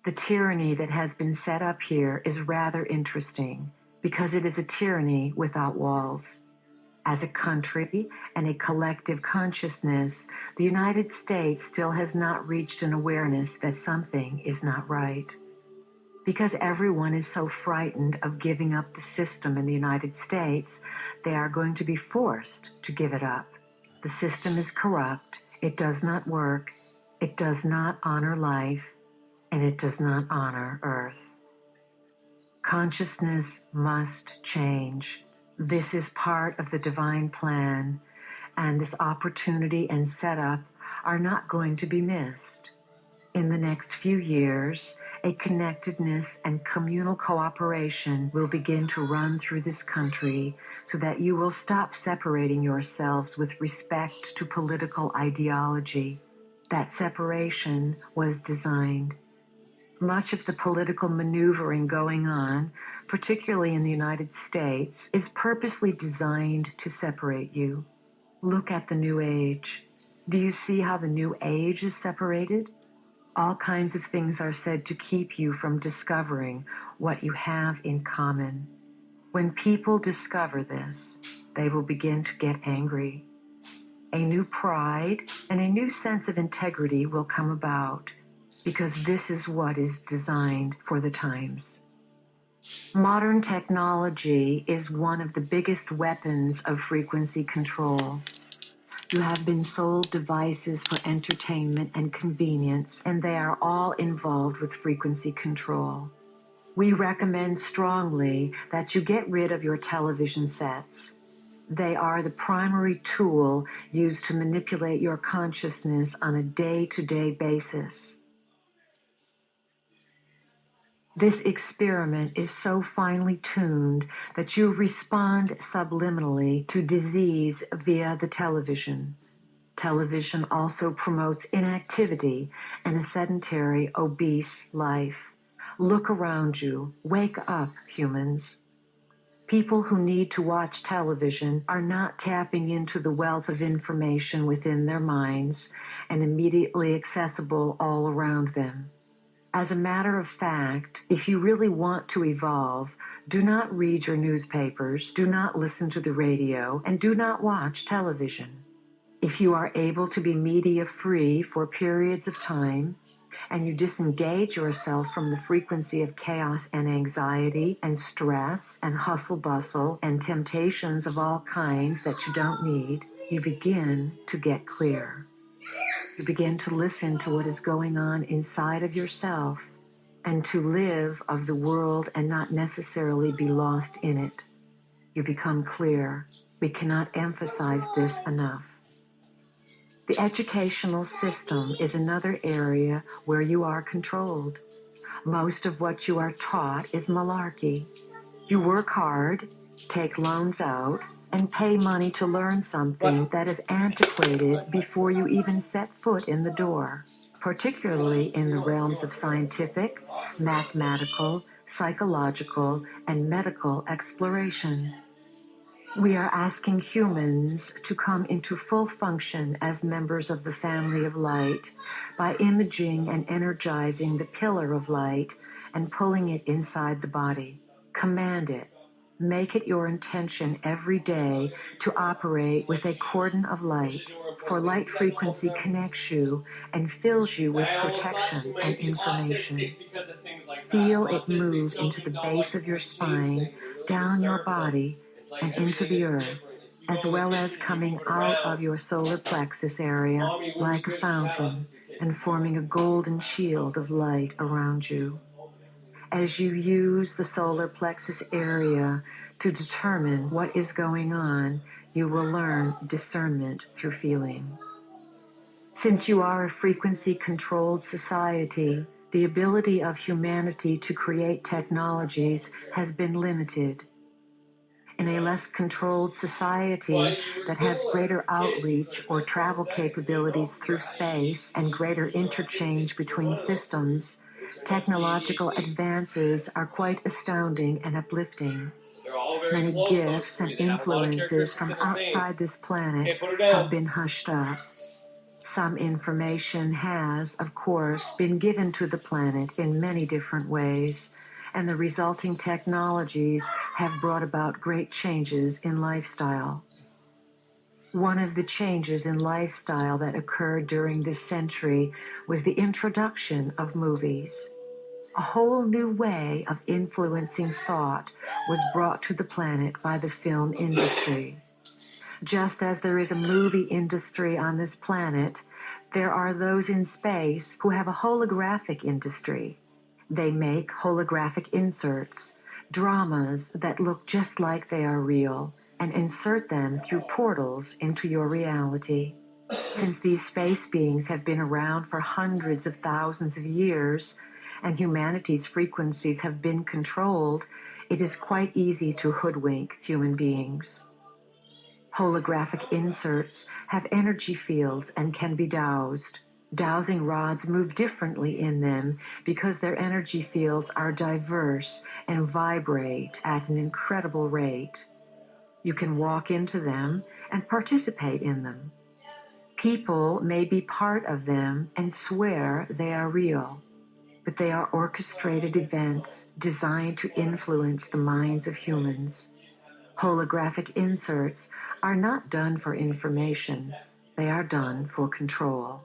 The tyranny that has been set up here is rather interesting because it is a tyranny without walls. As a country and a collective consciousness, the United States still has not reached an awareness that something is not right. Because everyone is so frightened of giving up the system in the United States, they are going to be forced to give it up. The system is corrupt, it does not work, it does not honor life, and it does not honor Earth. Consciousness must change. This is part of the divine plan, and this opportunity and setup are not going to be missed. In the next few years, a connectedness and communal cooperation will begin to run through this country so that you will stop separating yourselves with respect to political ideology. That separation was designed. Much of the political maneuvering going on, particularly in the United States, is purposely designed to separate you. Look at the New Age. Do you see how the New Age is separated? All kinds of things are said to keep you from discovering what you have in common. When people discover this, they will begin to get angry. A new pride and a new sense of integrity will come about, because this is what is designed for the times. Modern technology is one of the biggest weapons of frequency control. You have been sold devices for entertainment and convenience, and they are all involved with frequency control. We recommend strongly that you get rid of your television sets. They are the primary tool used to manipulate your consciousness on a day-to-day basis. This experiment is so finely tuned that you respond subliminally to disease via the television. Television also promotes inactivity and a sedentary, obese life. Look around you. Wake up, humans. People who need to watch television are not tapping into the wealth of information within their minds and immediately accessible all around them. As a matter of fact, if you really want to evolve, do not read your newspapers, do not listen to the radio, and do not watch television. If you are able to be media-free for periods of time, and you disengage yourself from the frequency of chaos and anxiety and stress and hustle-bustle and temptations of all kinds that you don't need, you begin to get clear. You begin to listen to what is going on inside of yourself and to live of the world and not necessarily be lost in it. You become clear. We cannot emphasize this enough. The educational system is another area where you are controlled. Most of what you are taught is malarkey. You work hard, take loans out, and pay money to learn something that is antiquated before you even set foot in the door, particularly in the realms of scientific, mathematical, psychological, and medical exploration. We are asking humans to come into full function as members of the family of light by imaging and energizing the pillar of light and pulling it inside the body. Command it. Make it your intention every day to operate with a cordon of light, for light frequency connects you and fills you with protection and information. Feel it move into the base of your spine, down your body, and into the earth, as well as coming out of your solar plexus area like a fountain and forming a golden shield of light around you. As you use the solar plexus area to determine what is going on, you will learn discernment through feeling. Since you are a frequency-controlled society, the ability of humanity to create technologies has been limited. In a less controlled society that has greater outreach or travel capabilities through space and greater interchange between systems, technological advances are quite astounding and uplifting. Many gifts and influences from outside this planet have been hushed up. Some information has, of course, been given to the planet in many different ways, and the resulting technologies have brought about great changes in lifestyle. One of the changes in lifestyle that occurred during this century was the introduction of movies. A whole new way of influencing thought was brought to the planet by the film industry. Just as there is a movie industry on this planet, there are those in space who have a holographic industry. They make holographic inserts, dramas that look just like they are real, and insert them through portals into your reality. Since these space beings have been around for hundreds of thousands of years, and humanity's frequencies have been controlled, it is quite easy to hoodwink human beings. Holographic inserts have energy fields and can be dowsed. Dowsing rods move differently in them because their energy fields are diverse and vibrate at an incredible rate. You can walk into them and participate in them. People may be part of them and swear they are real, but they are orchestrated events designed to influence the minds of humans. Holographic inserts are not done for information. They are done for control.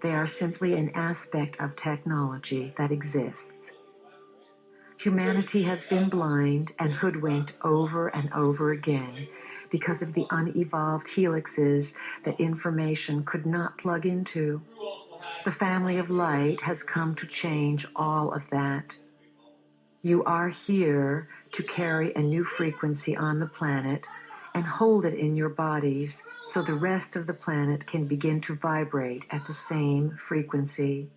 They are simply an aspect of technology that exists. Humanity has been blind and hoodwinked over and over again because of the unevolved helixes that information could not plug into. The family of light has come to change all of that. You are here to carry a new frequency on the planet and hold it in your bodies so the rest of the planet can begin to vibrate at the same frequency.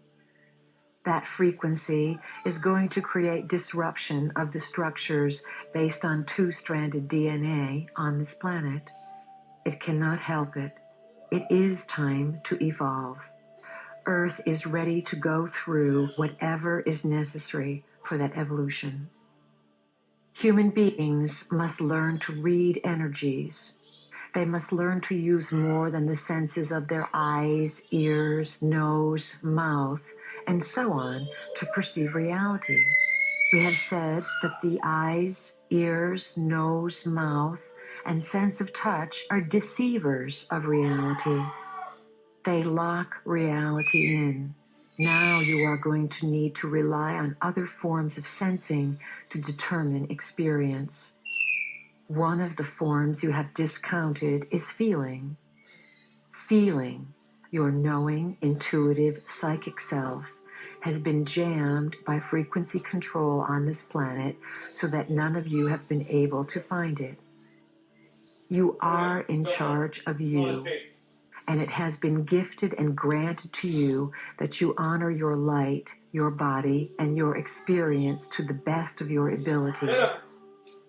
That frequency is going to create disruption of the structures based on two-stranded DNA on this planet. It cannot help it. It is time to evolve. Earth is ready to go through whatever is necessary for that evolution. Human beings must learn to read energies. They must learn to use more than the senses of their eyes, ears, nose, mouth, and so on to perceive reality. We have said that the eyes, ears, nose, mouth, and sense of touch are deceivers of reality. They lock reality in. Now you are going to need to rely on other forms of sensing to determine experience. One of the forms you have discounted is feeling. Feeling, your knowing, intuitive, psychic self, has been jammed by frequency control on this planet so that none of you have been able to find it. You are in charge of you, and it has been gifted and granted to you that you honor your light, your body, and your experience to the best of your ability.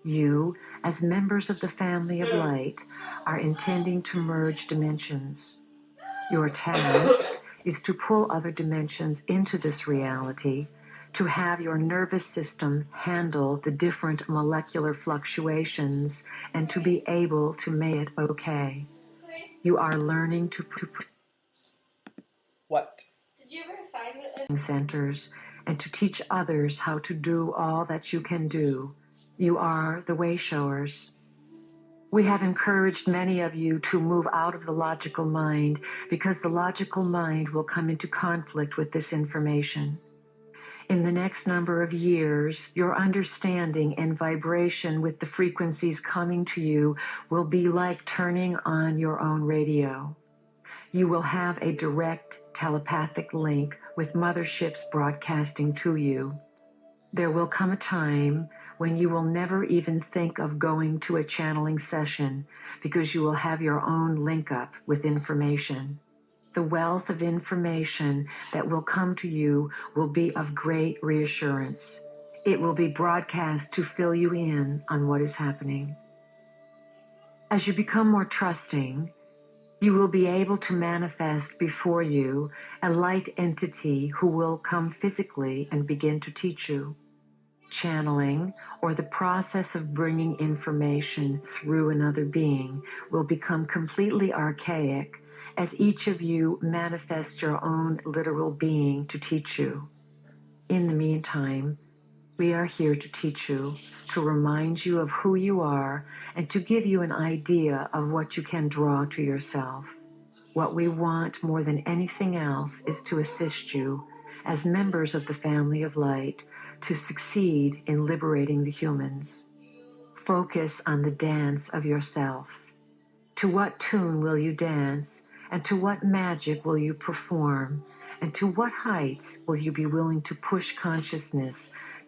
You, as members of the family of light, are intending to merge dimensions. Your task is to pull other dimensions into this reality, to have your nervous system handle the different molecular fluctuations, and to be able to make it okay. You are learning to What? Did you ever find it? Centers and to teach others how to do all that you can do. You are the way showers. We have encouraged many of you to move out of the logical mind because the logical mind will come into conflict with this information. In the next number of years, your understanding and vibration with the frequencies coming to you will be like turning on your own radio. You will have a direct telepathic link with motherships broadcasting to you. There will come a time when you will never even think of going to a channeling session because you will have your own link up with information. The wealth of information that will come to you will be of great reassurance. It will be broadcast to fill you in on what is happening. As you become more trusting, you will be able to manifest before you a light entity who will come physically and begin to teach you. Channeling, or the process of bringing information through another being, will become completely archaic as each of you manifests your own literal being to teach you. In the meantime, we are here to teach you, to remind you of who you are, and to give you an idea of what you can draw to yourself. What we want more than anything else is to assist you, as members of the family of light, to succeed in liberating the humans. Focus on the dance of yourself. To what tune will you dance, and to what magic will you perform, and to what heights will you be willing to push consciousness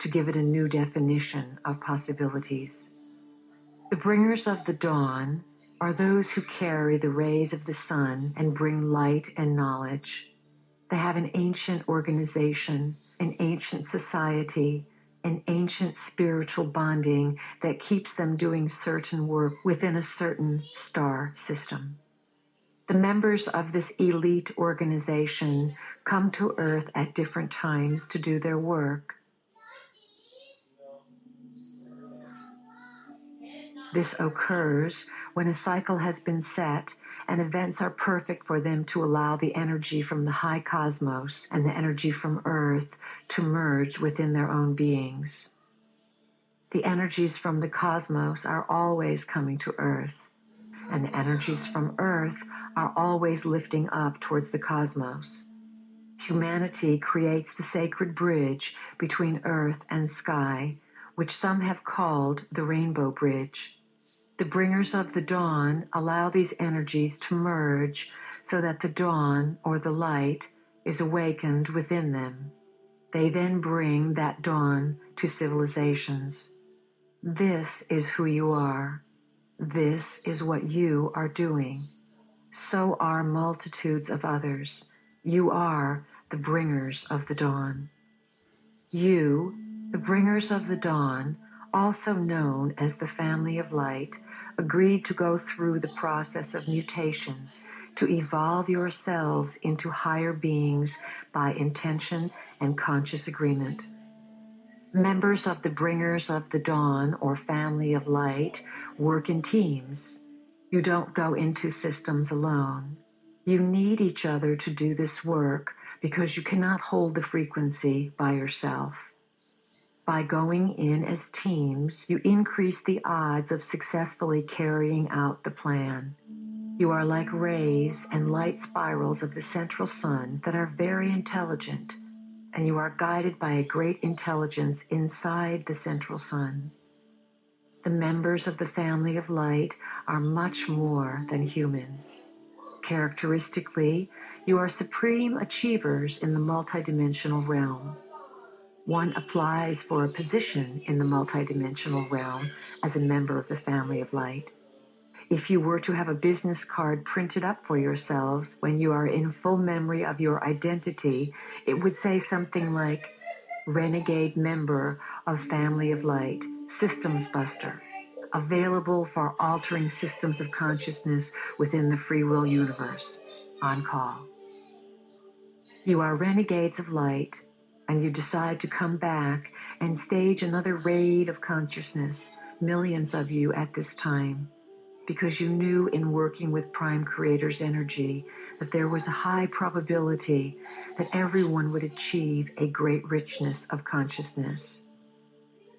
to give it a new definition of possibilities? The bringers of the dawn are those who carry the rays of the sun and bring light and knowledge. They have an ancient organization, an ancient society, an ancient spiritual bonding that keeps them doing certain work within a certain star system. The members of this elite organization come to Earth at different times to do their work. This occurs when a cycle has been set and events are perfect for them to allow the energy from the high cosmos and the energy from Earth to merge within their own beings. The energies from the cosmos are always coming to Earth, and the energies from Earth are always lifting up towards the cosmos. Humanity creates the sacred bridge between Earth and sky, which some have called the Rainbow Bridge. The bringers of the dawn allow these energies to merge so that the dawn, or the light, is awakened within them. They then bring that dawn to civilizations. This is who you are. This is what you are doing. So are multitudes of others. You are the bringers of the dawn. You, the bringers of the dawn, also known as the family of light, agreed to go through the process of mutation, to evolve yourselves into higher beings by intention and conscious agreement. Members of the bringers of the dawn, or family of light, work in teams. You don't go into systems alone. You need each other to do this work because you cannot hold the frequency by yourself. By going in as teams, you increase the odds of successfully carrying out the plan. You are like rays and light spirals of the central sun that are very intelligent, and you are guided by a great intelligence inside the central sun. The members of the family of light are much more than human. Characteristically, you are supreme achievers in the multidimensional realm. One applies for a position in the multidimensional realm as a member of the family of light. If you were to have a business card printed up for yourselves when you are in full memory of your identity, it would say something like, Renegade member of Family of Light, Systems Buster. available for altering systems of consciousness within the free will universe, on call. You are renegades of light, and you decide to come back and stage another raid of consciousness, millions of you at this time, because you knew in working with Prime Creator's energy that there was a high probability that everyone would achieve a great richness of consciousness.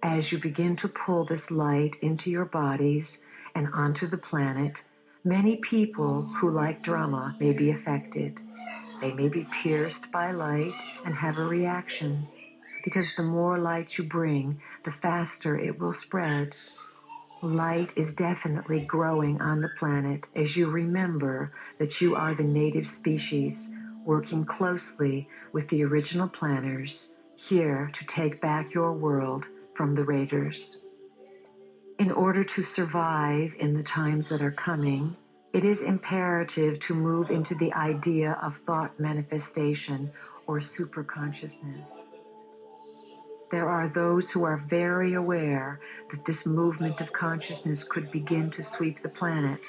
As you begin to pull this light into your bodies and onto the planet, many people who like drama may be affected. They may be pierced by light and have a reaction, because the more light you bring, the faster it will spread. Light is definitely growing on the planet as you remember that you are the native species working closely with the original planners here to take back your world from the raiders. In order to survive in the times that are coming, it is imperative to move into the idea of thought manifestation or superconsciousness. There are those who are very aware that this movement of consciousness could begin to sweep the planet,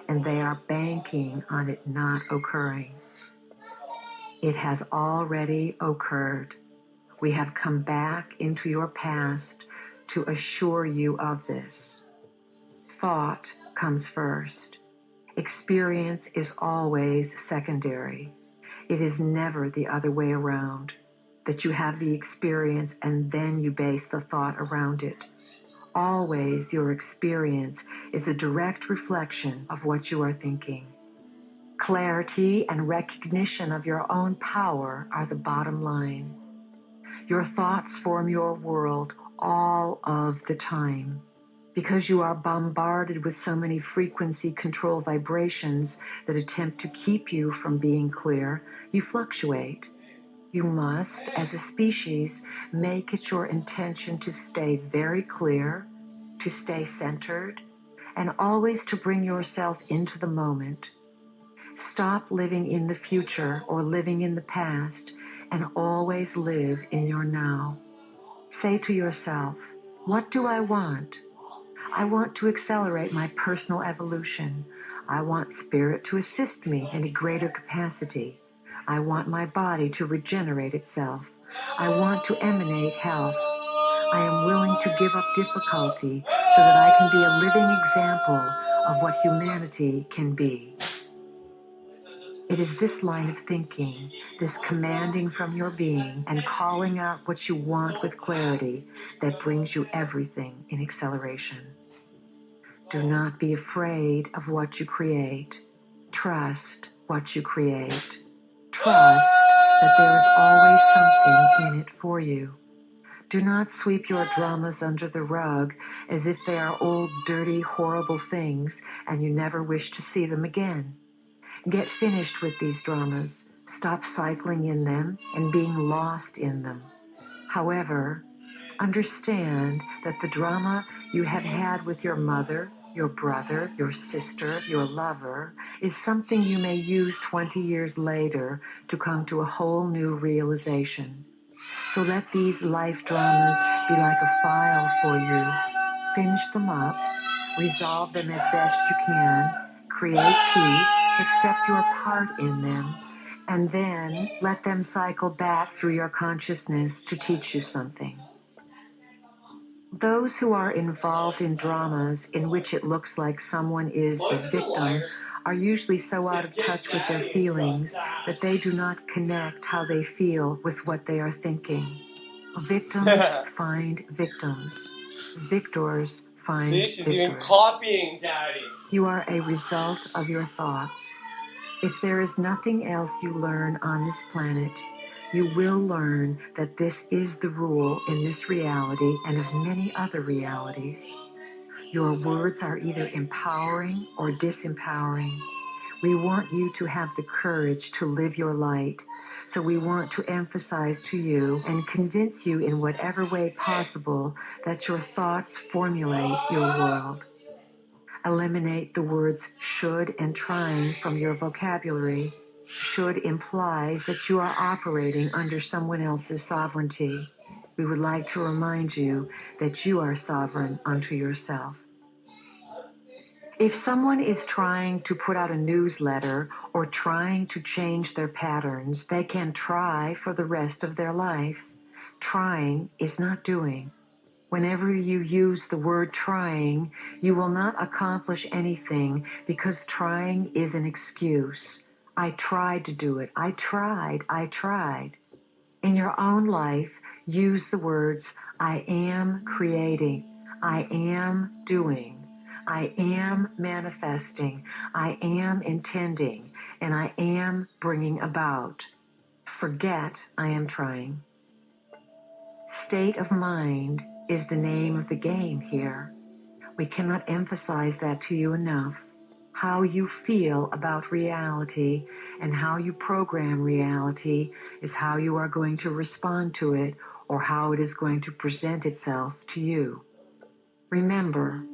and they are banking on it not occurring. It has already occurred. We have come back into your past to assure you of this. Thought comes first. Experience is always secondary. It is never the other way around, that you have the experience and then you base the thought around it. Always your experience is a direct reflection of what you are thinking. Clarity and recognition of your own power are the bottom line. Your thoughts form your world all of the time. Because you are bombarded with so many frequency control vibrations that attempt to keep you from being clear, you fluctuate. You must, as a species, make it your intention to stay very clear, to stay centered, and always to bring yourself into the moment. Stop living in the future or living in the past, and always live in your now. Say to yourself, what do I want? I want to accelerate my personal evolution. I want spirit to assist me in a greater capacity. I want my body to regenerate itself. I want to emanate health. I am willing to give up difficulty so that I can be a living example of what humanity can be. It is this line of thinking, this commanding from your being and calling out what you want with clarity that brings you everything in acceleration. Do not be afraid of what you create. Trust what you create. Trust that there is always something in it for you. Do not sweep your dramas under the rug as if they are old, dirty, horrible things and you never wish to see them again. Get finished with these dramas. Stop cycling in them and being lost in them. However, understand that the drama you have had with your mother, your brother, your sister, your lover, is something you may use 20 years later to come to a whole new realization. So let these life dramas be like a file for you. Finish them up, resolve them as best you can, create peace, accept your part in them, and then let them cycle back through your consciousness to teach you something. Those who are involved in dramas in which it looks like someone is a victim are usually so out of touch with their feelings that they do not connect how they feel with what they are thinking. Victims find victims. Victors find See, she's victors. even copying Daddy. You are a result of your thoughts. If there is nothing else you learn on this planet, you will learn that this is the rule in this reality and of many other realities. Your words are either empowering or disempowering. We want you to have the courage to live your light, so we want to emphasize to you and convince you in whatever way possible that your thoughts formulate your world. Eliminate the words should and trying from your vocabulary. Should implies that you are operating under someone else's sovereignty. We would like to remind you that you are sovereign unto yourself. If someone is trying to put out a newsletter or trying to change their patterns, they can try for the rest of their life. Trying is not doing. Whenever you use the word trying, you will not accomplish anything because trying is an excuse. I tried to do it. I tried. In your own life, use the words, I am creating, I am doing, I am manifesting, I am intending, and I am bringing about. Forget I am trying. State of mind is the name of the game here. We cannot emphasize that to you enough. How you feel about reality and how you program reality is how you are going to respond to it or how it is going to present itself to you. Remember,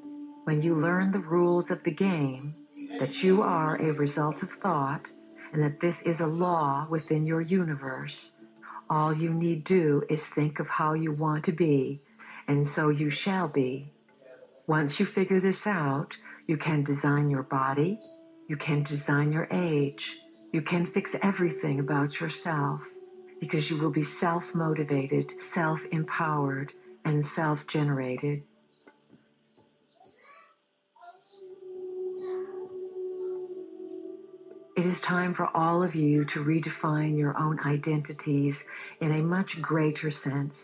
when you learn the rules of the game, that you are a result of thought and that this is a law within your universe, all you need do is think of how you want to be, and so you shall be. Once you figure this out, you can design your body, you can design your age, you can fix everything about yourself, because you will be self-motivated, self-empowered, and self-generated. It is time for all of you to redefine your own identities in a much greater sense.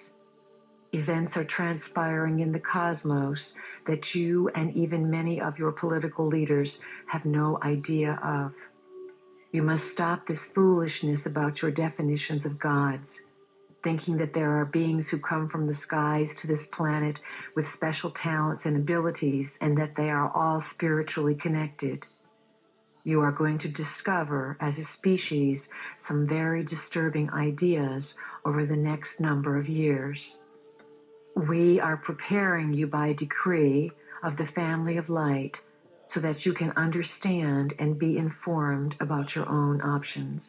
Events are transpiring in the cosmos that you and even many of your political leaders have no idea of. You must stop this foolishness about your definitions of gods, thinking that there are beings who come from the skies to this planet with special talents and abilities and that they are all spiritually connected. You are going to discover, as a species, some very disturbing ideas over the next number of years. We are preparing you by decree of the family of light so that you can understand and be informed about your own options.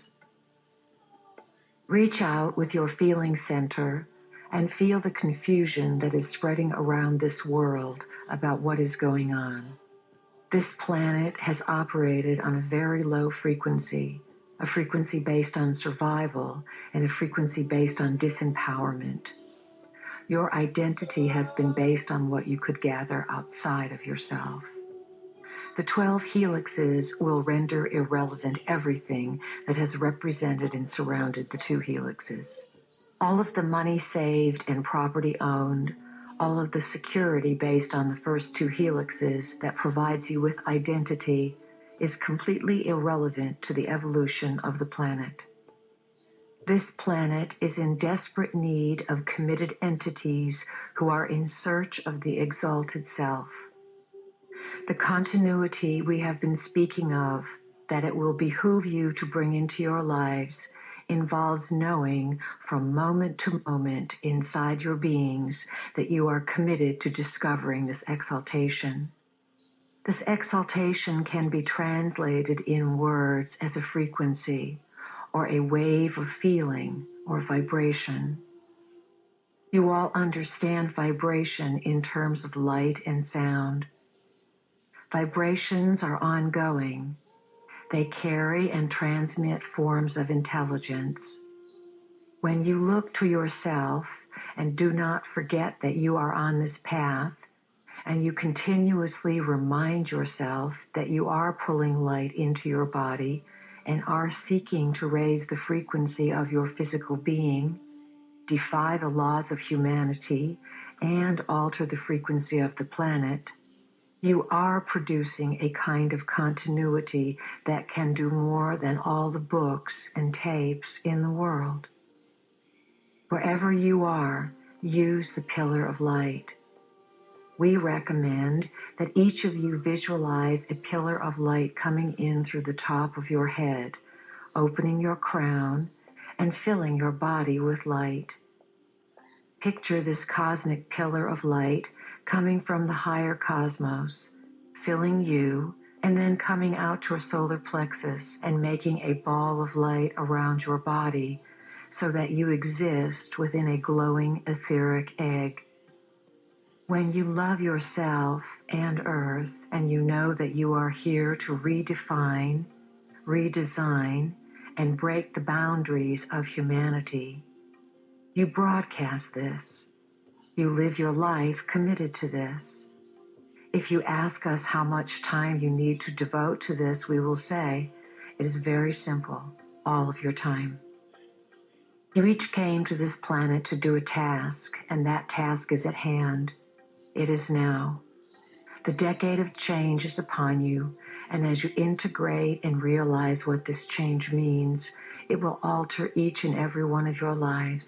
Reach out with your feeling center and feel the confusion that is spreading around this world about what is going on. This planet has operated on a very low frequency, a frequency based on survival and a frequency based on disempowerment. Your identity has been based on what you could gather outside of yourself. The 12 helixes will render irrelevant everything that has represented and surrounded the 2 helixes. All of the money saved and property owned, all of the security based on the first 2 helixes that provides you with identity is completely irrelevant to the evolution of the planet. This planet is in desperate need of committed entities who are in search of the exalted self. The continuity we have been speaking of, that it will behoove you to bring into your lives, involves knowing from moment to moment inside your beings that you are committed to discovering this exaltation. This exaltation can be translated in words as a frequency, or a wave of feeling or vibration. You all understand vibration in terms of light and sound. Vibrations are ongoing. They carry and transmit forms of intelligence. When you look to yourself and do not forget that you are on this path, and you continuously remind yourself that you are pulling light into your body and are seeking to raise the frequency of your physical being, defy the laws of humanity, and alter the frequency of the planet, you are producing a kind of continuity that can do more than all the books and tapes in the world. Wherever you are, use the pillar of light. We recommend that each of you visualize a pillar of light coming in through the top of your head, opening your crown, and filling your body with light. Picture this cosmic pillar of light coming from the higher cosmos, filling you, and then coming out to your solar plexus and making a ball of light around your body so that you exist within a glowing etheric egg. When you love yourself and Earth, and you know that you are here to redefine, redesign, and break the boundaries of humanity. You broadcast this. You live your life committed to this. If you ask us how much time you need to devote to this, we will say, it is very simple, all of your time. You each came to this planet to do a task, and that task is at hand. It is now. The decade of change is upon you, and as you integrate and realize what this change means, it will alter each and every one of your lives.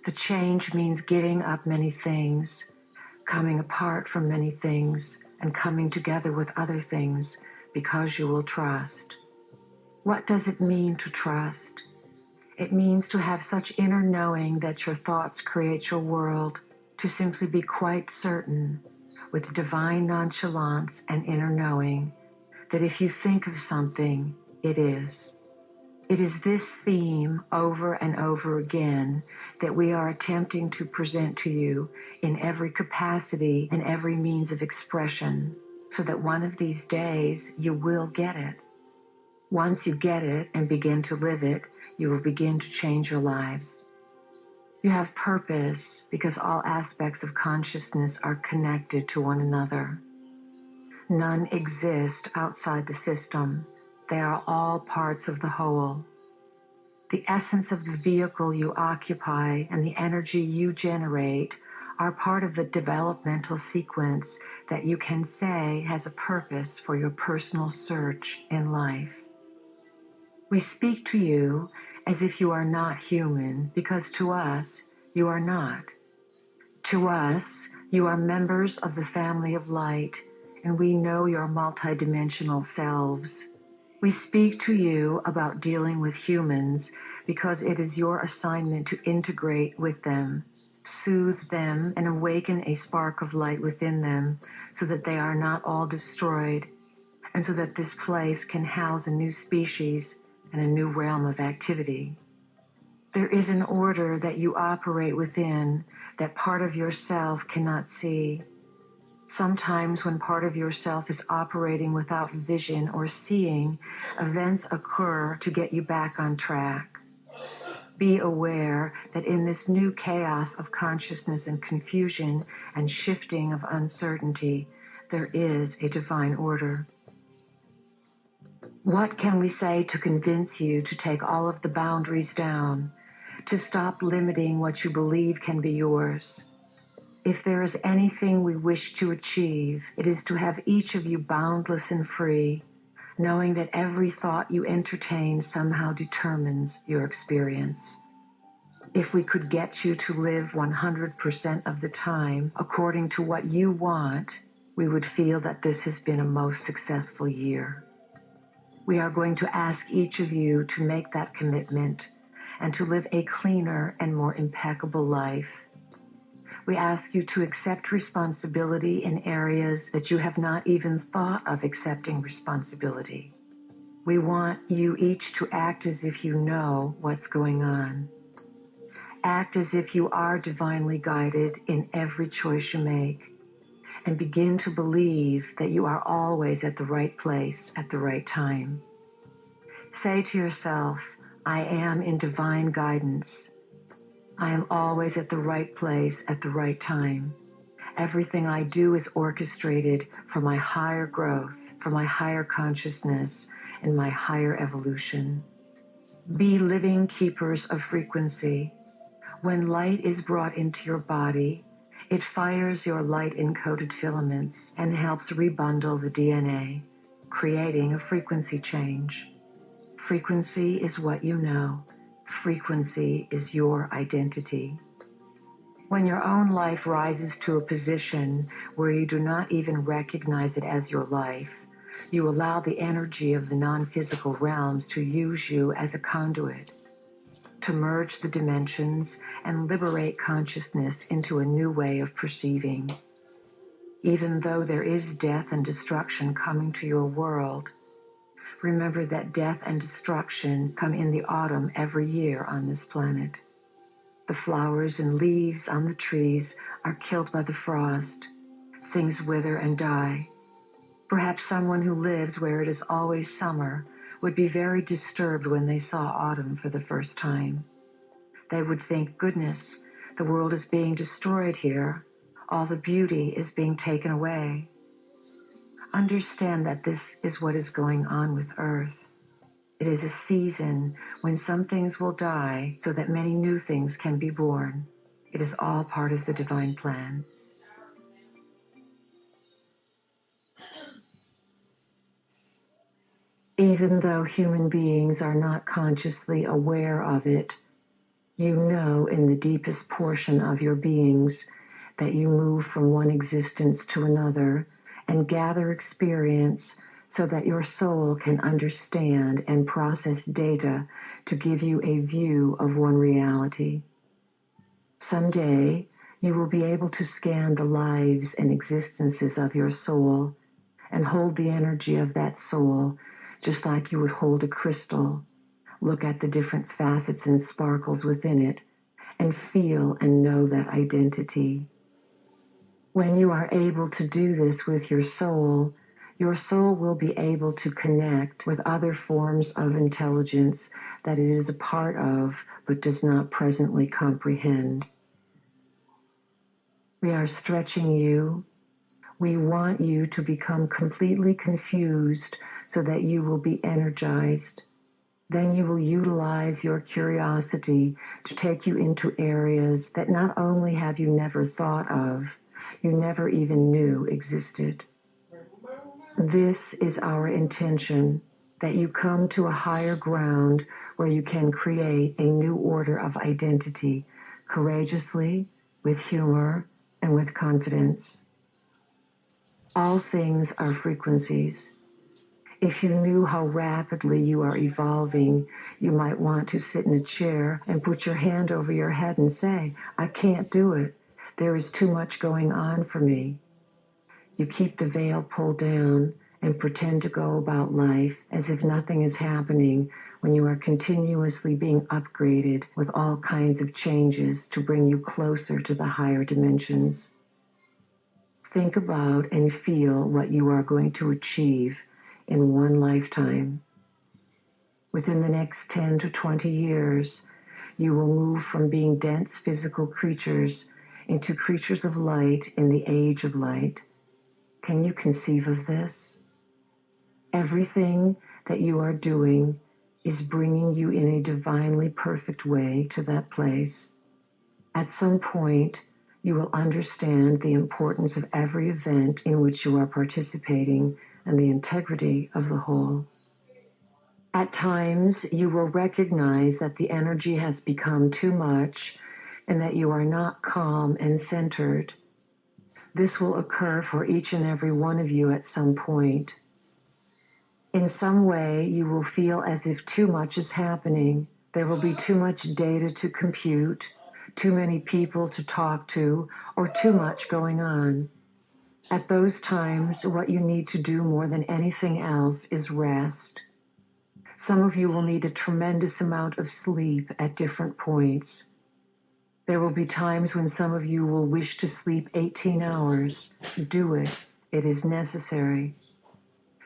The change means giving up many things, coming apart from many things, and coming together with other things because you will trust. What does it mean to trust? It means to have such inner knowing that your thoughts create your world, to simply be quite certain, with divine nonchalance and inner knowing, that if you think of something, it is. It is this theme over and over again that we are attempting to present to you in every capacity and every means of expression, so that one of these days you will get it. Once you get it and begin to live it, you will begin to change your lives. You have purpose because all aspects of consciousness are connected to one another. None exist outside the system. They are all parts of the whole. The essence of the vehicle you occupy and the energy you generate are part of the developmental sequence that you can say has a purpose for your personal search in life. We speak to you as if you are not human, because to us, you are not. To us, you are members of the family of light, and we know your multidimensional selves. We speak to you about dealing with humans because it is your assignment to integrate with them, soothe them, and awaken a spark of light within them so that they are not all destroyed, and so that this place can house a new species and a new realm of activity. There is an order that you operate within that part of yourself cannot see. Sometimes when part of yourself is operating without vision or seeing, events occur to get you back on track. Be aware that in this new chaos of consciousness and confusion and shifting of uncertainty, there is a divine order. What can we say to convince you to take all of the boundaries down, to stop limiting what you believe can be yours? If there is anything we wish to achieve, it is to have each of you boundless and free, knowing that every thought you entertain somehow determines your experience. If we could get you to live 100% of the time according to what you want, we would feel that this has been a most successful year. We are going to ask each of you to make that commitment and to live a cleaner and more impeccable life. We ask you to accept responsibility in areas that you have not even thought of accepting responsibility. We want you each to act as if you know what's going on. Act as if you are divinely guided in every choice you make, and begin to believe that you are always at the right place at the right time. Say to yourself, I am in divine guidance. I am always at the right place at the right time. Everything I do is orchestrated for my higher growth, for my higher consciousness, and my higher evolution. Be living keepers of frequency. When light is brought into your body, it fires your light-encoded filaments and helps rebundle the DNA, creating a frequency change. Frequency is what you know. Frequency is your identity. When your own life rises to a position where you do not even recognize it as your life, you allow the energy of the non-physical realms to use you as a conduit, to merge the dimensions and liberate consciousness into a new way of perceiving. Even though there is death and destruction coming to your world, remember that death and destruction come in the autumn every year on this planet. The flowers and leaves on the trees are killed by the frost. Things wither and die. Perhaps someone who lives where it is always summer would be very disturbed when they saw autumn for the first time. They would think, goodness, the world is being destroyed here. All the beauty is being taken away. Understand that this is what is going on with Earth. It is a season when some things will die so that many new things can be born. It is all part of the divine plan. Even though human beings are not consciously aware of it, you know in the deepest portion of your beings that you move from one existence to another and gather experience so that your soul can understand and process data to give you a view of one reality. Someday, you will be able to scan the lives and existences of your soul and hold the energy of that soul just like you would hold a crystal, look at the different facets and sparkles within it, and feel and know that identity. When you are able to do this with your soul will be able to connect with other forms of intelligence that it is a part of but does not presently comprehend. We are stretching you. We want you to become completely confused so that you will be energized. Then you will utilize your curiosity to take you into areas that not only have you never thought of, you never even knew existed. This is our intention, that you come to a higher ground where you can create a new order of identity, courageously, with humor, and with confidence. All things are frequencies. If you knew how rapidly you are evolving, you might want to sit in a chair and put your hand over your head and say, I can't do it. There is too much going on for me. You keep the veil pulled down and pretend to go about life as if nothing is happening when you are continuously being upgraded with all kinds of changes to bring you closer to the higher dimensions. Think about and feel what you are going to achieve in one lifetime. Within the next 10 to 20 years, you will move from being dense physical creatures into creatures of light in the age of light. Can you conceive of this? Everything that you are doing is bringing you in a divinely perfect way to that place. At some point, you will understand the importance of every event in which you are participating and the integrity of the whole. At times, you will recognize that the energy has become too much and that you are not calm and centered. This will occur for each and every one of you at some point. In some way, you will feel as if too much is happening. There will be too much data to compute, too many people to talk to, or too much going on. At those times, what you need to do more than anything else is rest. Some of you will need a tremendous amount of sleep at different points. There will be times when some of you will wish to sleep 18 hours. Do it. It is necessary.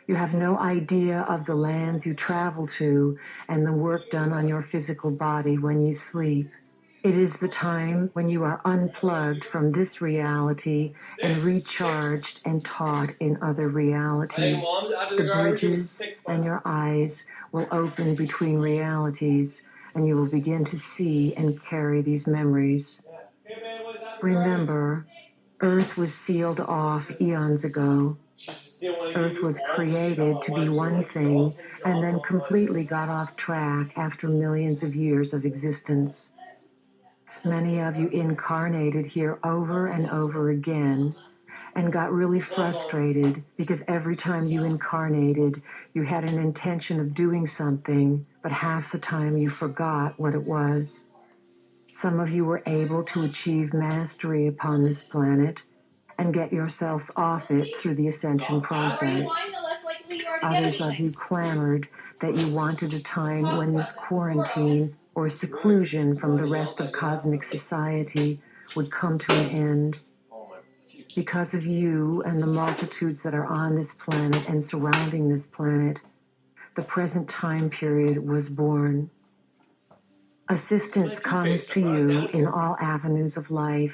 You have no idea of the lands you travel to and the work done on your physical body when you sleep. It is the time when you are unplugged from this reality and recharged and taught in other realities. The bridges and your eyes will open between realities, and you will begin to see and carry these memories. Remember, Earth was sealed off eons ago. Earth was created to be one thing and then completely got off track after millions of years of existence. Many of you incarnated here over and over again and got really frustrated because every time you incarnated, you had an intention of doing something, but half the time you forgot what it was. Some of you were able to achieve mastery upon this planet and get yourselves off it through the ascension process. Others of you clamored that you wanted a time when this quarantine or seclusion from the rest of cosmic society would come to an end. Because of you and the multitudes that are on this planet and surrounding this planet, the present time period was born. Assistance comes to you in all avenues of life,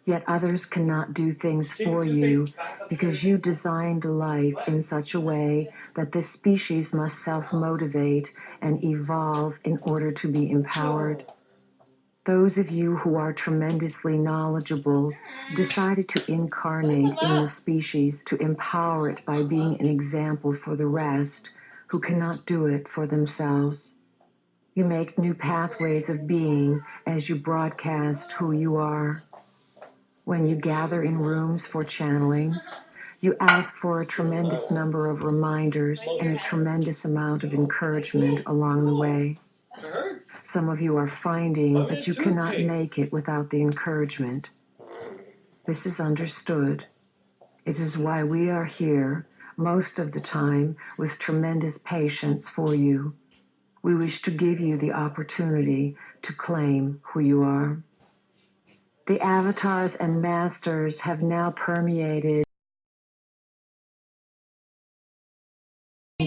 yet others cannot do things for you because you designed life in such a way that this species must self-motivate and evolve in order to be empowered. Those of you who are tremendously knowledgeable decided to incarnate in the species to empower it by being an example for the rest who cannot do it for themselves. You make new pathways of being as you broadcast who you are. When you gather in rooms for channeling, you ask for a tremendous number of reminders and a tremendous amount of encouragement along the way. Some of you are finding that you cannot make it without the encouragement. This is understood. It is why we are here most of the time with tremendous patience for you. We wish to give you the opportunity to claim who you are. The avatars and masters have now permeated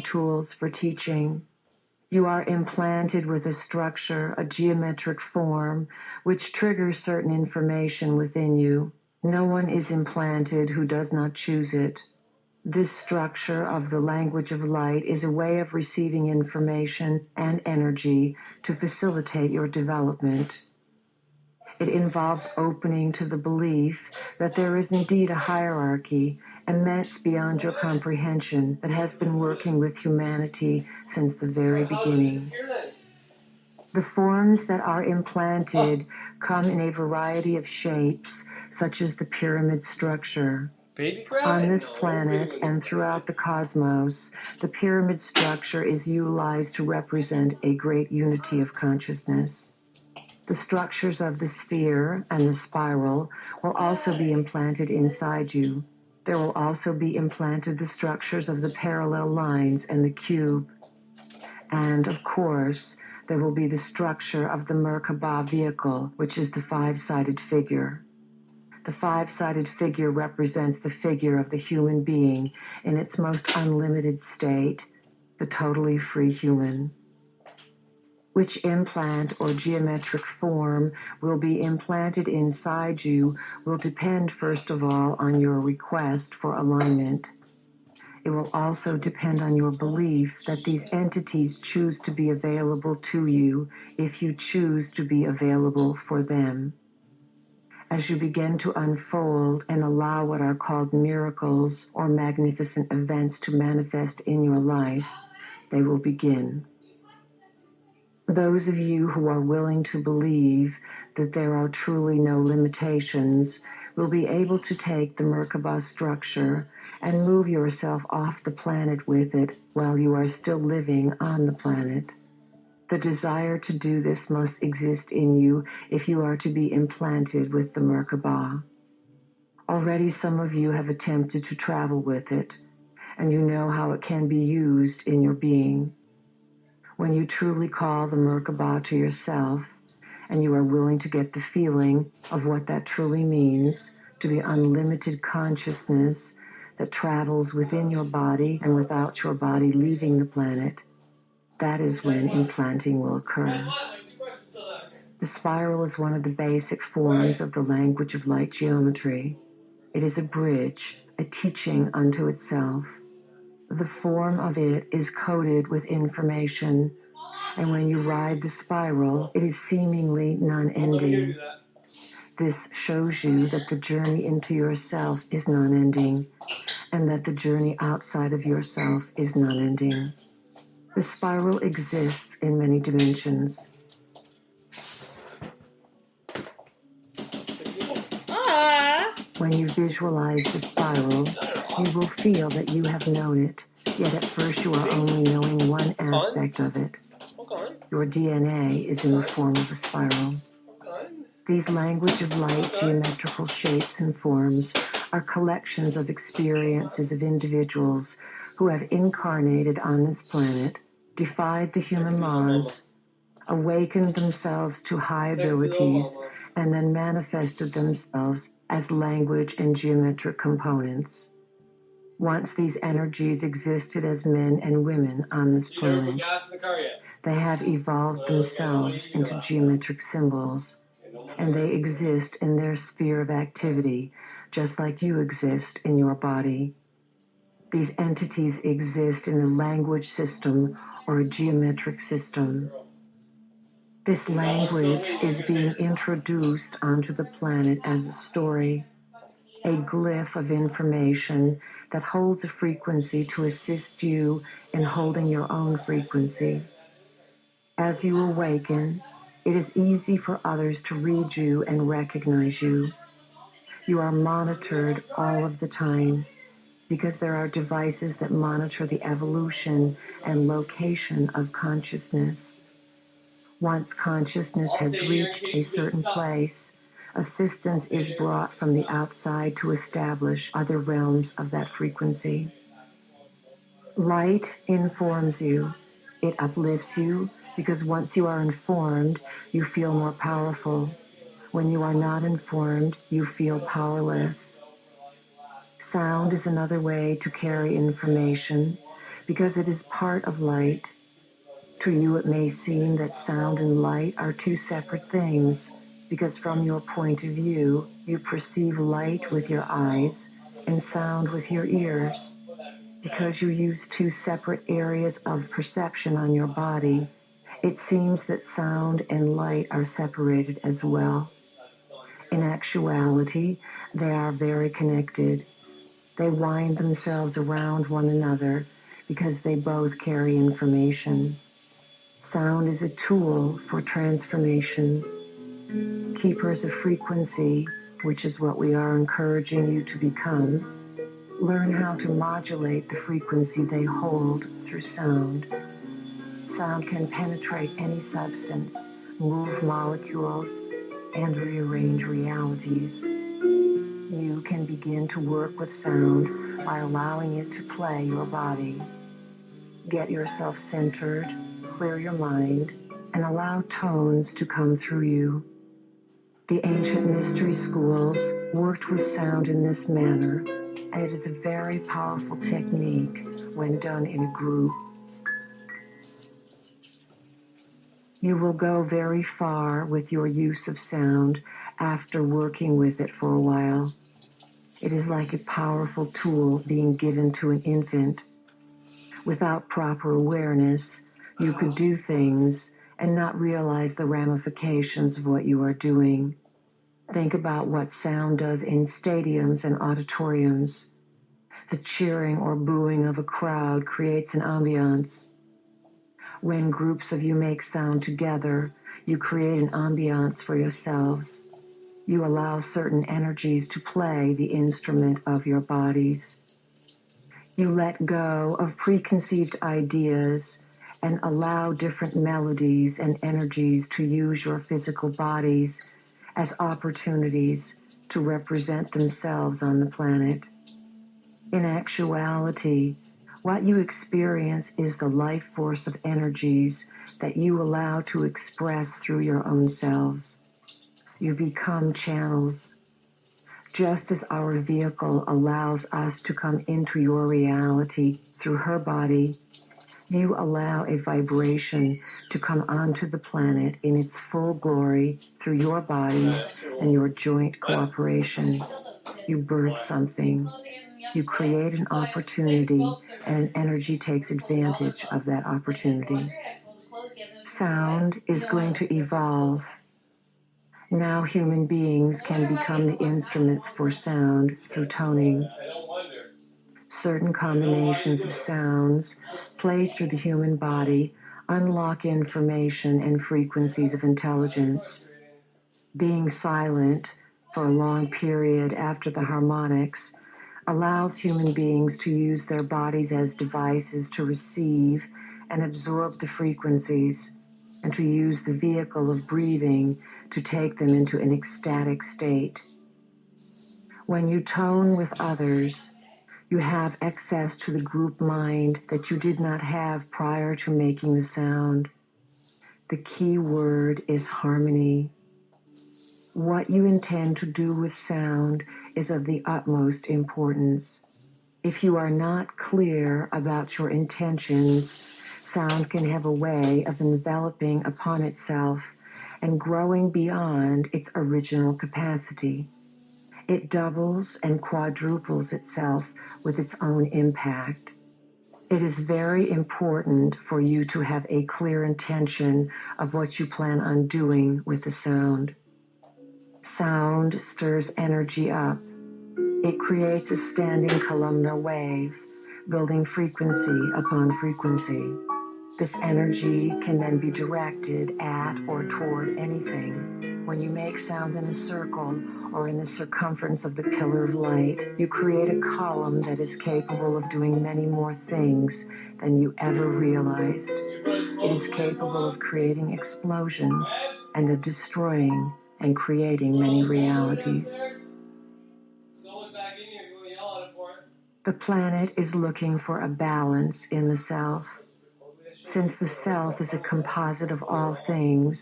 tools for teaching. You are implanted with a structure, a geometric form, which triggers certain information within you. No one is implanted who does not choose it. This structure of the language of light is a way of receiving information and energy to facilitate your development. It involves opening to the belief that there is indeed a hierarchy, immense beyond your comprehension, that has been working with humanity since the very beginning. The forms that are implanted come in a variety of shapes, such as the pyramid structure. On this planet and throughout the cosmos, the pyramid structure is utilized to represent a great unity of consciousness. The structures of the sphere and the spiral will also be implanted inside you. There will also be implanted the structures of the parallel lines and the cube. And, of course, there will be the structure of the Merkaba vehicle, which is the five-sided figure. The five-sided figure represents the figure of the human being in its most unlimited state, the totally free human. Which implant or geometric form will be implanted inside you will depend, first of all, on your request for alignment. It will also depend on your belief that these entities choose to be available to you if you choose to be available for them. As you begin to unfold and allow what are called miracles or magnificent events to manifest in your life, they will begin. Those of you who are willing to believe that there are truly no limitations will be able to take the Merkaba structure and move yourself off the planet with it while you are still living on the planet. The desire to do this must exist in you if you are to be implanted with the Merkaba. Already some of you have attempted to travel with it, and you know how it can be used in your being. When you truly call the Merkaba to yourself, and you are willing to get the feeling of what that truly means, to be unlimited consciousness that travels within your body and without your body leaving the planet, that is when implanting will occur. The spiral is one of the basic forms of the language of light geometry. It is a bridge, a teaching unto itself. The form of it is coded with information, and when you ride the spiral, it is seemingly non-ending. This shows you that the journey into yourself is non-ending, and that the journey outside of yourself is non-ending. The spiral exists in many dimensions. When you visualize the spiral, you will feel that you have known it, yet at first you are only knowing one aspect of it. Your DNA is in the form of a spiral. These language of light geometrical shapes and forms are collections of experiences of individuals who have incarnated on this planet, defied the human laws, awakened themselves to high abilities, and then manifested themselves as language and geometric components. Once these energies existed as men and women on this planet, they have evolved themselves into geometric symbols, and they exist in their sphere of activity, just like you exist in your body. These entities exist in a language system or a geometric system. This language is being introduced onto the planet as a story, a glyph of information that holds a frequency to assist you in holding your own frequency. As you awaken, it is easy for others to read you and recognize you. You are monitored all of the time because there are devices that monitor the evolution and location of consciousness. Once consciousness has reached a certain place, assistance is brought from the outside to establish other realms of that frequency. Light informs you. It uplifts you because once you are informed, you feel more powerful. When you are not informed, you feel powerless. Sound is another way to carry information because it is part of light. To you, it may seem that sound and light are two separate things because from your point of view, you perceive light with your eyes and sound with your ears. Because you use two separate areas of perception on your body, it seems that sound and light are separated as well. In actuality, they are very connected. They wind themselves around one another because they both carry information. Sound is a tool for transformation. Keepers of frequency, which is what we are encouraging you to become, learn how to modulate the frequency they hold through sound. Sound can penetrate any substance, move molecules, and rearrange realities. You can begin to work with sound by allowing it to play your body. Get yourself centered, clear your mind, and allow tones to come through you. The ancient mystery schools worked with sound in this manner, and it is a very powerful technique when done in a group. You will go very far with your use of sound after working with it for a while. It is like a powerful tool being given to an infant. Without proper awareness, you could do things and not realize the ramifications of what you are doing. Think about what sound does in stadiums and auditoriums. The cheering or booing of a crowd creates an ambiance. When groups of you make sound together, you create an ambiance for yourselves. You allow certain energies to play the instrument of your bodies. You let go of preconceived ideas and allow different melodies and energies to use your physical bodies as opportunities to represent themselves on the planet. In actuality, what you experience is the life force of energies that you allow to express through your own selves. You become channels. Just as our vehicle allows us to come into your reality through her body, you allow a vibration to come onto the planet in its full glory through your body and your joint cooperation. You birth something. You create an opportunity, and energy takes advantage of that opportunity. Sound is going to evolve. Now human beings can become the instruments for sound through toning. Certain combinations of sounds played through the human body unlock information and frequencies of intelligence. Being silent for a long period after the harmonics allows human beings to use their bodies as devices to receive and absorb the frequencies and to use the vehicle of breathing to take them into an ecstatic state. When you tone with others, you have access to the group mind that you did not have prior to making the sound. The key word is harmony. What you intend to do with sound is of the utmost importance. If you are not clear about your intentions, sound can have a way of enveloping upon itself and growing beyond its original capacity. It doubles and quadruples itself with its own impact. It is very important for you to have a clear intention of what you plan on doing with the sound. Sound stirs energy up. It creates a standing columnar wave, building frequency upon frequency. This energy can then be directed at or toward anything. When you make sound in a circle or in the circumference of the pillar of light, you create a column that is capable of doing many more things than you ever realized. It is capable of creating explosions and of destroying and creating many realities. The planet is looking for a balance in the self. Since the self is a composite of all things,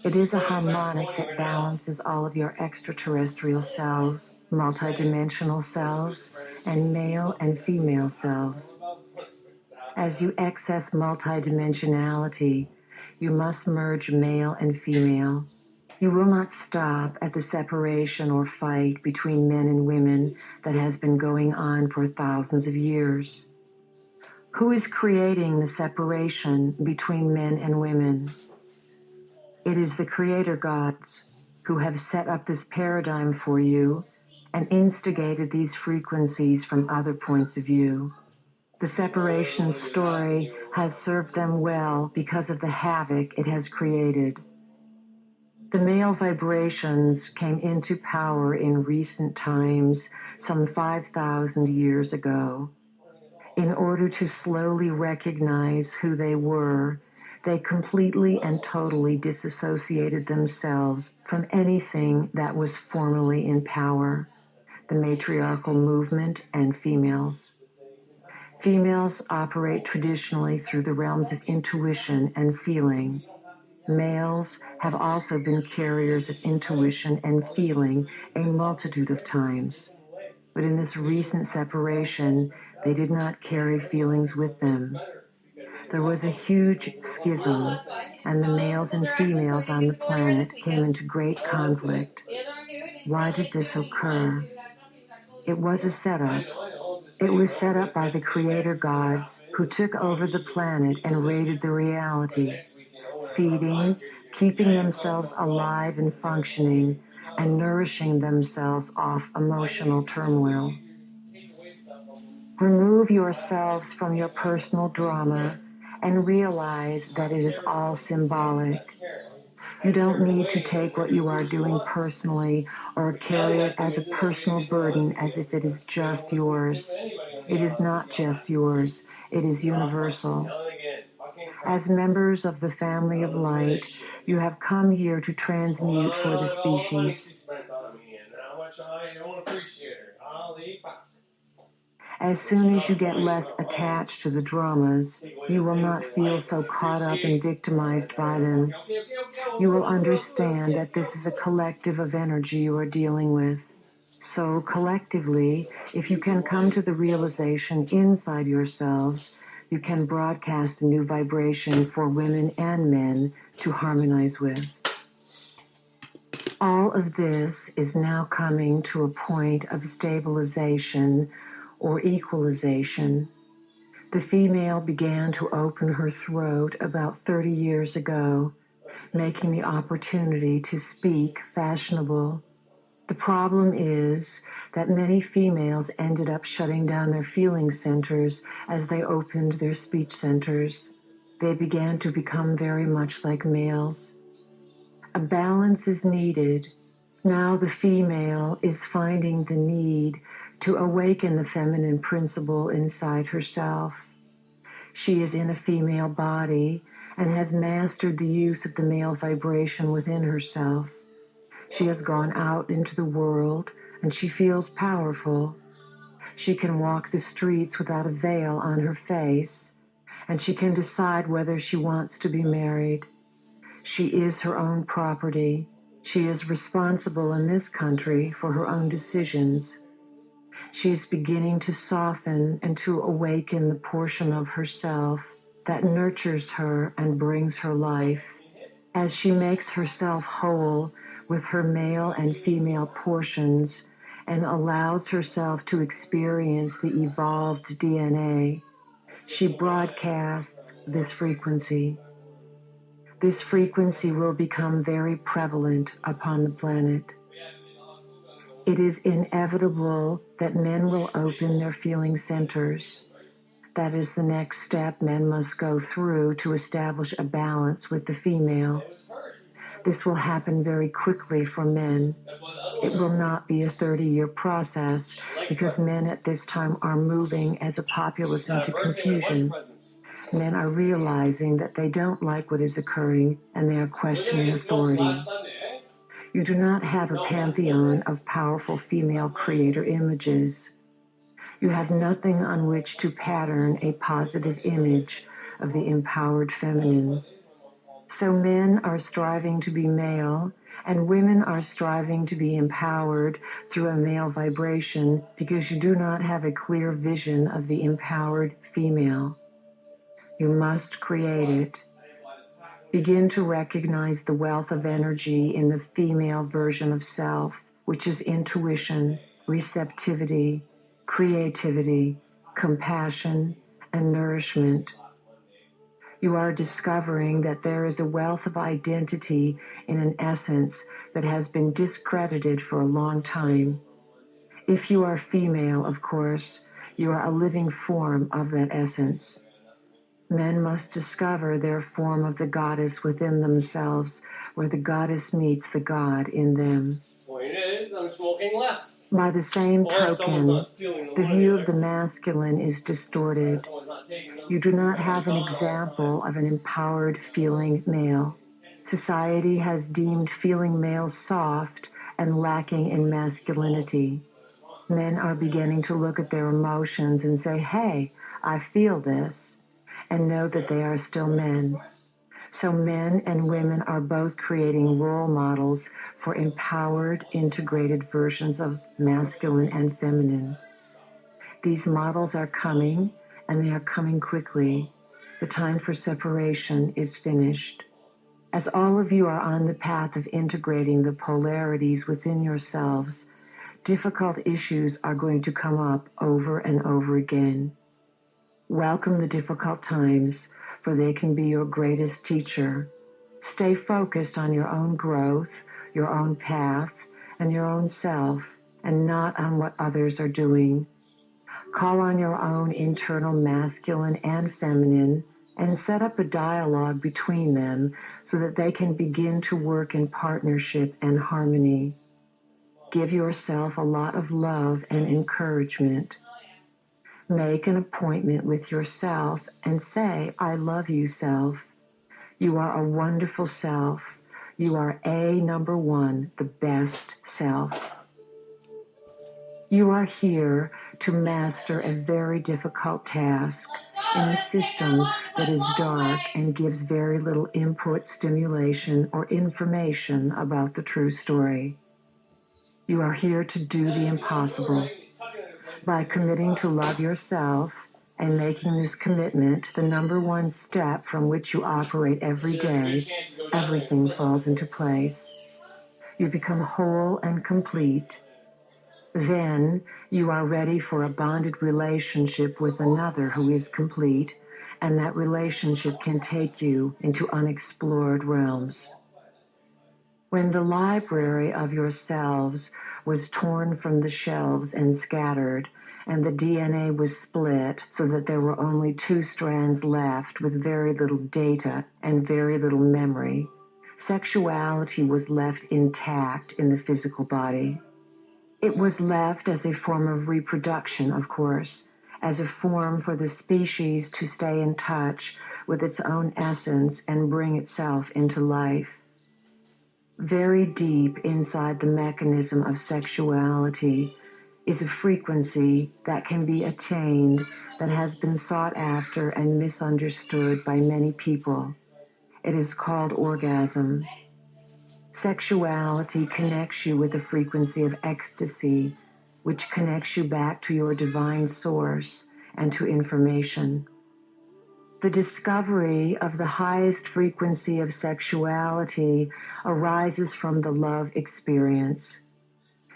it is a harmonic that balances all of your extraterrestrial selves, multidimensional selves, and male and female selves. As you access multidimensionality, you must merge male and female. You will not stop at the separation or fight between men and women that has been going on for thousands of years. Who is creating the separation between men and women? It is the Creator gods who have set up this paradigm for you and instigated these frequencies from other points of view. The separation story has served them well because of the havoc it has created. The male vibrations came into power in recent times, some 5,000 years ago. In order to slowly recognize who they were, they completely and totally disassociated themselves from anything that was formerly in power, the matriarchal movement and females. Females operate traditionally through the realms of intuition and feeling. Males have also been carriers of intuition and feeling a multitude of times. But in this recent separation, they did not carry feelings with them. There was a huge schism, and the males and females on the planet came into great conflict. Why did this occur? It was a setup. It was set up by the Creator gods who took over the planet and raided the reality, feeding, keeping themselves alive and functioning, and nourishing themselves off emotional turmoil. Remove yourselves from your personal drama and realize that it is all symbolic. You don't need to take what you are doing personally or carry it as a personal burden as if it is just yours. It is not just yours. It is universal. As members of the family of light, you have come here to transmute for the species. As soon as you get less attached to the dramas, you will not feel so caught up and victimized by them. You will understand that this is a collective of energy you are dealing with. So collectively, if you can come to the realization inside yourselves, you can broadcast a new vibration for women and men to harmonize with. All of this is now coming to a point of stabilization or equalization. The female began to open her throat about 30 years ago, making the opportunity to speak fashionable. The problem is that many females ended up shutting down their feeling centers as they opened their speech centers. They began to become very much like males. A balance is needed. Now the female is finding the need to awaken the feminine principle inside herself. She is in a female body and has mastered the use of the male vibration within herself. She has gone out into the world and she feels powerful. She can walk the streets without a veil on her face, and she can decide whether she wants to be married. She is her own property. She is responsible in this country for her own decisions. She is beginning to soften and to awaken the portion of herself that nurtures her and brings her life. As she makes herself whole with her male and female portions and allows herself to experience the evolved DNA, she broadcasts this frequency. This frequency will become very prevalent upon the planet. It is inevitable that men will open their feeling centers. That is the next step men must go through to establish a balance with the female. This will happen very quickly for men. It will not be a 30-year process because men at this time are moving as a populace into confusion. Men are realizing that they don't like what is occurring and they are questioning authority. You do not have a pantheon of powerful female creator images. You have nothing on which to pattern a positive image of the empowered feminine. So men are striving to be male, and women are striving to be empowered through a male vibration because you do not have a clear vision of the empowered female. You must create it. Begin to recognize the wealth of energy in the female version of self, which is intuition, receptivity, creativity, compassion, and nourishment. You are discovering that there is a wealth of identity in an essence that has been discredited for a long time. If you are female, of course, you are a living form of that essence. Men must discover their form of the goddess within themselves, where the goddess meets the God in them. Point is, I'm smoking less. By the same token, the view of the money. masculine is distorted. You do not have an example of an empowered feeling male. Society has deemed feeling male soft and lacking in masculinity. Men are beginning to look at their emotions and say, hey, I feel this, and know that they are still men. So men and women are both creating role models for empowered, integrated versions of masculine and feminine. These models are coming, and they are coming quickly. The time for separation is finished. As all of you are on the path of integrating the polarities within yourselves, difficult issues are going to come up over and over again. Welcome the difficult times, for they can be your greatest teacher. Stay focused on your own growth, your own path, and your own self, and not on what others are doing. Call on your own internal masculine and feminine, and set up a dialogue between them so that they can begin to work in partnership and harmony. Give yourself a lot of love and encouragement. Make an appointment with yourself and say, I love you, self. You are a wonderful self. You are number one, the best self. You are here to master a very difficult task in a system that is dark and gives very little input, stimulation, or information about the true story. You are here to do the impossible. By committing to love yourself and making this commitment the number one step from which you operate every day, everything falls into place. You become whole and complete. Then you are ready for a bonded relationship with another who is complete, and that relationship can take you into unexplored realms. When the library of yourselves was torn from the shelves and scattered, and the DNA was split so that there were only 2 strands left with very little data and very little memory, sexuality was left intact in the physical body. It was left as a form of reproduction, of course, as a form for the species to stay in touch with its own essence and bring itself into life. Very deep inside the mechanism of sexuality is a frequency that can be attained that has been sought after and misunderstood by many people. It is called orgasm. Sexuality connects you with a frequency of ecstasy, which connects you back to your divine source and to information. The discovery of the highest frequency of sexuality arises from the love experience.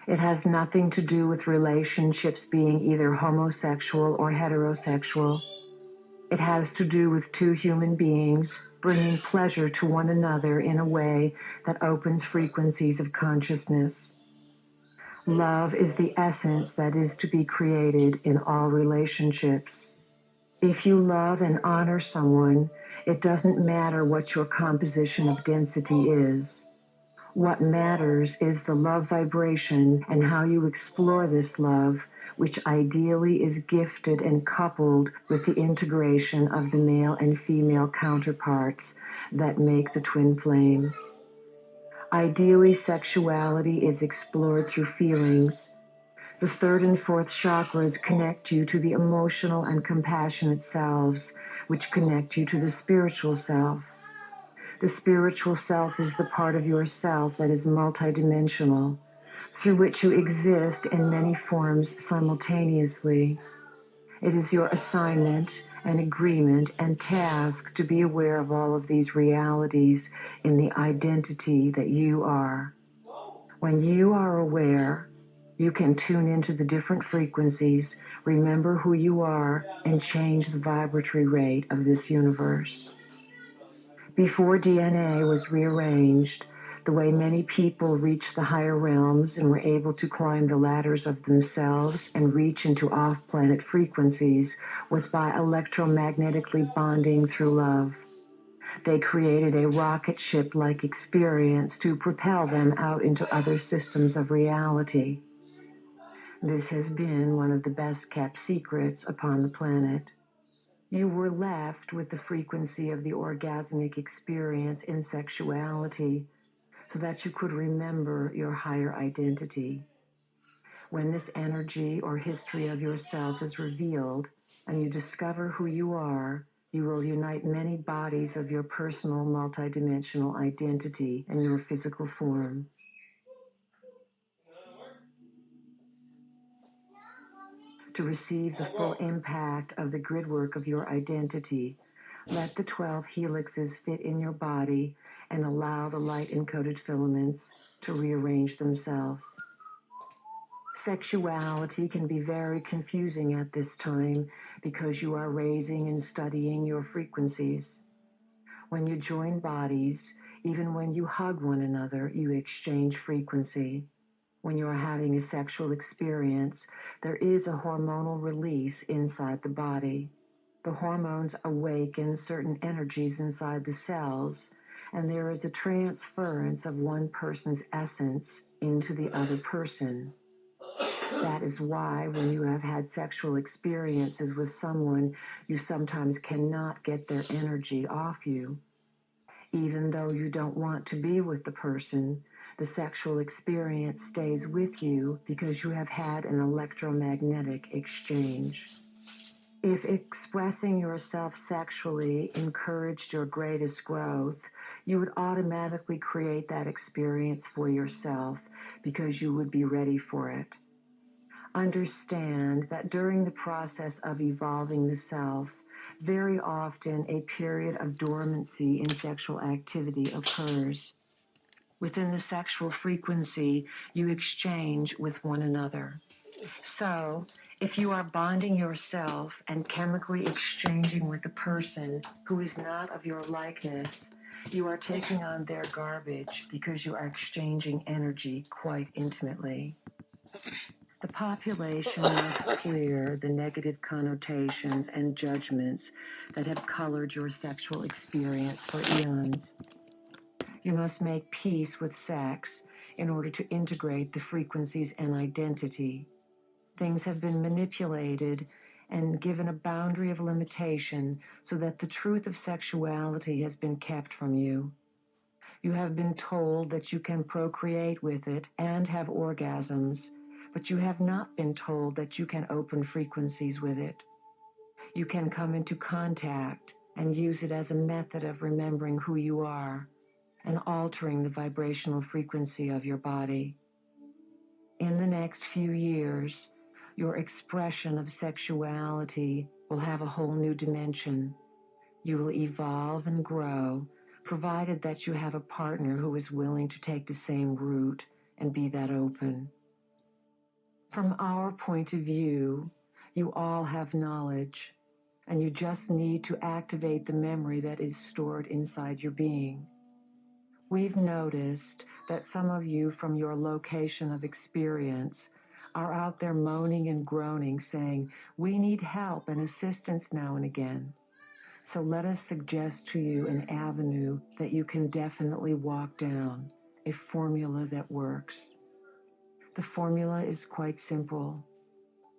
It has nothing to do with relationships being either homosexual or heterosexual. It has to do with two human beings bringing pleasure to one another in a way that opens frequencies of consciousness. Love is the essence that is to be created in all relationships. If you love and honor someone, it doesn't matter what your composition of density is. What matters is the love vibration and how you explore this love, which ideally is gifted and coupled with the integration of the male and female counterparts that make the twin flame. Ideally, sexuality is explored through feelings. The third and fourth chakras connect you to the emotional and compassionate selves, which connect you to the spiritual self. The spiritual self is the part of yourself that is multidimensional, through which you exist in many forms simultaneously. It is your assignment and agreement and task to be aware of all of these realities in the identity that you are. When you are aware, you can tune into the different frequencies, remember who you are, and change the vibratory rate of this universe. Before DNA was rearranged, the way many people reached the higher realms and were able to climb the ladders of themselves and reach into off-planet frequencies was by electromagnetically bonding through love. They created a rocket ship-like experience to propel them out into other systems of reality. This has been one of the best-kept secrets upon the planet. You were left with the frequency of the orgasmic experience in sexuality so that you could remember your higher identity. When this energy or history of yourself is revealed and you discover who you are, you will unite many bodies of your personal multidimensional identity in your physical form. To receive the full impact of the gridwork of your identity, let the 12 helixes fit in your body and allow the light-encoded filaments to rearrange themselves. Sexuality can be very confusing at this time because you are raising and studying your frequencies. When you join bodies, even when you hug one another, you exchange frequency. When you are having a sexual experience, there is a hormonal release inside the body. The hormones awaken certain energies inside the cells, and there is a transference of one person's essence into the other person. That is why when you have had sexual experiences with someone, you sometimes cannot get their energy off you. Even though you don't want to be with the person, the sexual experience stays with you because you have had an electromagnetic exchange. If expressing yourself sexually encouraged your greatest growth, you would automatically create that experience for yourself because you would be ready for it. Understand that during the process of evolving the self, very often a period of dormancy in sexual activity occurs. Within the sexual frequency, you exchange with one another. So, if you are bonding yourself and chemically exchanging with a person who is not of your likeness, you are taking on their garbage because you are exchanging energy quite intimately. The population must clear the negative connotations and judgments that have colored your sexual experience for eons. You must make peace with sex in order to integrate the frequencies and identity. Things have been manipulated and given a boundary of limitation so that the truth of sexuality has been kept from you. You have been told that you can procreate with it and have orgasms, but you have not been told that you can open frequencies with it. You can come into contact and use it as a method of remembering who you are. and altering the vibrational frequency of your body. In the next few years, your expression of sexuality will have a whole new dimension. You will evolve and grow, provided that you have a partner who is willing to take the same route and be that open. From our point of view, you all have knowledge, and you just need to activate the memory that is stored inside your being. We've noticed that some of you from your location of experience are out there moaning and groaning, saying, "We need help and assistance now and again." So let us suggest to you an avenue that you can definitely walk down, a formula that works. The formula is quite simple.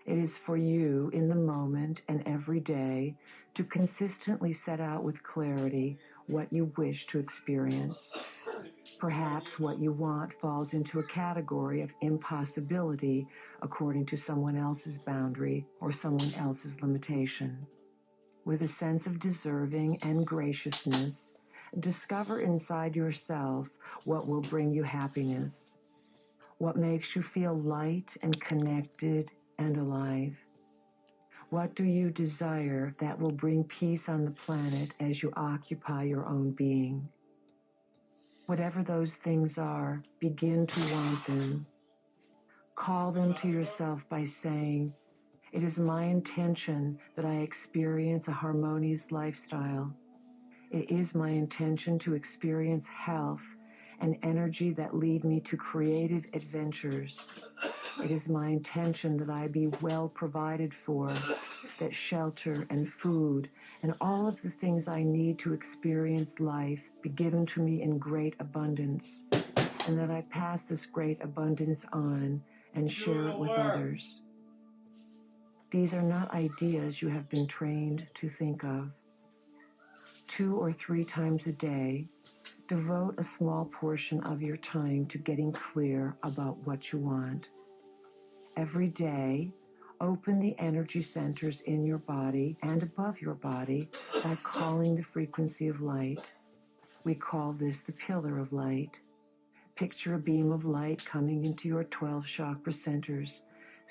It is for you in the moment and every day to consistently set out with clarity what you wish to experience. Perhaps what you want falls into a category of impossibility according to someone else's boundary or someone else's limitation. With a sense of deserving and graciousness, discover inside yourself what will bring you happiness, what makes you feel light and connected and alive. What do you desire that will bring peace on the planet as you occupy your own being? Whatever those things are, begin to want them. Call them to yourself by saying, "It is my intention that I experience a harmonious lifestyle. It is my intention to experience health and energy that lead me to creative adventures. It is my intention that I be well provided for, that shelter and food and all of the things I need to experience life be given to me in great abundance, and that I pass this great abundance on and share it with others." These are not ideas you have been trained to think of. 2 or 3 times a day, devote a small portion of your time to getting clear about what you want. Every day, open the energy centers in your body and above your body by calling the frequency of light. We call this the pillar of light. Picture a beam of light coming into your 12 chakra centers,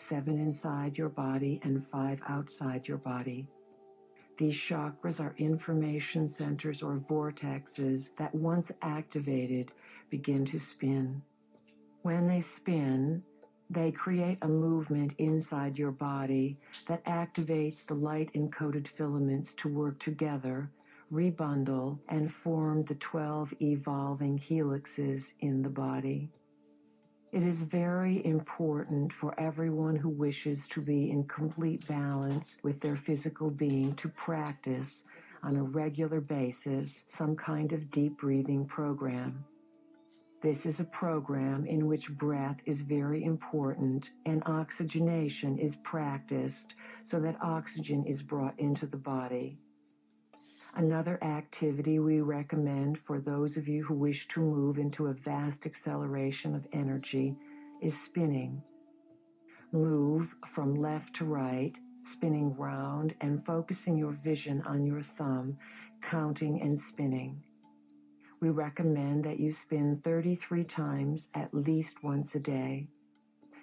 7 inside your body and 5 outside your body. These chakras are information centers or vortexes that once activated begin to spin. When they spin, they create a movement inside your body that activates the light-encoded filaments to work together, rebundle, and form the 12 evolving helixes in the body. It is very important for everyone who wishes to be in complete balance with their physical being to practice on a regular basis some kind of deep breathing program. This is a program in which breath is very important and oxygenation is practiced so that oxygen is brought into the body. Another activity we recommend for those of you who wish to move into a vast acceleration of energy is spinning. Move from left to right, spinning round and focusing your vision on your thumb, counting and spinning. We recommend that you spin 33 times at least once a day.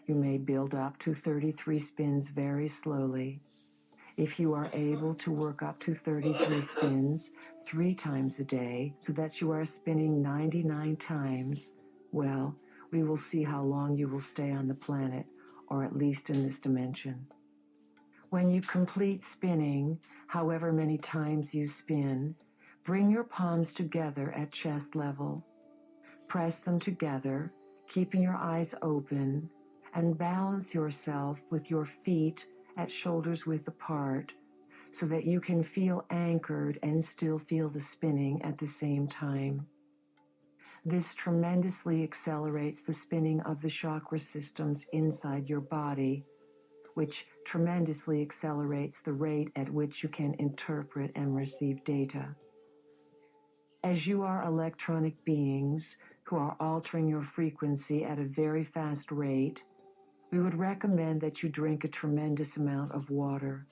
You may build up to 33 spins very slowly. If you are able to work up to 33 spins 3 times a day so that you are spinning 99 times, well, we will see how long you will stay on the planet, or at least in this dimension. When you complete spinning, however many times you spin, bring your palms together at chest level. Press them together, keeping your eyes open, and balance yourself with your feet at shoulders width apart so that you can feel anchored and still feel the spinning at the same time. This tremendously accelerates the spinning of the chakra systems inside your body, which tremendously accelerates the rate at which you can interpret and receive data. As you are electronic beings who are altering your frequency at a very fast rate, we would recommend that you drink a tremendous amount of water,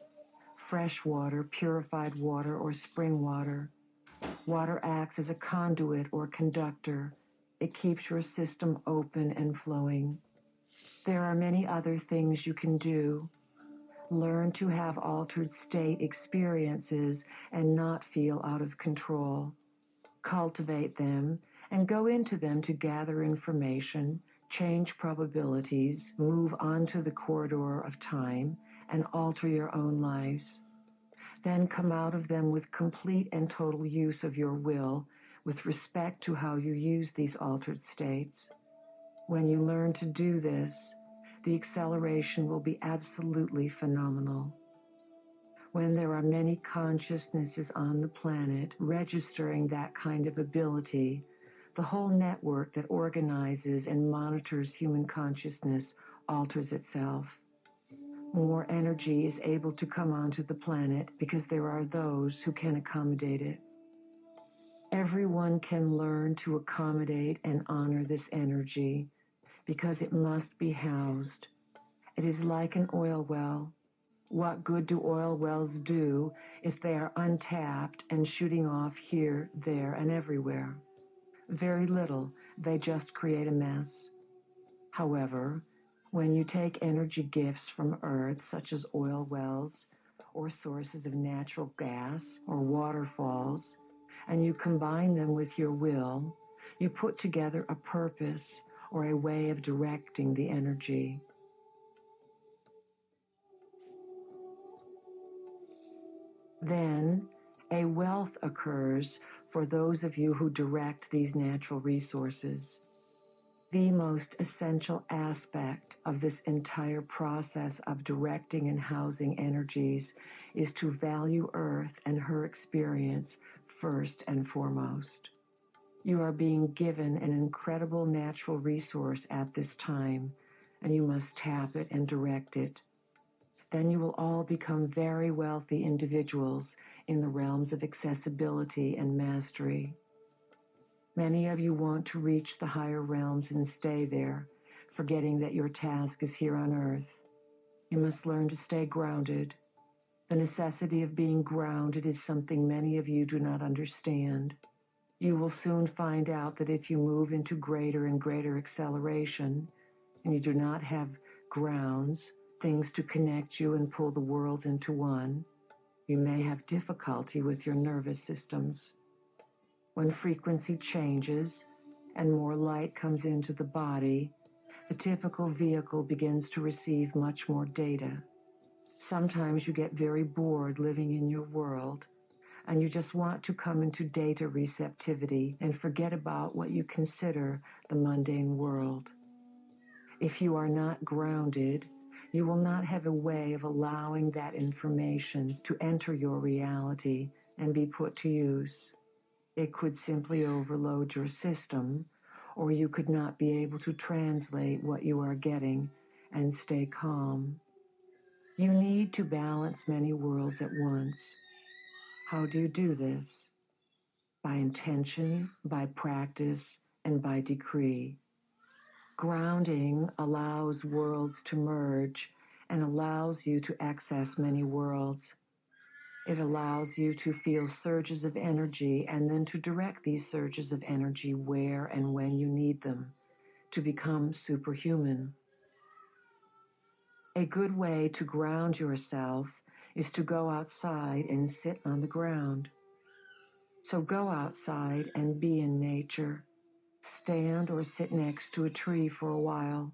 fresh water, purified water, or spring water. Water acts as a conduit or conductor. It keeps your system open and flowing. There are many other things you can do. Learn to have altered state experiences and not feel out of control. Cultivate them and go into them to gather information, change probabilities, move onto the corridor of time, and alter your own lives. Then come out of them with complete and total use of your will with respect to how you use these altered states. When you learn to do this, the acceleration will be absolutely phenomenal. When there are many consciousnesses on the planet registering that kind of ability, the whole network that organizes and monitors human consciousness alters itself. More energy is able to come onto the planet because there are those who can accommodate it. Everyone can learn to accommodate and honor this energy because it must be housed. It is like an oil well. What good do oil wells do if they are untapped and shooting off here, there, and everywhere? Very little. They just create a mess. However, when you take energy gifts from Earth, such as oil wells or sources of natural gas or waterfalls, and you combine them with your will, you put together a purpose or a way of directing the energy. Then, a wealth occurs for those of you who direct these natural resources. The most essential aspect of this entire process of directing and housing energies is to value Earth and her experience first and foremost. You are being given an incredible natural resource at this time, and you must tap it and direct it. Then you will all become very wealthy individuals in the realms of accessibility and mastery. Many of you want to reach the higher realms and stay there, forgetting that your task is here on Earth. You must learn to stay grounded. The necessity of being grounded is something many of you do not understand. You will soon find out that if you move into greater and greater acceleration, and you do not have grounds, things to connect you and pull the world into one, you may have difficulty with your nervous systems. When frequency changes and more light comes into the body, the typical vehicle begins to receive much more data. Sometimes you get very bored living in your world, and you just want to come into data receptivity and forget about what you consider the mundane world. If you are not grounded, you will not have a way of allowing that information to enter your reality and be put to use. It could simply overload your system, or you could not be able to translate what you are getting and stay calm. You need to balance many worlds at once. How do you do this? By intention, by practice, and by decree. Grounding allows worlds to merge and allows you to access many worlds. It allows you to feel surges of energy and then to direct these surges of energy where and when you need them to become superhuman. A good way to ground yourself is to go outside and sit on the ground. So go outside and be in nature. Stand or sit next to a tree for a while.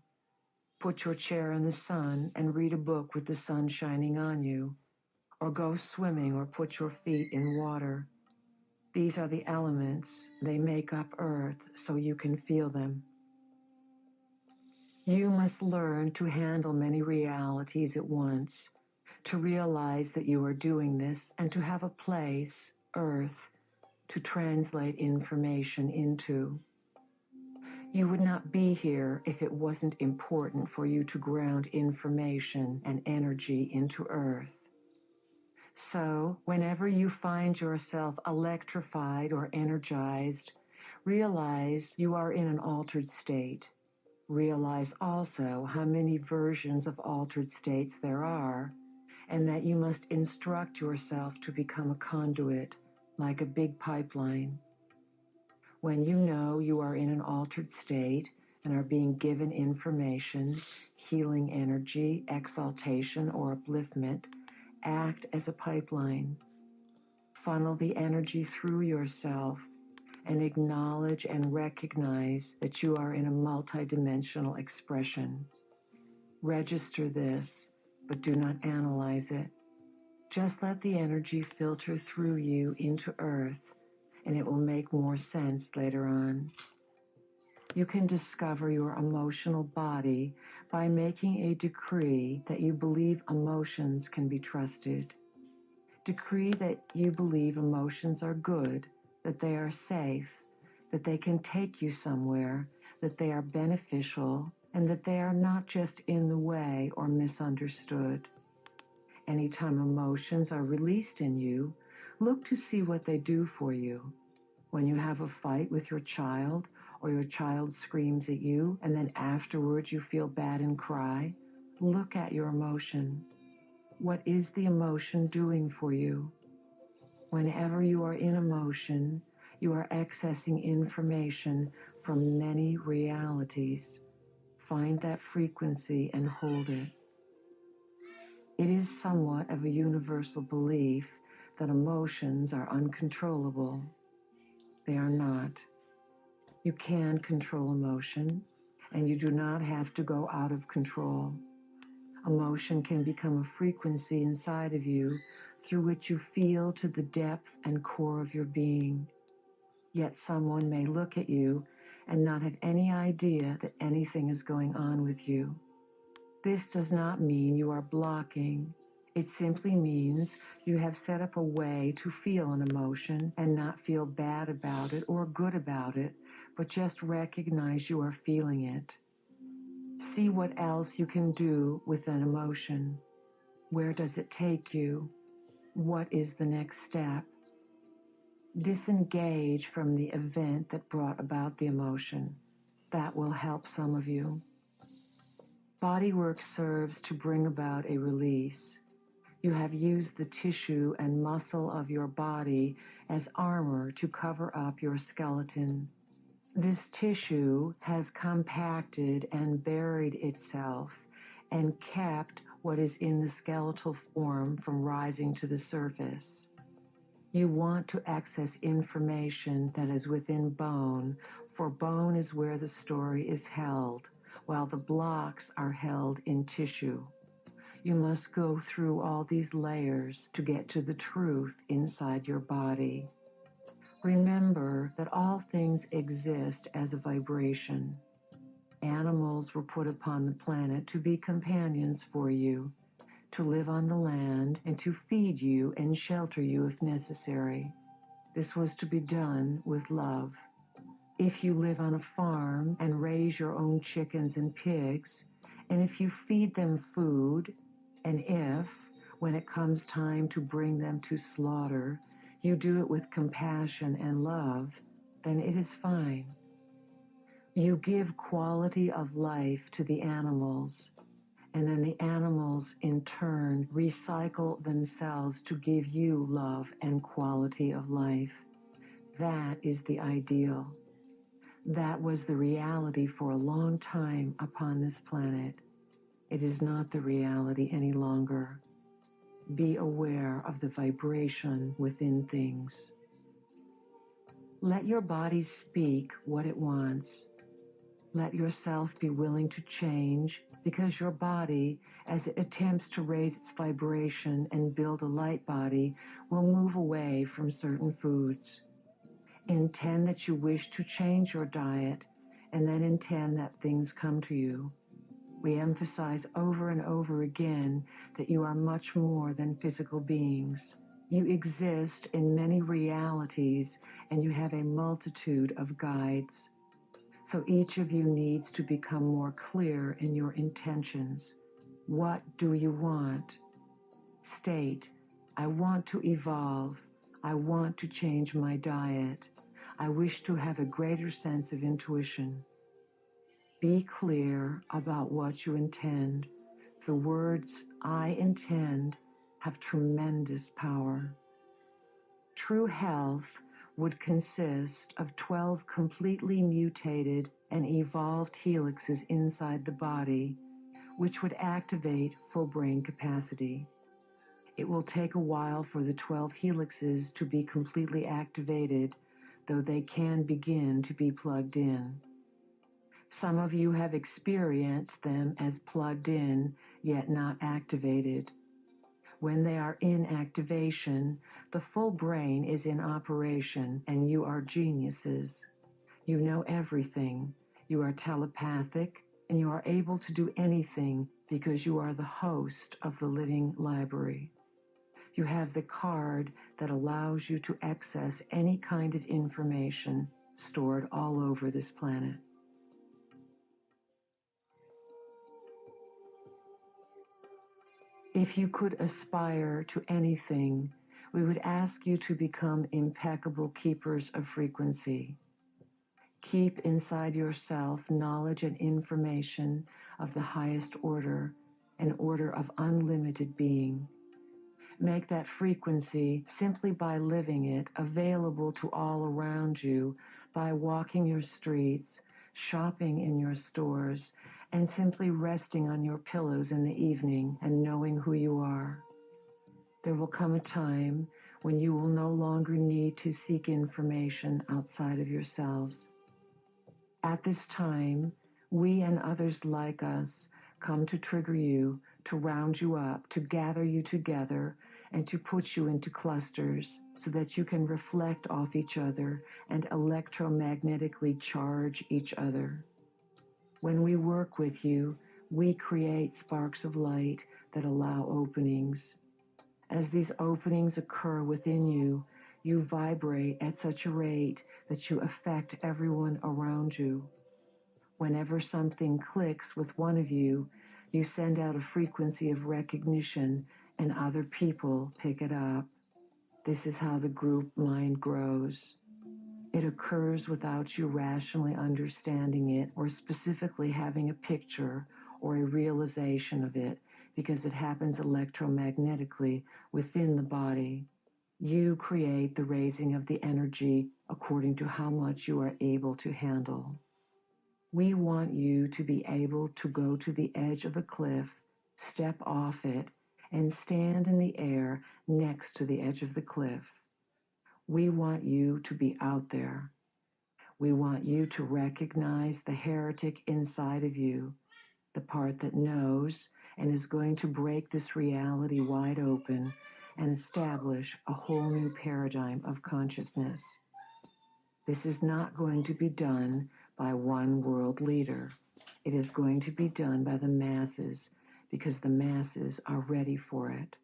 Put your chair in the sun and read a book with the sun shining on you. Or go swimming or put your feet in water. These are the elements. They make up Earth so you can feel them. You must learn to handle many realities at once, to realize that you are doing this, and to have a place, Earth, to translate information into. You would not be here if it wasn't important for you to ground information and energy into Earth. So, whenever you find yourself electrified or energized, realize you are in an altered state. Realize also how many versions of altered states there are, and that you must instruct yourself to become a conduit, like a big pipeline. When you know you are in an altered state and are being given information, healing energy, exaltation, or upliftment, act as a pipeline. Funnel the energy through yourself and acknowledge and recognize that you are in a multidimensional expression. Register this, but do not analyze it. Just let the energy filter through you into Earth, and it will make more sense later on. You can discover your emotional body by making a decree that you believe emotions can be trusted. Decree that you believe emotions are good, that they are safe, that they can take you somewhere, that they are beneficial, and that they are not just in the way or misunderstood. Anytime emotions are released in you, look to see what they do for you. When you have a fight with your child, or your child screams at you, and then afterwards you feel bad and cry, look at your emotion. What is the emotion doing for you? Whenever you are in emotion, you are accessing information from many realities. Find that frequency and hold it. It is somewhat of a universal belief that emotions are uncontrollable. They are not. You can control emotion, and you do not have to go out of control. Emotion can become a frequency inside of you through which you feel to the depth and core of your being. Yet someone may look at you and not have any idea that anything is going on with you. This does not mean you are blocking. It simply means you have set up a way to feel an emotion and not feel bad about it or good about it, but just recognize you are feeling it. See what else you can do with an emotion. Where does it take you? What is the next step? Disengage from the event that brought about the emotion. That will help some of you. Bodywork serves to bring about a release. You have used the tissue and muscle of your body as armor to cover up your skeleton. This tissue has compacted and buried itself and kept what is in the skeletal form from rising to the surface. You want to access information that is within bone, for bone is where the story is held, while the blocks are held in tissue. You must go through all these layers to get to the truth inside your body. Remember that all things exist as a vibration. Animals were put upon the planet to be companions for you, to live on the land and to feed you and shelter you if necessary. This was to be done with love. If you live on a farm and raise your own chickens and pigs, and if you feed them food, and if, when it comes time to bring them to slaughter, you do it with compassion and love, then it is fine. You give quality of life to the animals, and then the animals in turn recycle themselves to give you love and quality of life. That is the ideal. That was the reality for a long time upon this planet. It is not the reality any longer. Be aware of the vibration within things. Let your body speak what it wants. Let yourself be willing to change, because your body, as it attempts to raise its vibration and build a light body, will move away from certain foods. Intend that you wish to change your diet, and then intend that things come to you. We emphasize over and over again that you are much more than physical beings. You exist in many realities, and you have a multitude of guides. So each of you needs to become more clear in your intentions. What do you want? State, I want to evolve. I want to change my diet. I wish to have a greater sense of intuition. Be clear about what you intend. The words, I intend, have tremendous power. True health would consist of 12 completely mutated and evolved helixes inside the body, which would activate full brain capacity. It will take a while for the 12 helixes to be completely activated, though they can begin to be plugged in. Some of you have experienced them as plugged in, yet not activated. When they are in activation, the full brain is in operation, and you are geniuses. You know everything. You are telepathic, and you are able to do anything because you are the host of the living library. You have the card that allows you to access any kind of information stored all over this planet. If you could aspire to anything, we would ask you to become impeccable keepers of frequency. Keep inside yourself knowledge and information of the highest order, an order of unlimited being. Make that frequency simply by living it available to all around you by walking your streets, shopping in your stores, and simply resting on your pillows in the evening and knowing who you are. There will come a time when you will no longer need to seek information outside of yourselves. At this time, we and others like us come to trigger you, to round you up, to gather you together, and to put you into clusters so that you can reflect off each other and electromagnetically charge each other. When we work with you, we create sparks of light that allow openings. As these openings occur within you, you vibrate at such a rate that you affect everyone around you. Whenever something clicks with one of you, you send out a frequency of recognition and other people pick it up. This is how the group mind grows. It occurs without you rationally understanding it or specifically having a picture or a realization of it, because it happens electromagnetically within the body. You create the raising of the energy according to how much you are able to handle. We want you to be able to go to the edge of a cliff, step off it, and stand in the air next to the edge of the cliff. We want you to be out there. We want you to recognize the heretic inside of you, the part that knows and is going to break this reality wide open and establish a whole new paradigm of consciousness. This is not going to be done by one world leader. It is going to be done by the masses because the masses are ready for it.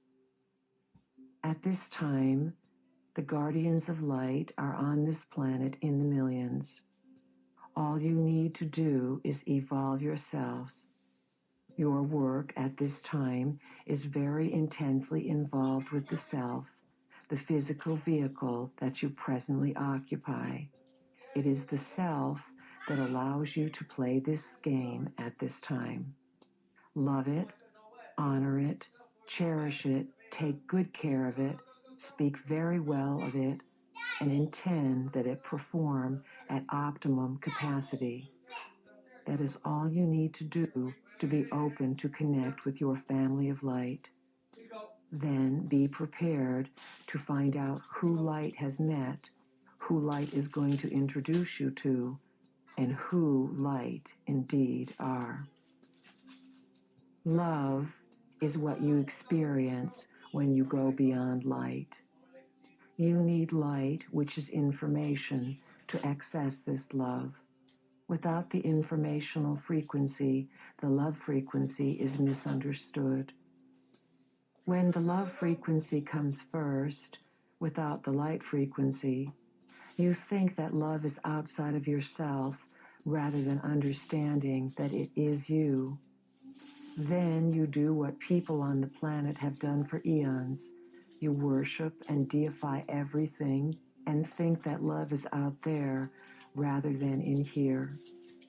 At this time, the guardians of light are on this planet in the millions. All you need to do is evolve yourselves. Your work at this time is very intensely involved with the self, the physical vehicle that you presently occupy. It is the self that allows you to play this game at this time. Love it, honor it, cherish it, take good care of it, speak very well of it, and intend that it perform at optimum capacity. That is all you need to do to be open to connect with your family of light. Then be prepared to find out who light has met, who light is going to introduce you to, and who light indeed are. Love is what you experience when you go beyond light. You need light, which is information, to access this love. Without the informational frequency, the love frequency is misunderstood. When the love frequency comes first, without the light frequency, you think that love is outside of yourself rather than understanding that it is you. Then you do what people on the planet have done for eons. You worship and deify everything and think that love is out there rather than in here.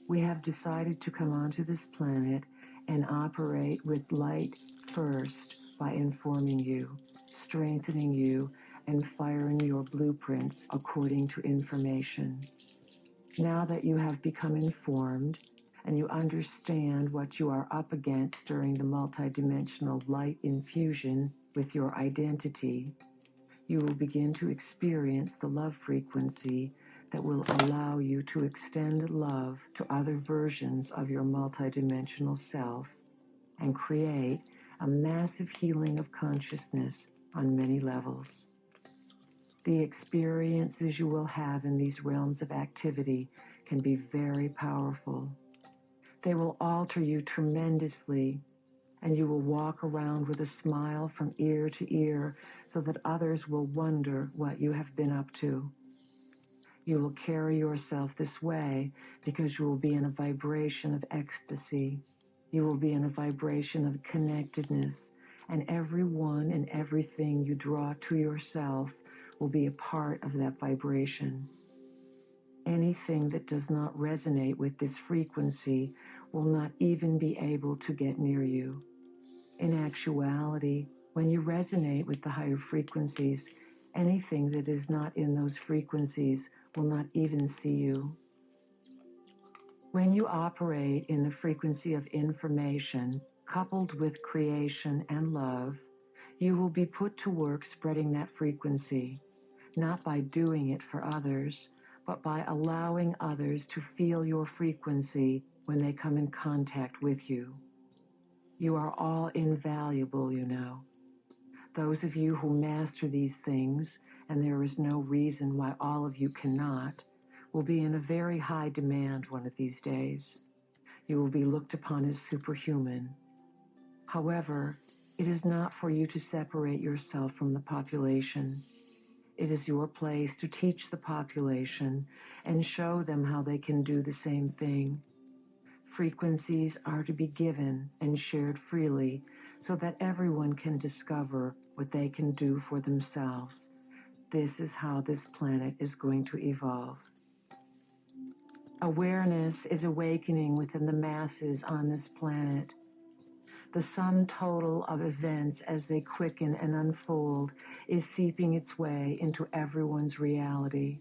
We have decided to come onto this planet and operate with light first by informing you, strengthening you, and firing your blueprints according to information. Now that you have become informed and you understand what you are up against during the multidimensional light infusion with your identity, you will begin to experience the love frequency that will allow you to extend love to other versions of your multidimensional self and create a massive healing of consciousness on many levels. The experiences you will have in these realms of activity can be very powerful. They will alter you tremendously, and you will walk around with a smile from ear to ear so that others will wonder what you have been up to. You will carry yourself this way because you will be in a vibration of ecstasy. You will be in a vibration of connectedness, and everyone and everything you draw to yourself will be a part of that vibration. Anything that does not resonate with this frequency will not even be able to get near you. In actuality, when you resonate with the higher frequencies, anything that is not in those frequencies will not even see you. When you operate in the frequency of information, coupled with creation and love, you will be put to work spreading that frequency, not by doing it for others, but by allowing others to feel your frequency when they come in contact with you. You are all invaluable, you know. Those of you who master these things, and there is no reason why all of you cannot, will be in a very high demand one of these days. You will be looked upon as superhuman. However, it is not for you to separate yourself from the population. It is your place to teach the population and show them how they can do the same thing. Frequencies are to be given and shared freely so that everyone can discover what they can do for themselves. This is how this planet is going to evolve. Awareness is awakening within the masses on this planet. The sum total of events as they quicken and unfold is seeping its way into everyone's reality.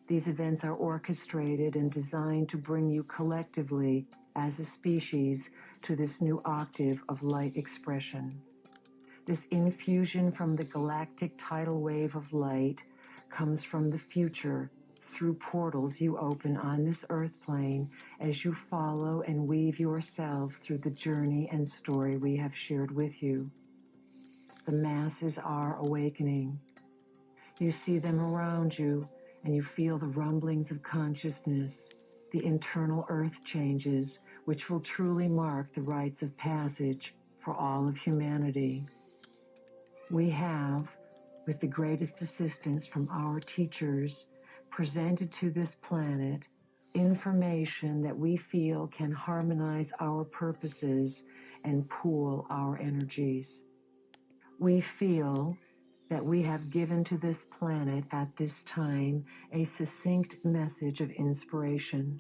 These events are orchestrated and designed to bring you collectively, as a species, to this new octave of light expression. This infusion from the galactic tidal wave of light comes from the future through portals you open on this earth plane as you follow and weave yourselves through the journey and story we have shared with you. The masses are awakening. You see them around you, and you feel the rumblings of consciousness, the internal earth changes, which will truly mark the rites of passage for all of humanity. We have, with the greatest assistance from our teachers, presented to this planet information that we feel can harmonize our purposes and pool our energies. We feel that we have given to this planet at this time a succinct message of inspiration,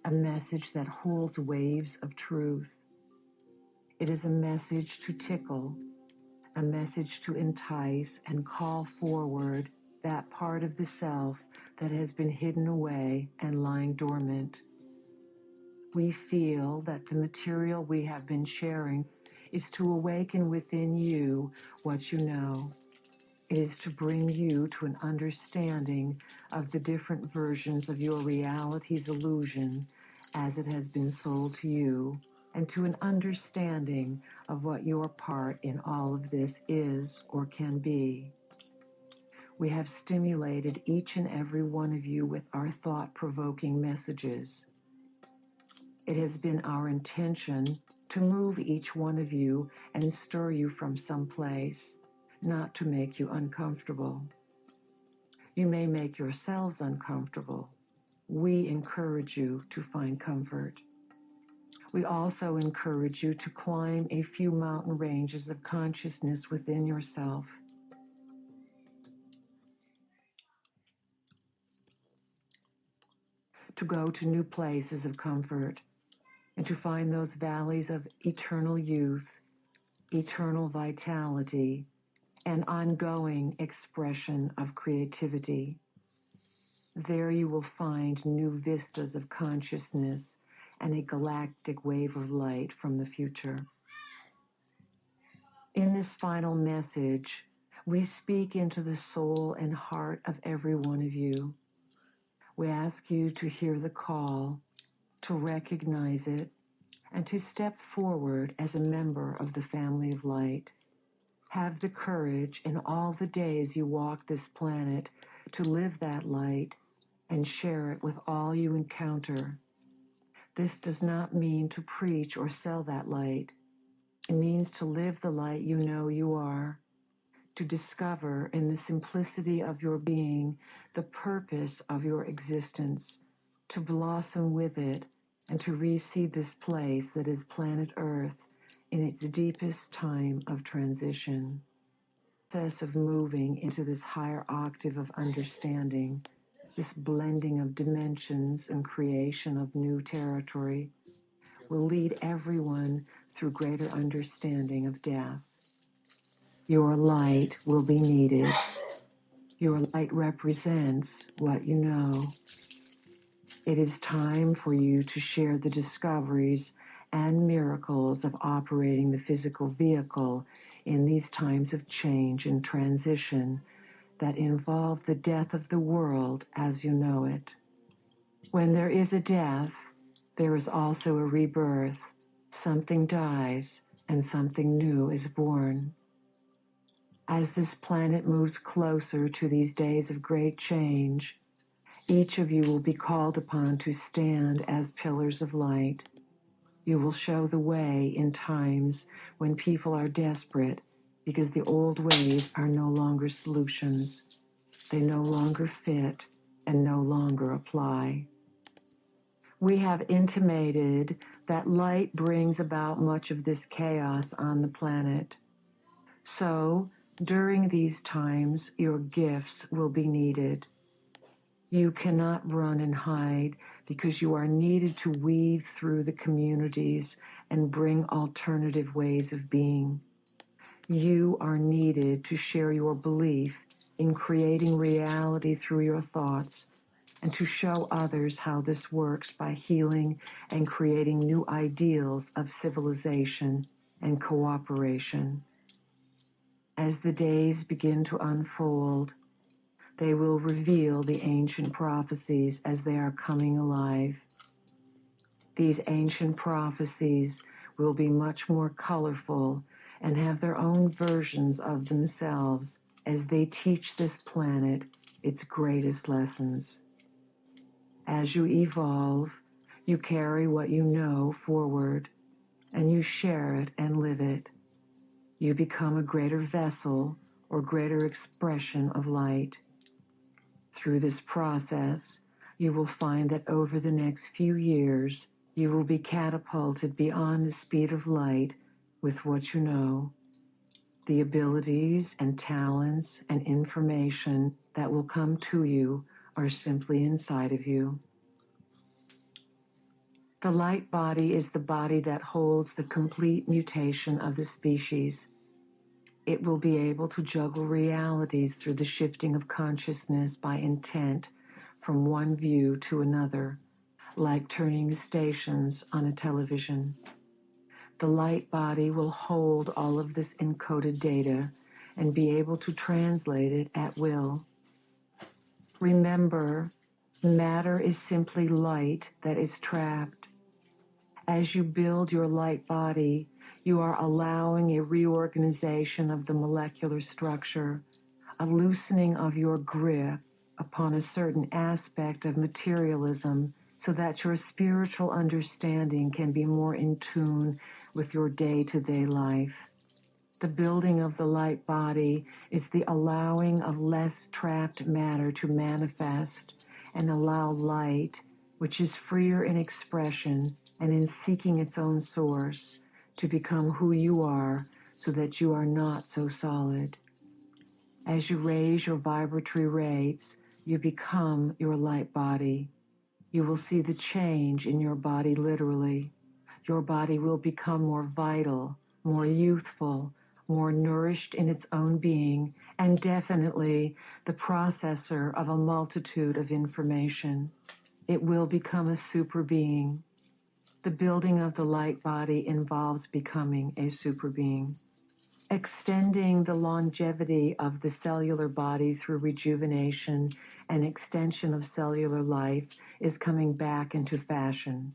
a message that holds waves of truth. It is a message to tickle, a message to entice and call forward that part of the self that has been hidden away and lying dormant. We feel that the material we have been sharing is to awaken within you what you know. It is to bring you to an understanding of the different versions of your reality's illusion as it has been sold to you, and to an understanding of what your part in all of this is or can be. We have stimulated each and every one of you with our thought-provoking messages. It has been our intention to move each one of you and stir you from some place, not to make you uncomfortable. You may make yourselves uncomfortable. We encourage you to find comfort. We also encourage you to climb a few mountain ranges of consciousness within yourself. To go to new places of comfort, and to find those valleys of eternal youth, eternal vitality, an ongoing expression of creativity. There you will find new vistas of consciousness and a galactic wave of light from the future. In this final message, we speak into the soul and heart of every one of you. We ask you to hear the call, to recognize it, and to step forward as a member of the family of light. Have the courage in all the days you walk this planet to live that light and share it with all you encounter. This does not mean to preach or sell that light. It means to live the light you know you are, to discover in the simplicity of your being the purpose of your existence, to blossom with it, and to reseed this place that is planet Earth in its deepest time of transition. Process of moving into this higher octave of understanding, this blending of dimensions and creation of new territory, will lead everyone through greater understanding of death. Your light will be needed. Your light represents what you know. It is time for you to share the discoveries and miracles of operating the physical vehicle in these times of change and transition that involve the death of the world as you know it. When there is a death, there is also a rebirth. Something dies and something new is born. As this planet moves closer to these days of great change, each of you will be called upon to stand as pillars of light. You will show the way in times when people are desperate because the old ways are no longer solutions. They no longer fit and no longer apply. We have intimated that light brings about much of this chaos on the planet. So, during these times, your gifts will be needed. You cannot run and hide because you are needed to weave through the communities and bring alternative ways of being. You are needed to share your belief in creating reality through your thoughts and to show others how this works by healing and creating new ideals of civilization and cooperation. As the days begin to unfold, they will reveal the ancient prophecies as they are coming alive. These ancient prophecies will be much more colorful and have their own versions of themselves as they teach this planet its greatest lessons. As you evolve, you carry what you know forward, and you share it and live it. You become a greater vessel or greater expression of light. Through this process, you will find that over the next few years, you will be catapulted beyond the speed of light with what you know. The abilities and talents and information that will come to you are simply inside of you. The light body is the body that holds the complete mutation of the species. It will be able to juggle realities through the shifting of consciousness by intent from one view to another, like turning the stations on a television. The light body will hold all of this encoded data and be able to translate it at will. Remember, matter is simply light that is trapped. As you build your light body, you are allowing a reorganization of the molecular structure, a loosening of your grip upon a certain aspect of materialism so that your spiritual understanding can be more in tune with your day-to-day life. The building of the light body is the allowing of less trapped matter to manifest and allow light, which is freer in expression and in seeking its own source, to become who you are so that you are not so solid. As you raise your vibratory rates, you become your light body. You will see the change in your body literally. Your body will become more vital, more youthful, more nourished in its own being, and definitely the processor of a multitude of information. It will become a super being. The building of the light body involves becoming a super being. Extending the longevity of the cellular body through rejuvenation and extension of cellular life is coming back into fashion.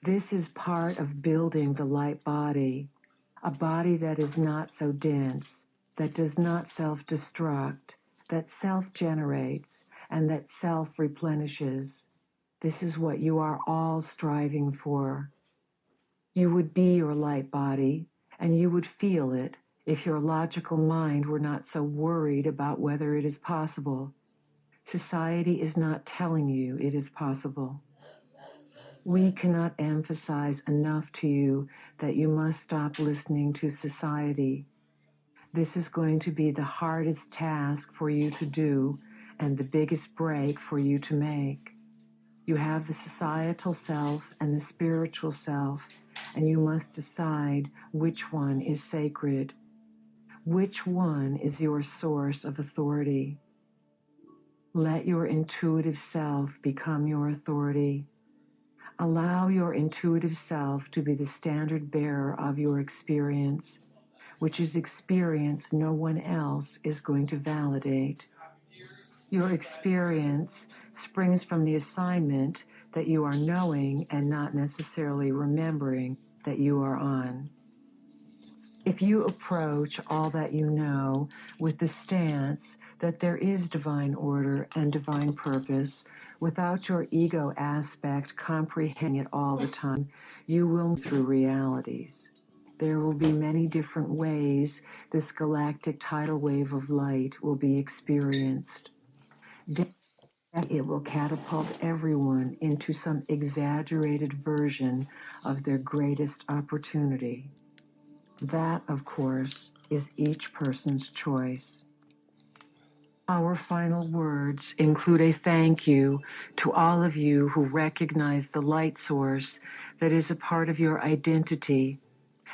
This is part of building the light body, a body that is not so dense, that does not self-destruct, that self-generates, and that self-replenishes. This is what you are all striving for. You would be your light body, and you would feel it if your logical mind were not so worried about whether it is possible. Society is not telling you it is possible. We cannot emphasize enough to you that you must stop listening to society. This is going to be the hardest task for you to do and the biggest break for you to make. You have the societal self and the spiritual self, and you must decide which one is sacred. Which one is your source of authority? Let your intuitive self become your authority. Allow your intuitive self to be the standard bearer of your experience, which is experience no one else is going to validate. Your experience springs from the assignment that you are knowing and not necessarily remembering that you are on. If you approach all that you know with the stance that there is divine order and divine purpose, without your ego aspect comprehending it all the time, you will move through realities. There will be many different ways this galactic tidal wave of light will be experienced. It will catapult everyone into some exaggerated version of their greatest opportunity. That, of course, is each person's choice. Our final words include a thank you to all of you who recognize the light source that is a part of your identity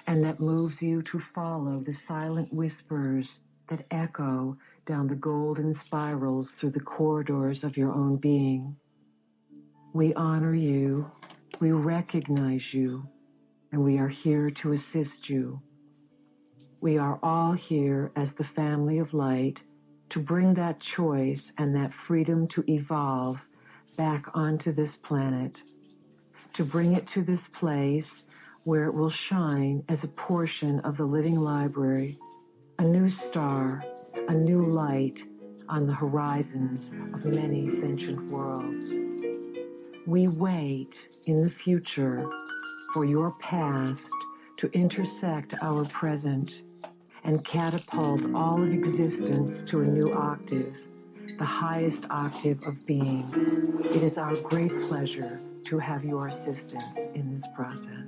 and that moves you to follow the silent whispers that echo down the golden spirals through the corridors of your own being. We honor you, we recognize you, and we are here to assist you. We are all here as the family of light to bring that choice and that freedom to evolve back onto this planet, to bring it to this place where it will shine as a portion of the living library, a new star, a new light on the horizons of many sentient worlds. We wait in the future for your past to intersect our present and catapult all of existence to a new octave, the highest octave of being. It is our great pleasure to have your assistance in this process.